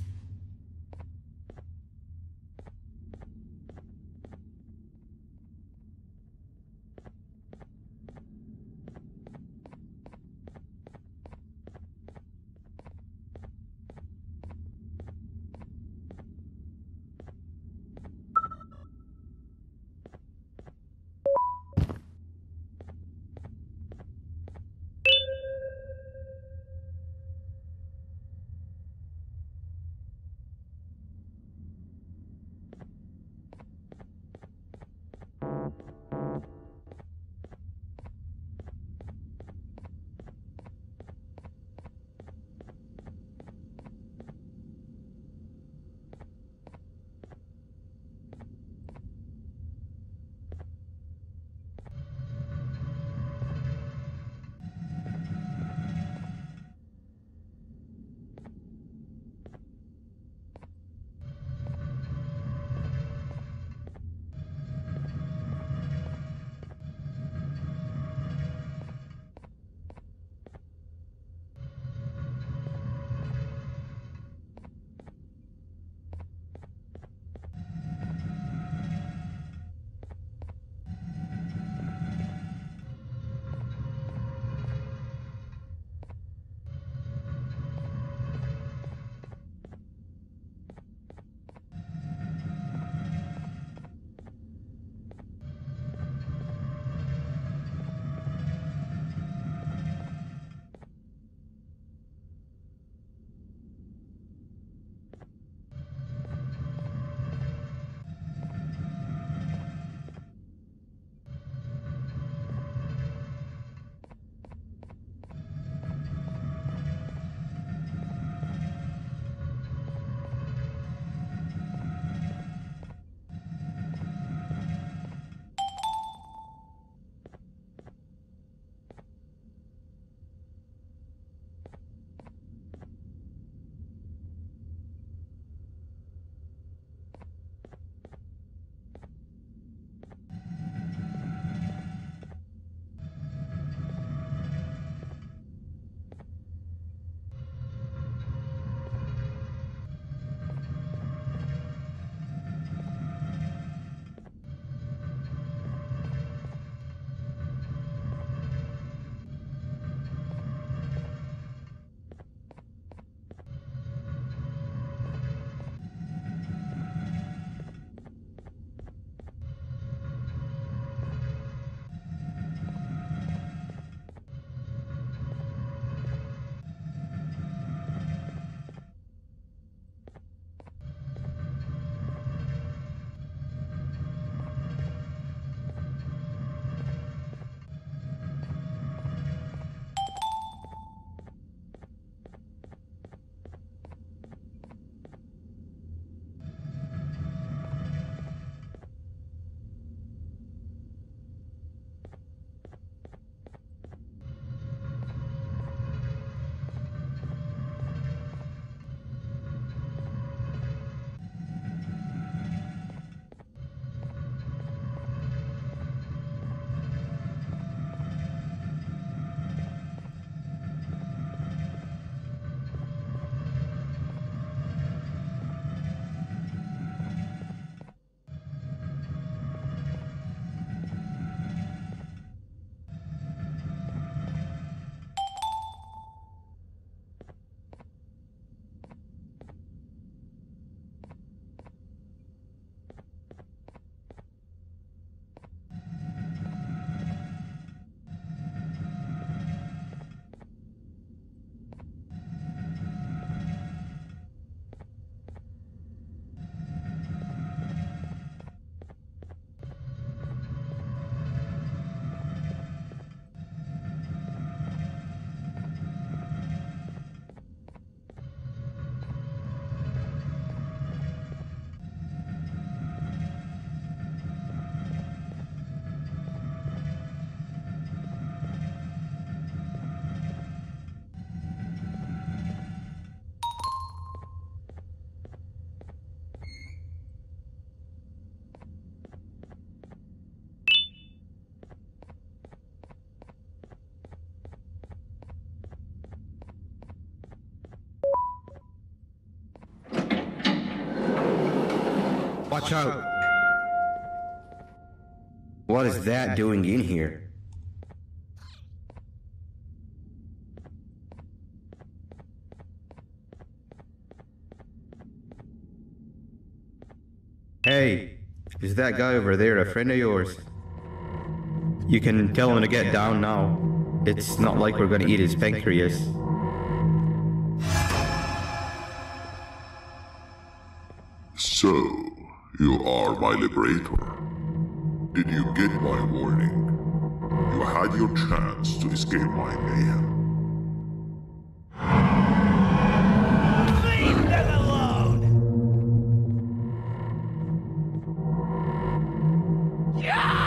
Watch out! What is that doing in here? Hey, is that guy over there a friend of yours? You can tell him to get down now. It's not like we're gonna eat his pancreas. So, you are my liberator. Did you get my warning? You had your chance to escape my mayhem. Leave them alone! Yeah!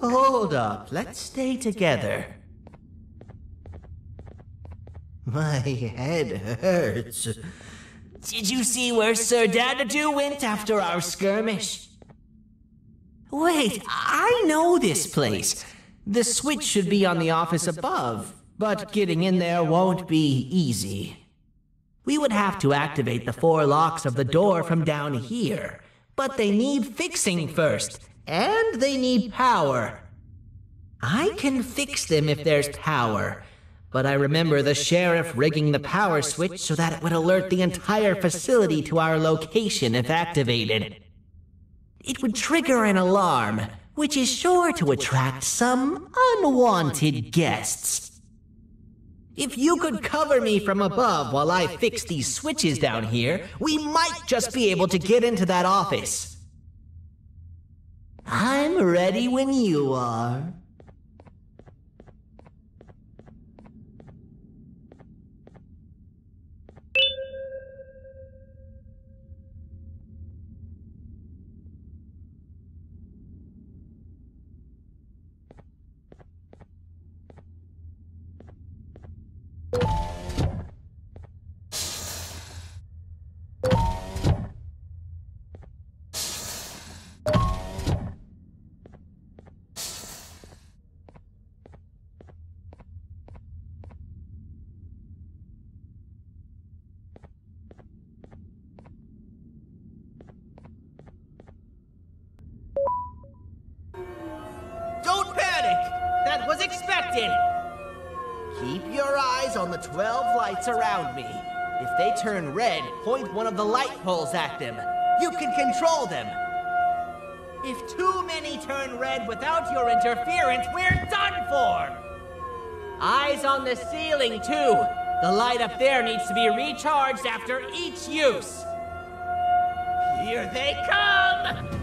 Hold up, let's stay together. My head hurts. Did you see where Sir Dadadoo went after our skirmish? Wait, I know this place. The switch should be on the office above, but getting in there won't be easy. We would have to activate the 4 locks of the door from down here, but they need fixing first. And they need power. I can fix them if there's power, but I remember the sheriff rigging the power switch so that it would alert the entire facility to our location if activated. It would trigger an alarm, which is sure to attract some unwanted guests. If you could cover me from above while I fix these switches down here, we might just be able to get into that office. I'm ready when you are. Don't panic! That was expected! Keep your eyes on the 12 lights around me. If they turn red, point one of the light poles at them. You can control them. If too many turn red without your interference, we're done for! Eyes on the ceiling, too. The light up there needs to be recharged after each use. Here they come!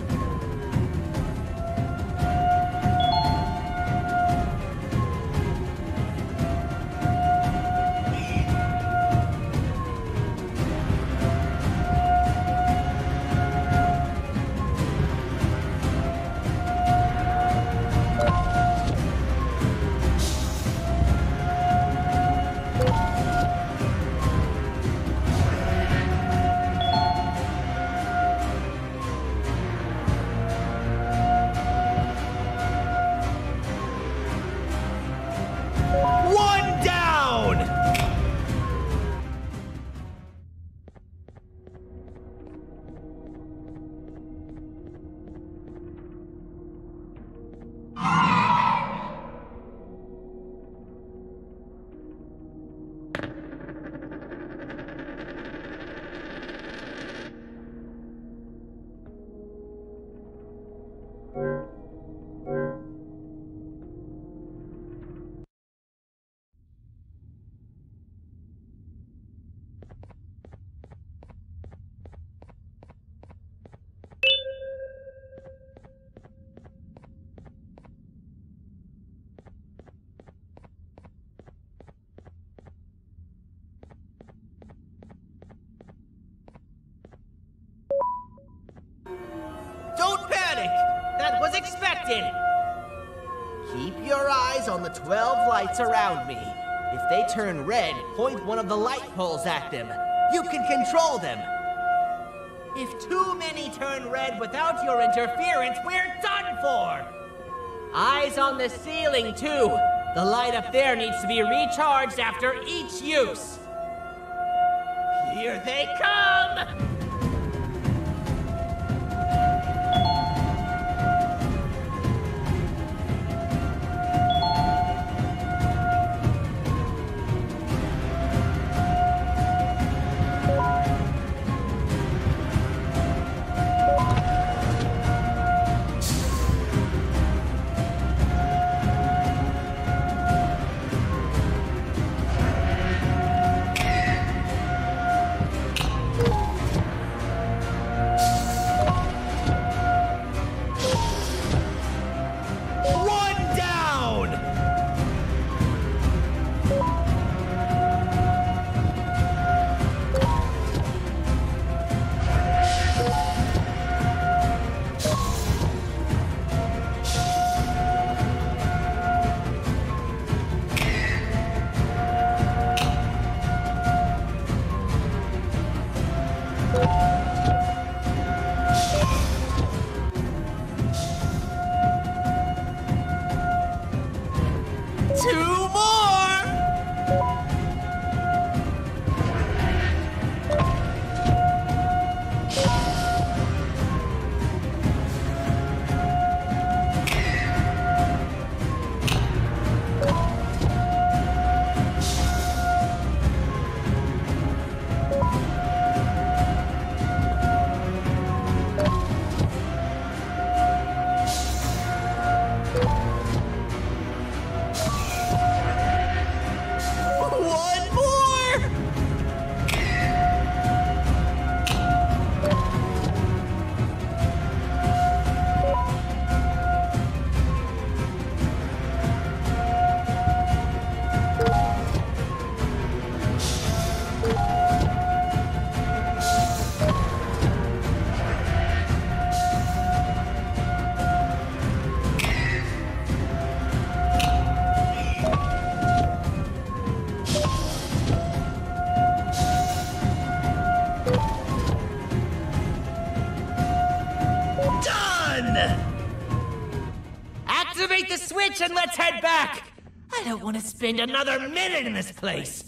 that was expected. Keep your eyes on the 12 lights around me. If they turn red, point one of the light poles at them. You can control them. If too many turn red without your interference, we're done for! Eyes on the ceiling, too. The light up there needs to be recharged after each use. Here they come! Activate the switch and let's head back! I don't want to spend another minute in this place!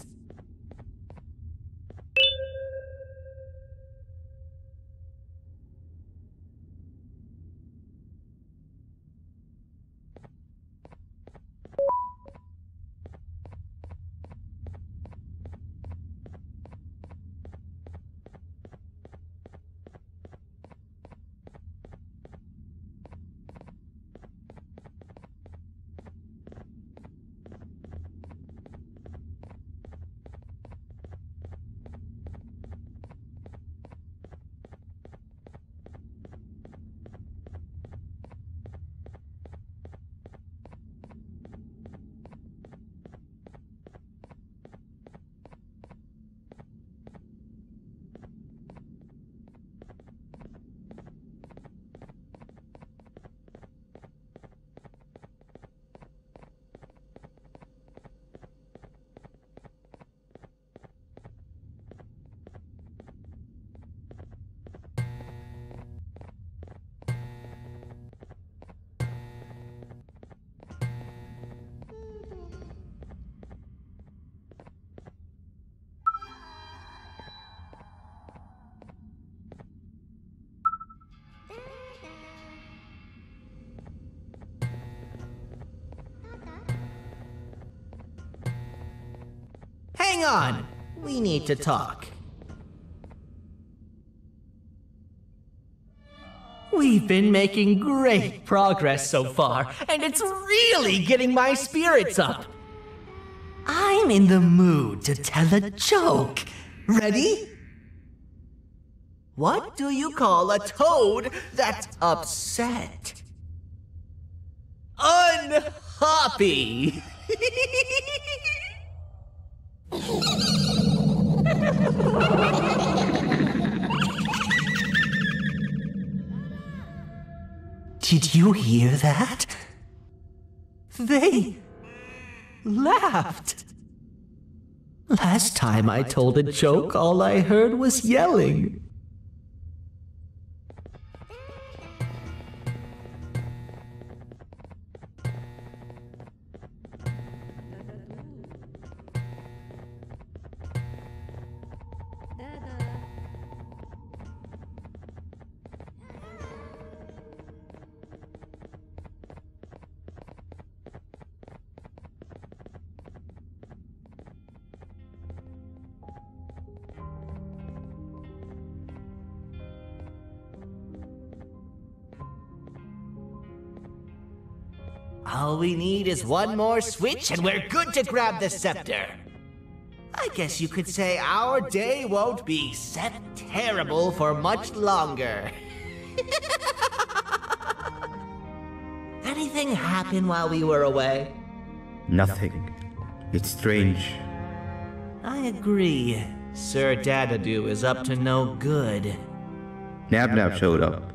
Hang on, we need to talk. We've been making great progress so far, and it's really getting my spirits up. I'm in the mood to tell a joke. Ready? What do you call a toad that's upset? Unhappy! Did you hear that? They laughed. Last time I told a joke, all I heard was yelling. All we need is one more switch and we're good to grab the scepter. I guess you could say our day won't be terrible for much longer. Anything happen while we were away? Nothing. It's strange. I agree. Sir Dadadoo is up to no good. Nabnab showed up,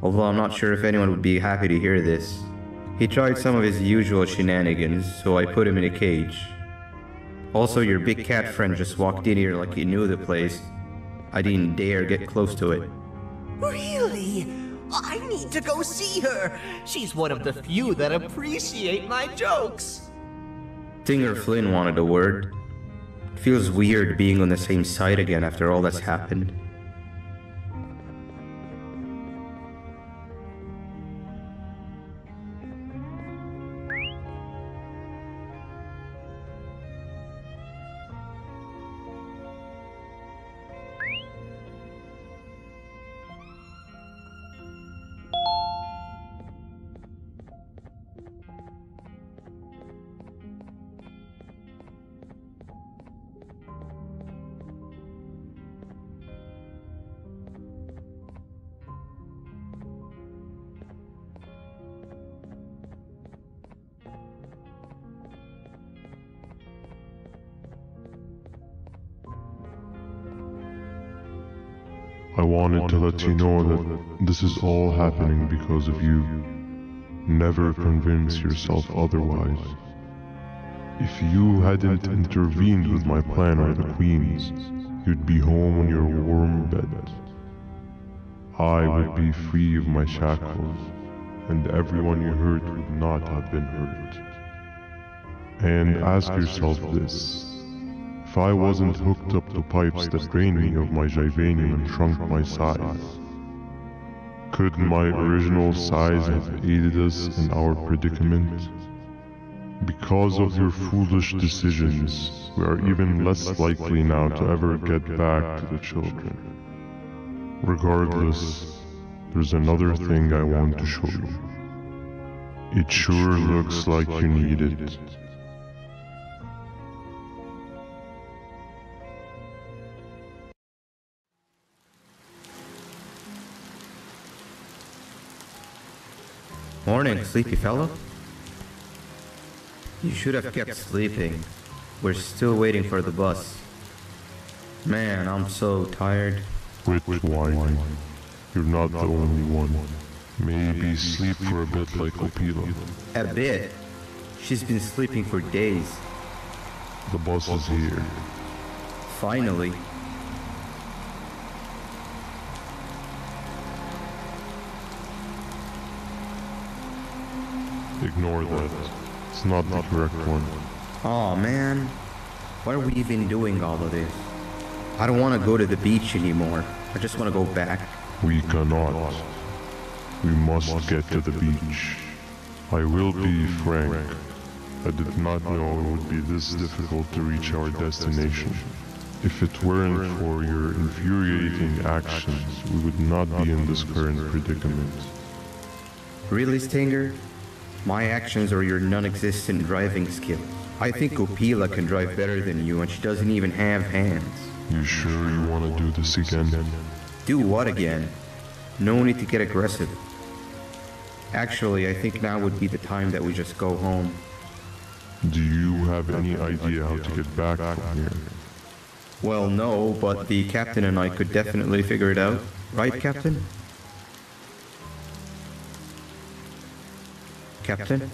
although I'm not sure if anyone would be happy to hear this. He tried some of his usual shenanigans, so I put him in a cage. Also, your big cat friend just walked in here like he knew the place. I didn't dare get close to it. Really? I need to go see her. She's one of the few that appreciate my jokes. Stinger Flynn wanted a word. It feels weird being on the same side again after all that's happened. I wanted to let you know that this is all happening because of you. Never convince yourself otherwise. If you hadn't intervened with my plan or the Queen's, you'd be home on your warm bed. I would be free of my shackles, and everyone you hurt would not have been hurt. And ask yourself this. If I wasn't hooked up to pipes that drained me of my Jivanium and shrunk my size, could my original size have aided us in our predicament? Because of your foolish decisions, we are even less likely now to ever get back to the children. Regardless, there's another thing I want to show you. It sure looks like you need it. Morning, sleepy fellow. You should have kept sleeping. We're still waiting for the bus. Man, I'm so tired. Quit whining. You're not the only one. Maybe sleep for a bit like Opila. A bit? She's been sleeping for days. The bus is here. Finally. Ignore that. It's not the correct one. Aw, man. Why are we even doing all of this? I don't want to go to the beach anymore. I just want to go back. We cannot. We must get to the beach. I will be frank. I did not know it would be this difficult to reach our destination. If it weren't for your infuriating actions, we would not be in this current predicament. Really, Stinger? My actions are your non-existent driving skill. I think Opila can drive better than you and she doesn't even have hands. You sure you want to do this again? Do what again? No need to get aggressive. Actually, I think now would be the time that we just go home. Do you have any idea how to get back from here? Well, no, but the captain and I could definitely figure it out. Right, Captain? Captain?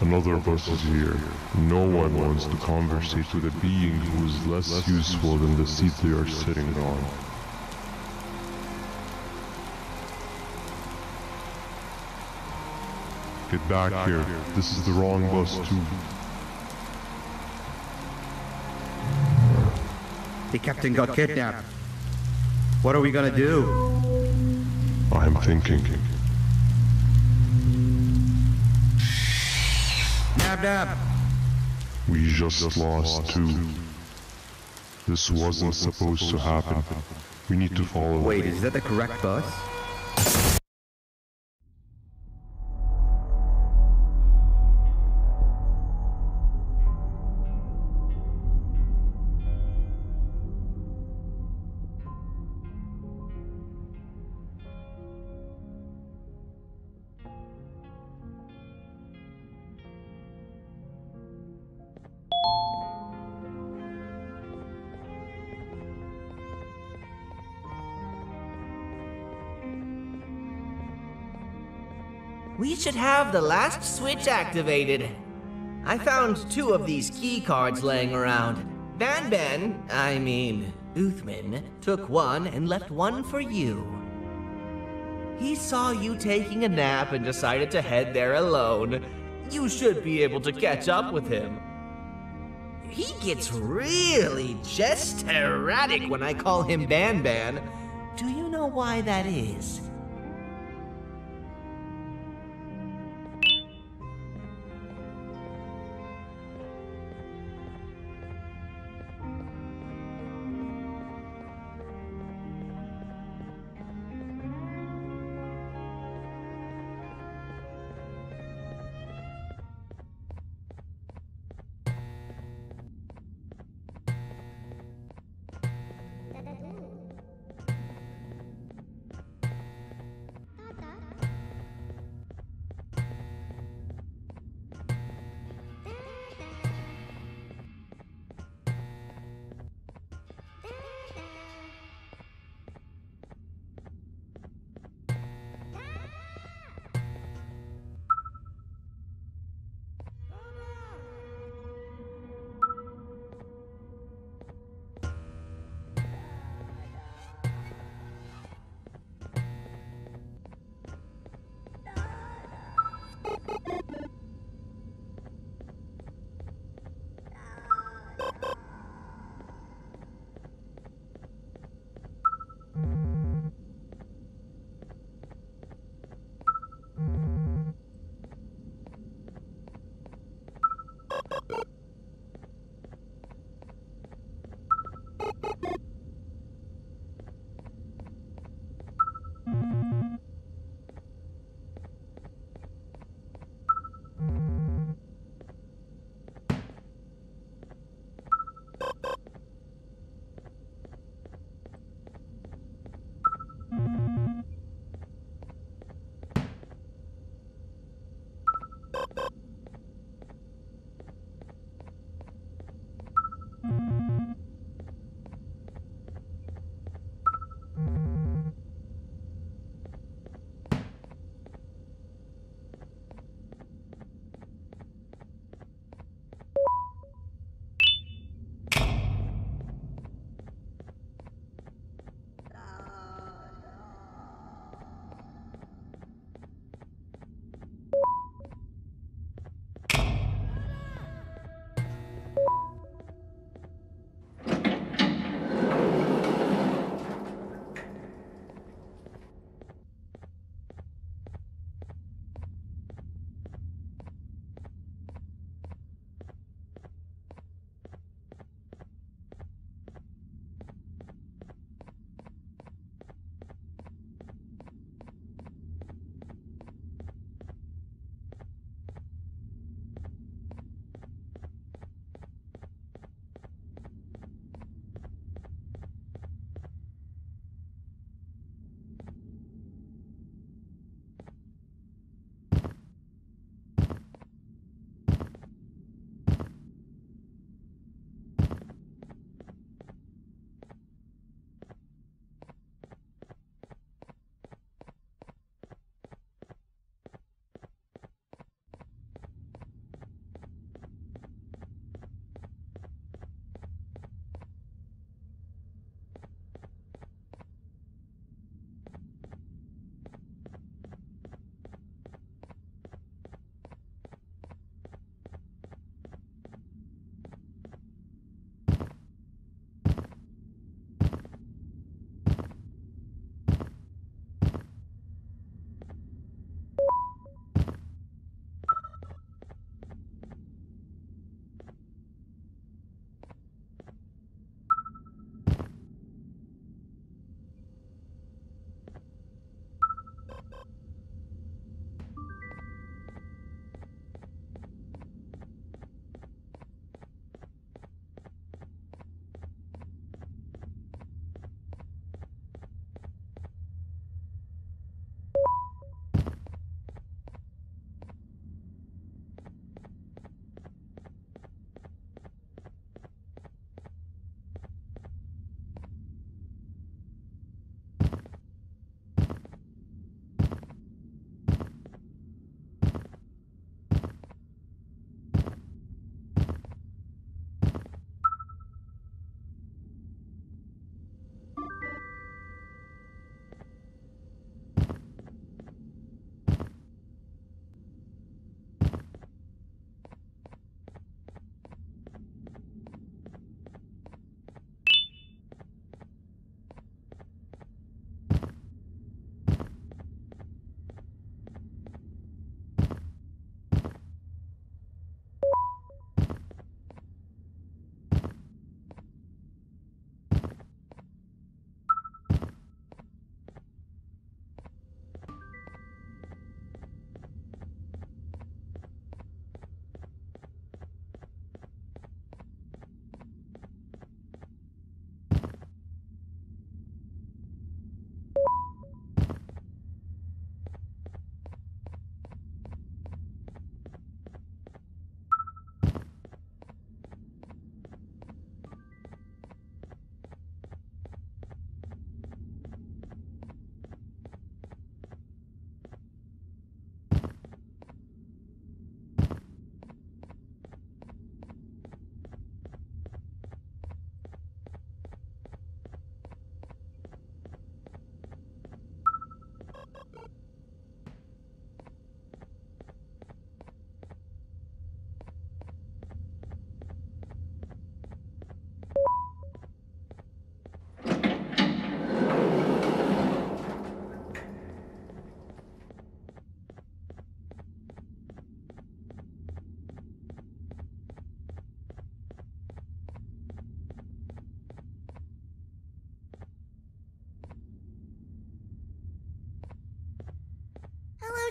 Another of us is here. No one wants to conversate with a being who is less useful than the seat they are sitting on. Get back here. This is the wrong bus too. The captain got kidnapped. What are we gonna do? I'm thinking. Nab! We just lost two. This wasn't supposed to happen. We need to follow. Wait, is that the correct bus? We should have the last switch activated. I found 2 of these key cards laying around. Uthman, took one and left one for you. He saw you taking a nap and decided to head there alone. You should be able to catch up with him. He gets really just erratic when I call him Ban. Do you know why that is?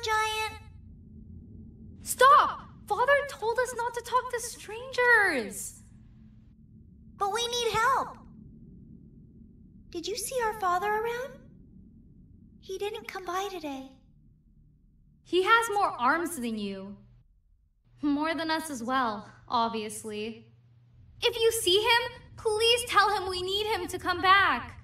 Giant. Stop! Father told us not to talk to strangers. But we need help. Did you see our father around? He didn't come by today. He has more arms than you. More than us as well, obviously. If you see him, please tell him we need him to come back.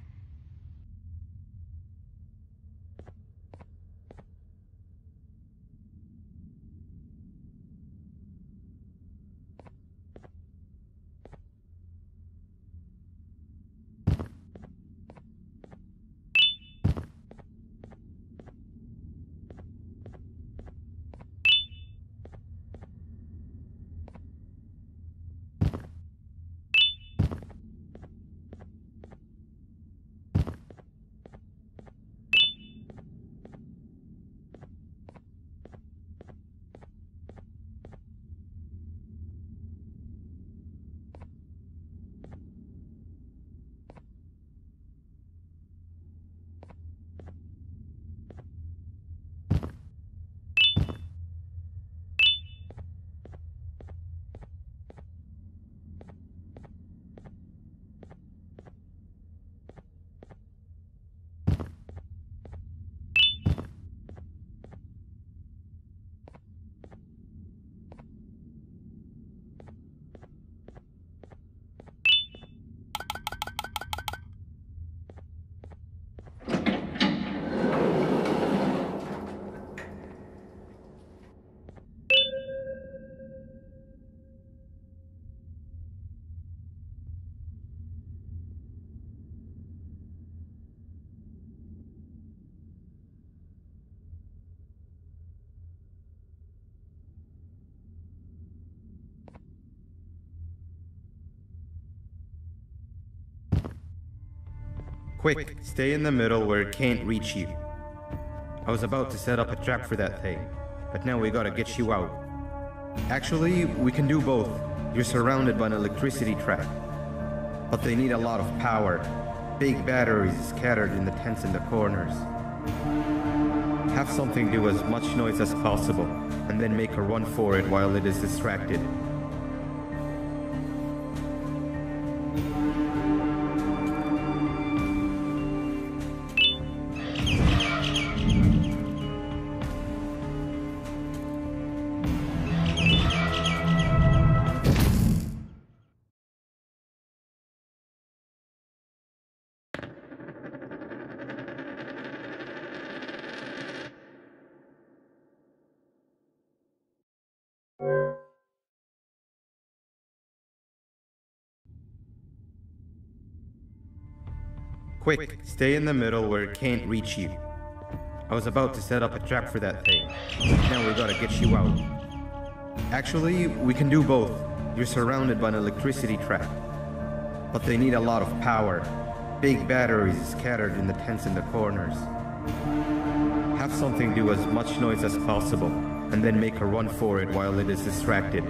Quick, stay in the middle where it can't reach you. I was about to set up a trap for that thing, but now we gotta get you out. Actually, we can do both. You're surrounded by an electricity trap, but they need a lot of power. Big batteries scattered in the tents in the corners. Have something do as much noise as possible, and then make a run for it while it is distracted. Quick, stay in the middle where it can't reach you. I was about to set up a trap for that thing. Now we gotta get you out. Actually, we can do both. You're surrounded by an electricity trap, but they need a lot of power. Big batteries scattered in the tents in the corners. Have something do as much noise as possible, and then make a run for it while it is distracted.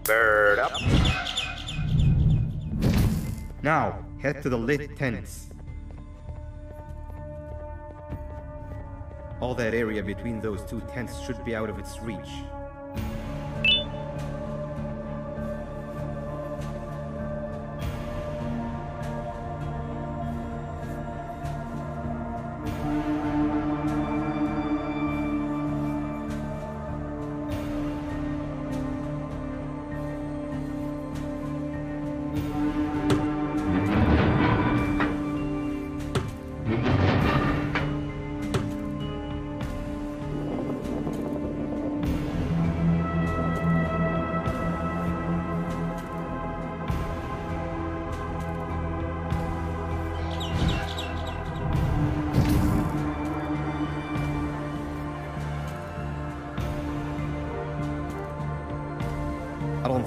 Bird up. Now, head to the lit tents. All that area between those two tents should be out of its reach.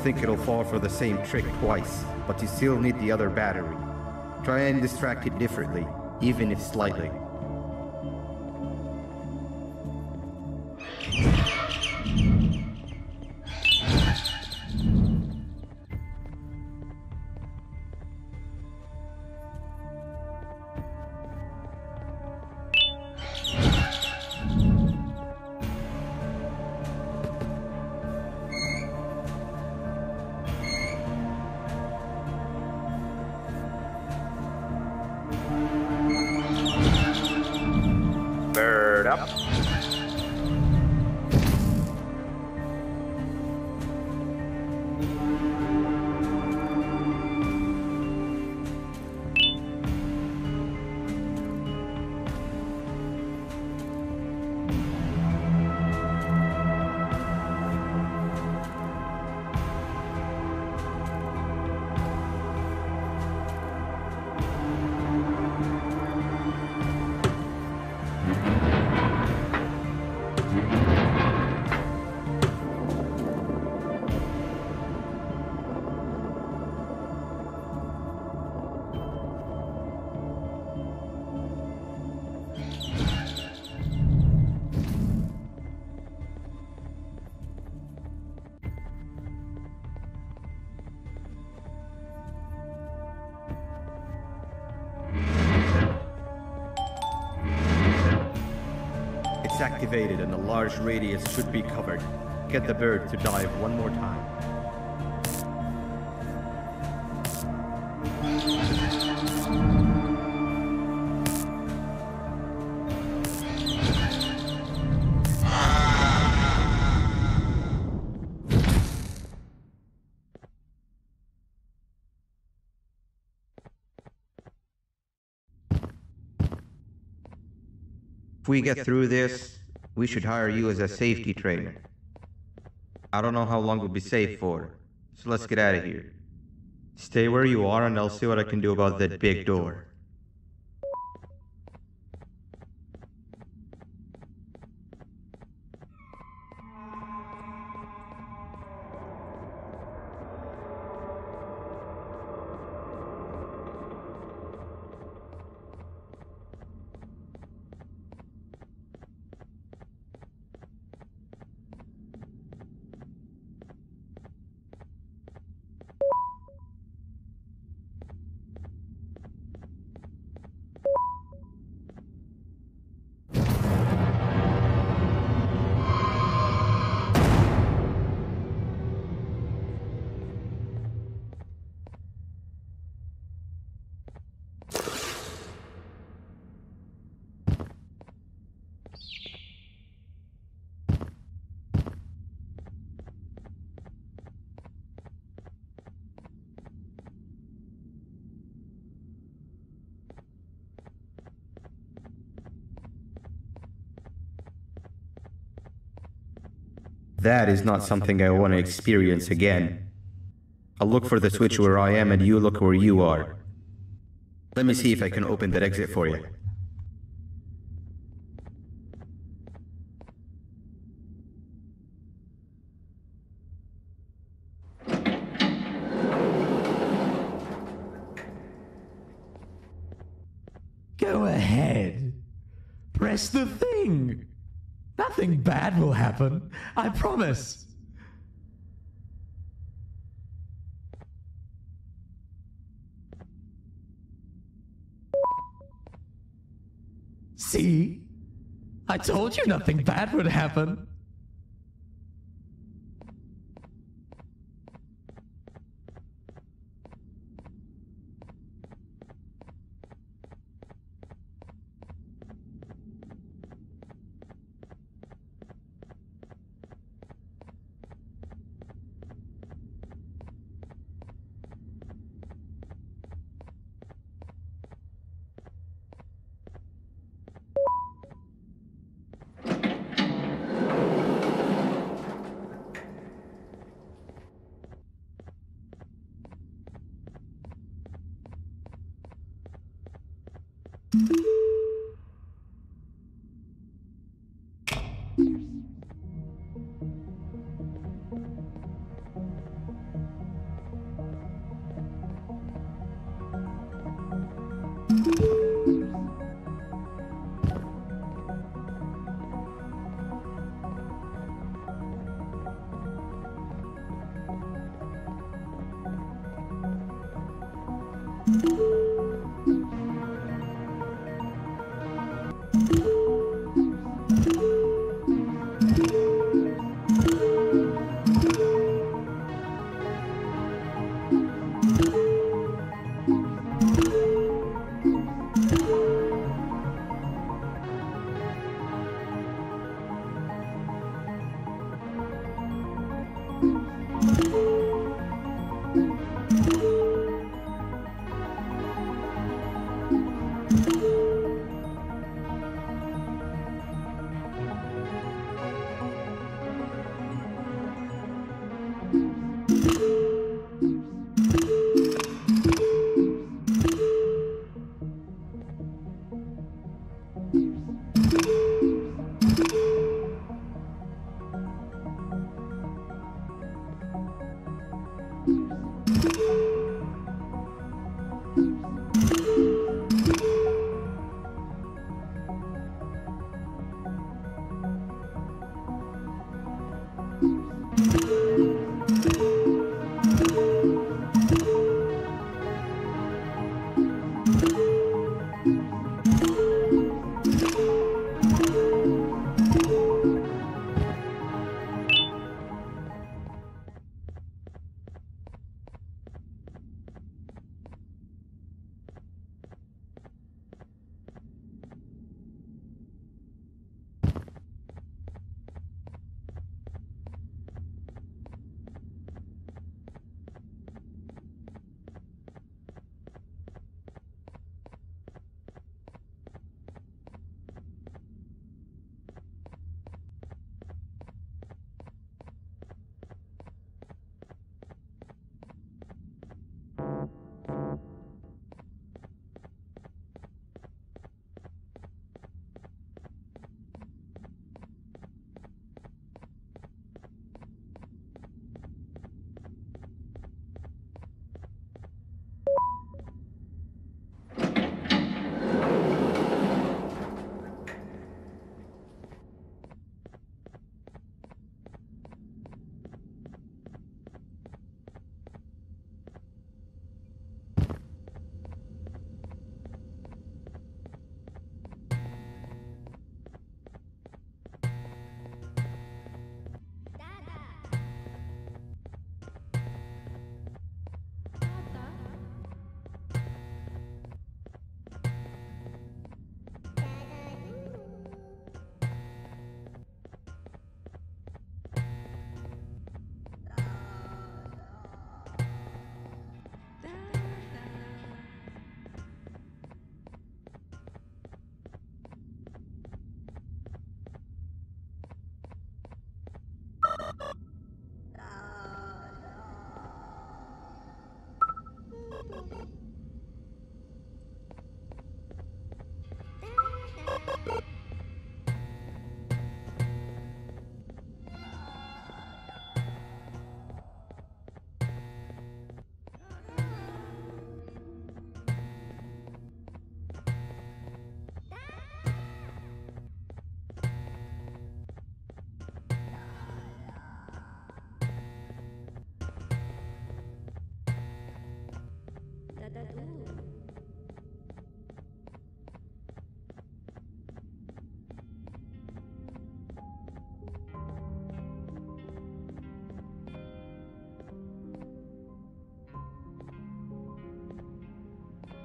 think it'll fall for the same trick twice, but you still need the other battery. Try and distract it differently, even if slightly. Bird up. It's activated and a large radius should be covered. Get the bird to dive one more time. If we get through this, we should hire you as a safety trainer. I don't know how long we'll be safe for, so let's get out of here. Stay where you are and I'll see what I can do about that big door. That is not something I want to experience again. I'll look for the switch where I am and you look where you are. Let me see if I can open that exit for you. Go ahead. Press the thing. Nothing bad will happen. I promise. See? I told you nothing bad would happen.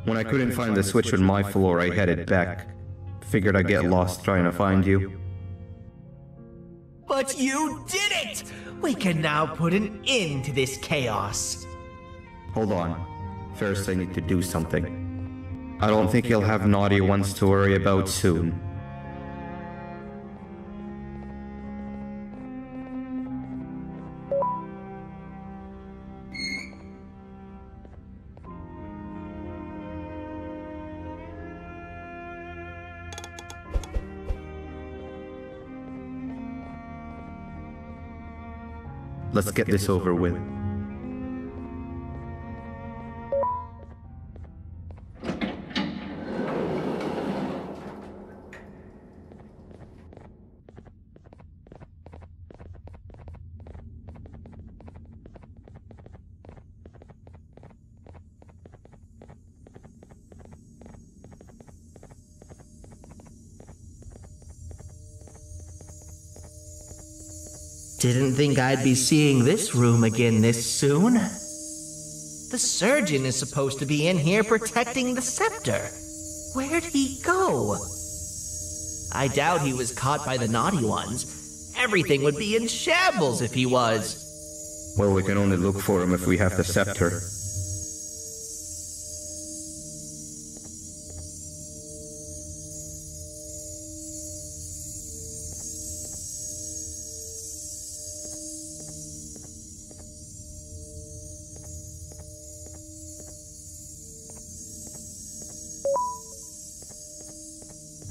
When I couldn't find the switch on my floor, I headed back. Figured I'd get lost trying to find you. But you did it! We can now put an end to this chaos. Hold on. First, I need to do something. I don't think you'll have naughty ones to worry about soon. Let's get this over with. Didn't think I'd be seeing this room again this soon. The surgeon is supposed to be in here protecting the scepter. Where'd he go? I doubt he was caught by the naughty ones. Everything would be in shambles if he was. Well, we can only look for him if we have the scepter.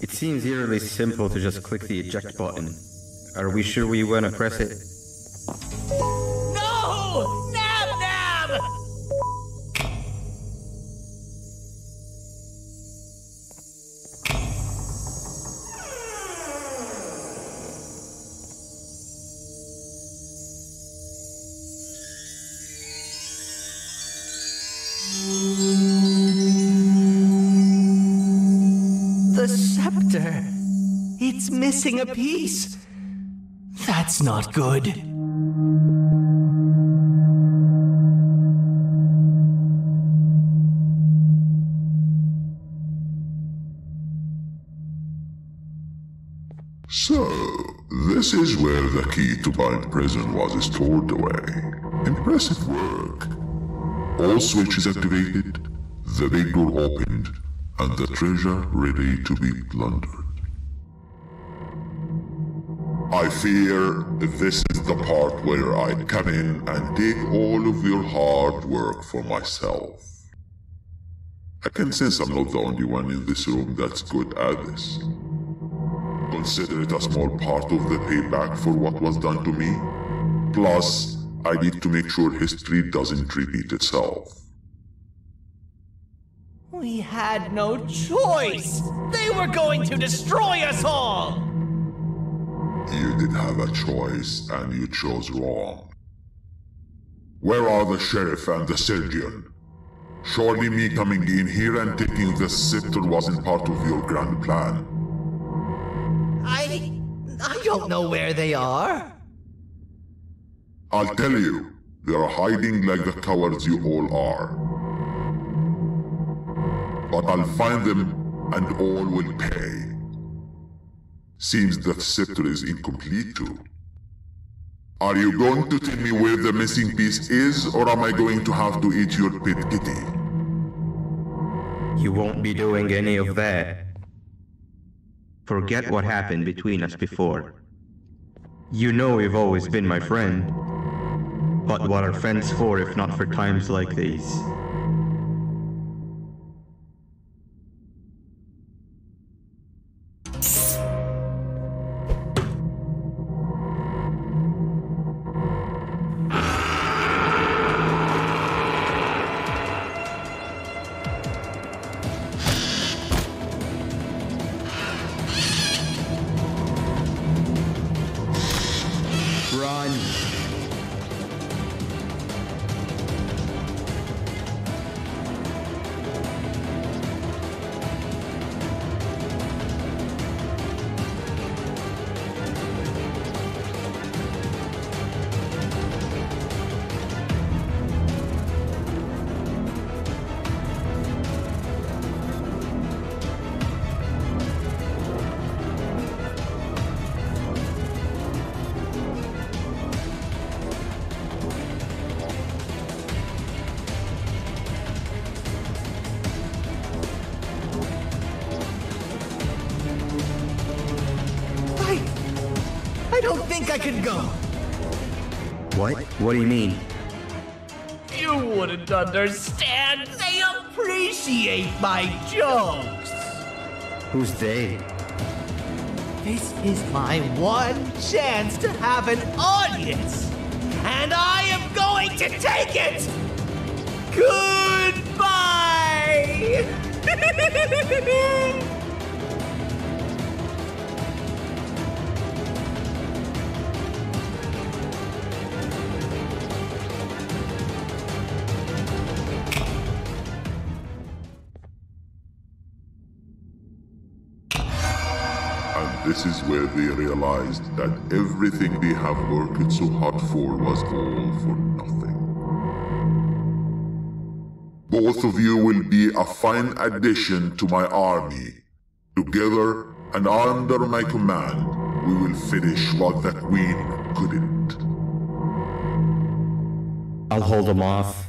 It seems eerily simple to just click the eject button. Are we sure we want to press it? No! Nab Nab! The scepter. It's missing a piece. That's not good. So, this is where the key to Bind Prison was stored away. Impressive work. All switches activated, the big door opened, and the treasure ready to be plundered. I fear this is the part where I come in and take all of your hard work for myself. I can sense I'm not the only one in this room that's good at this. Consider it a small part of the payback for what was done to me. Plus, I need to make sure history doesn't repeat itself. We had no choice! They were going to destroy us all! You did have a choice, and you chose wrong. Where are the sheriff and the surgeon? Surely me coming in here and taking the scepter wasn't part of your grand plan. I don't know where they are. I'll tell you, they are hiding like the cowards you all are. But I'll find them, and all will pay. Seems the scepter is incomplete too. Are you going to tell me where the missing piece is, or am I going to have to eat your pet kitty? You won't be doing any of that. Forget what happened between us before. You know you've always been my friend. But what are friends for if not for times like these? Run! I don't think I can go. What? What do you mean? You wouldn't understand. They appreciate my jokes. Who's they? This is my one chance to have an audience. And I am going to take it. Goodbye. And This is where they realized that everything they have worked so hard for was all for nothing. Both of you will be a fine addition to my army. Together and under my command, we will finish what the Queen couldn't. I'll hold him off.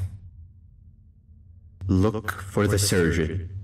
Look for the surgeon.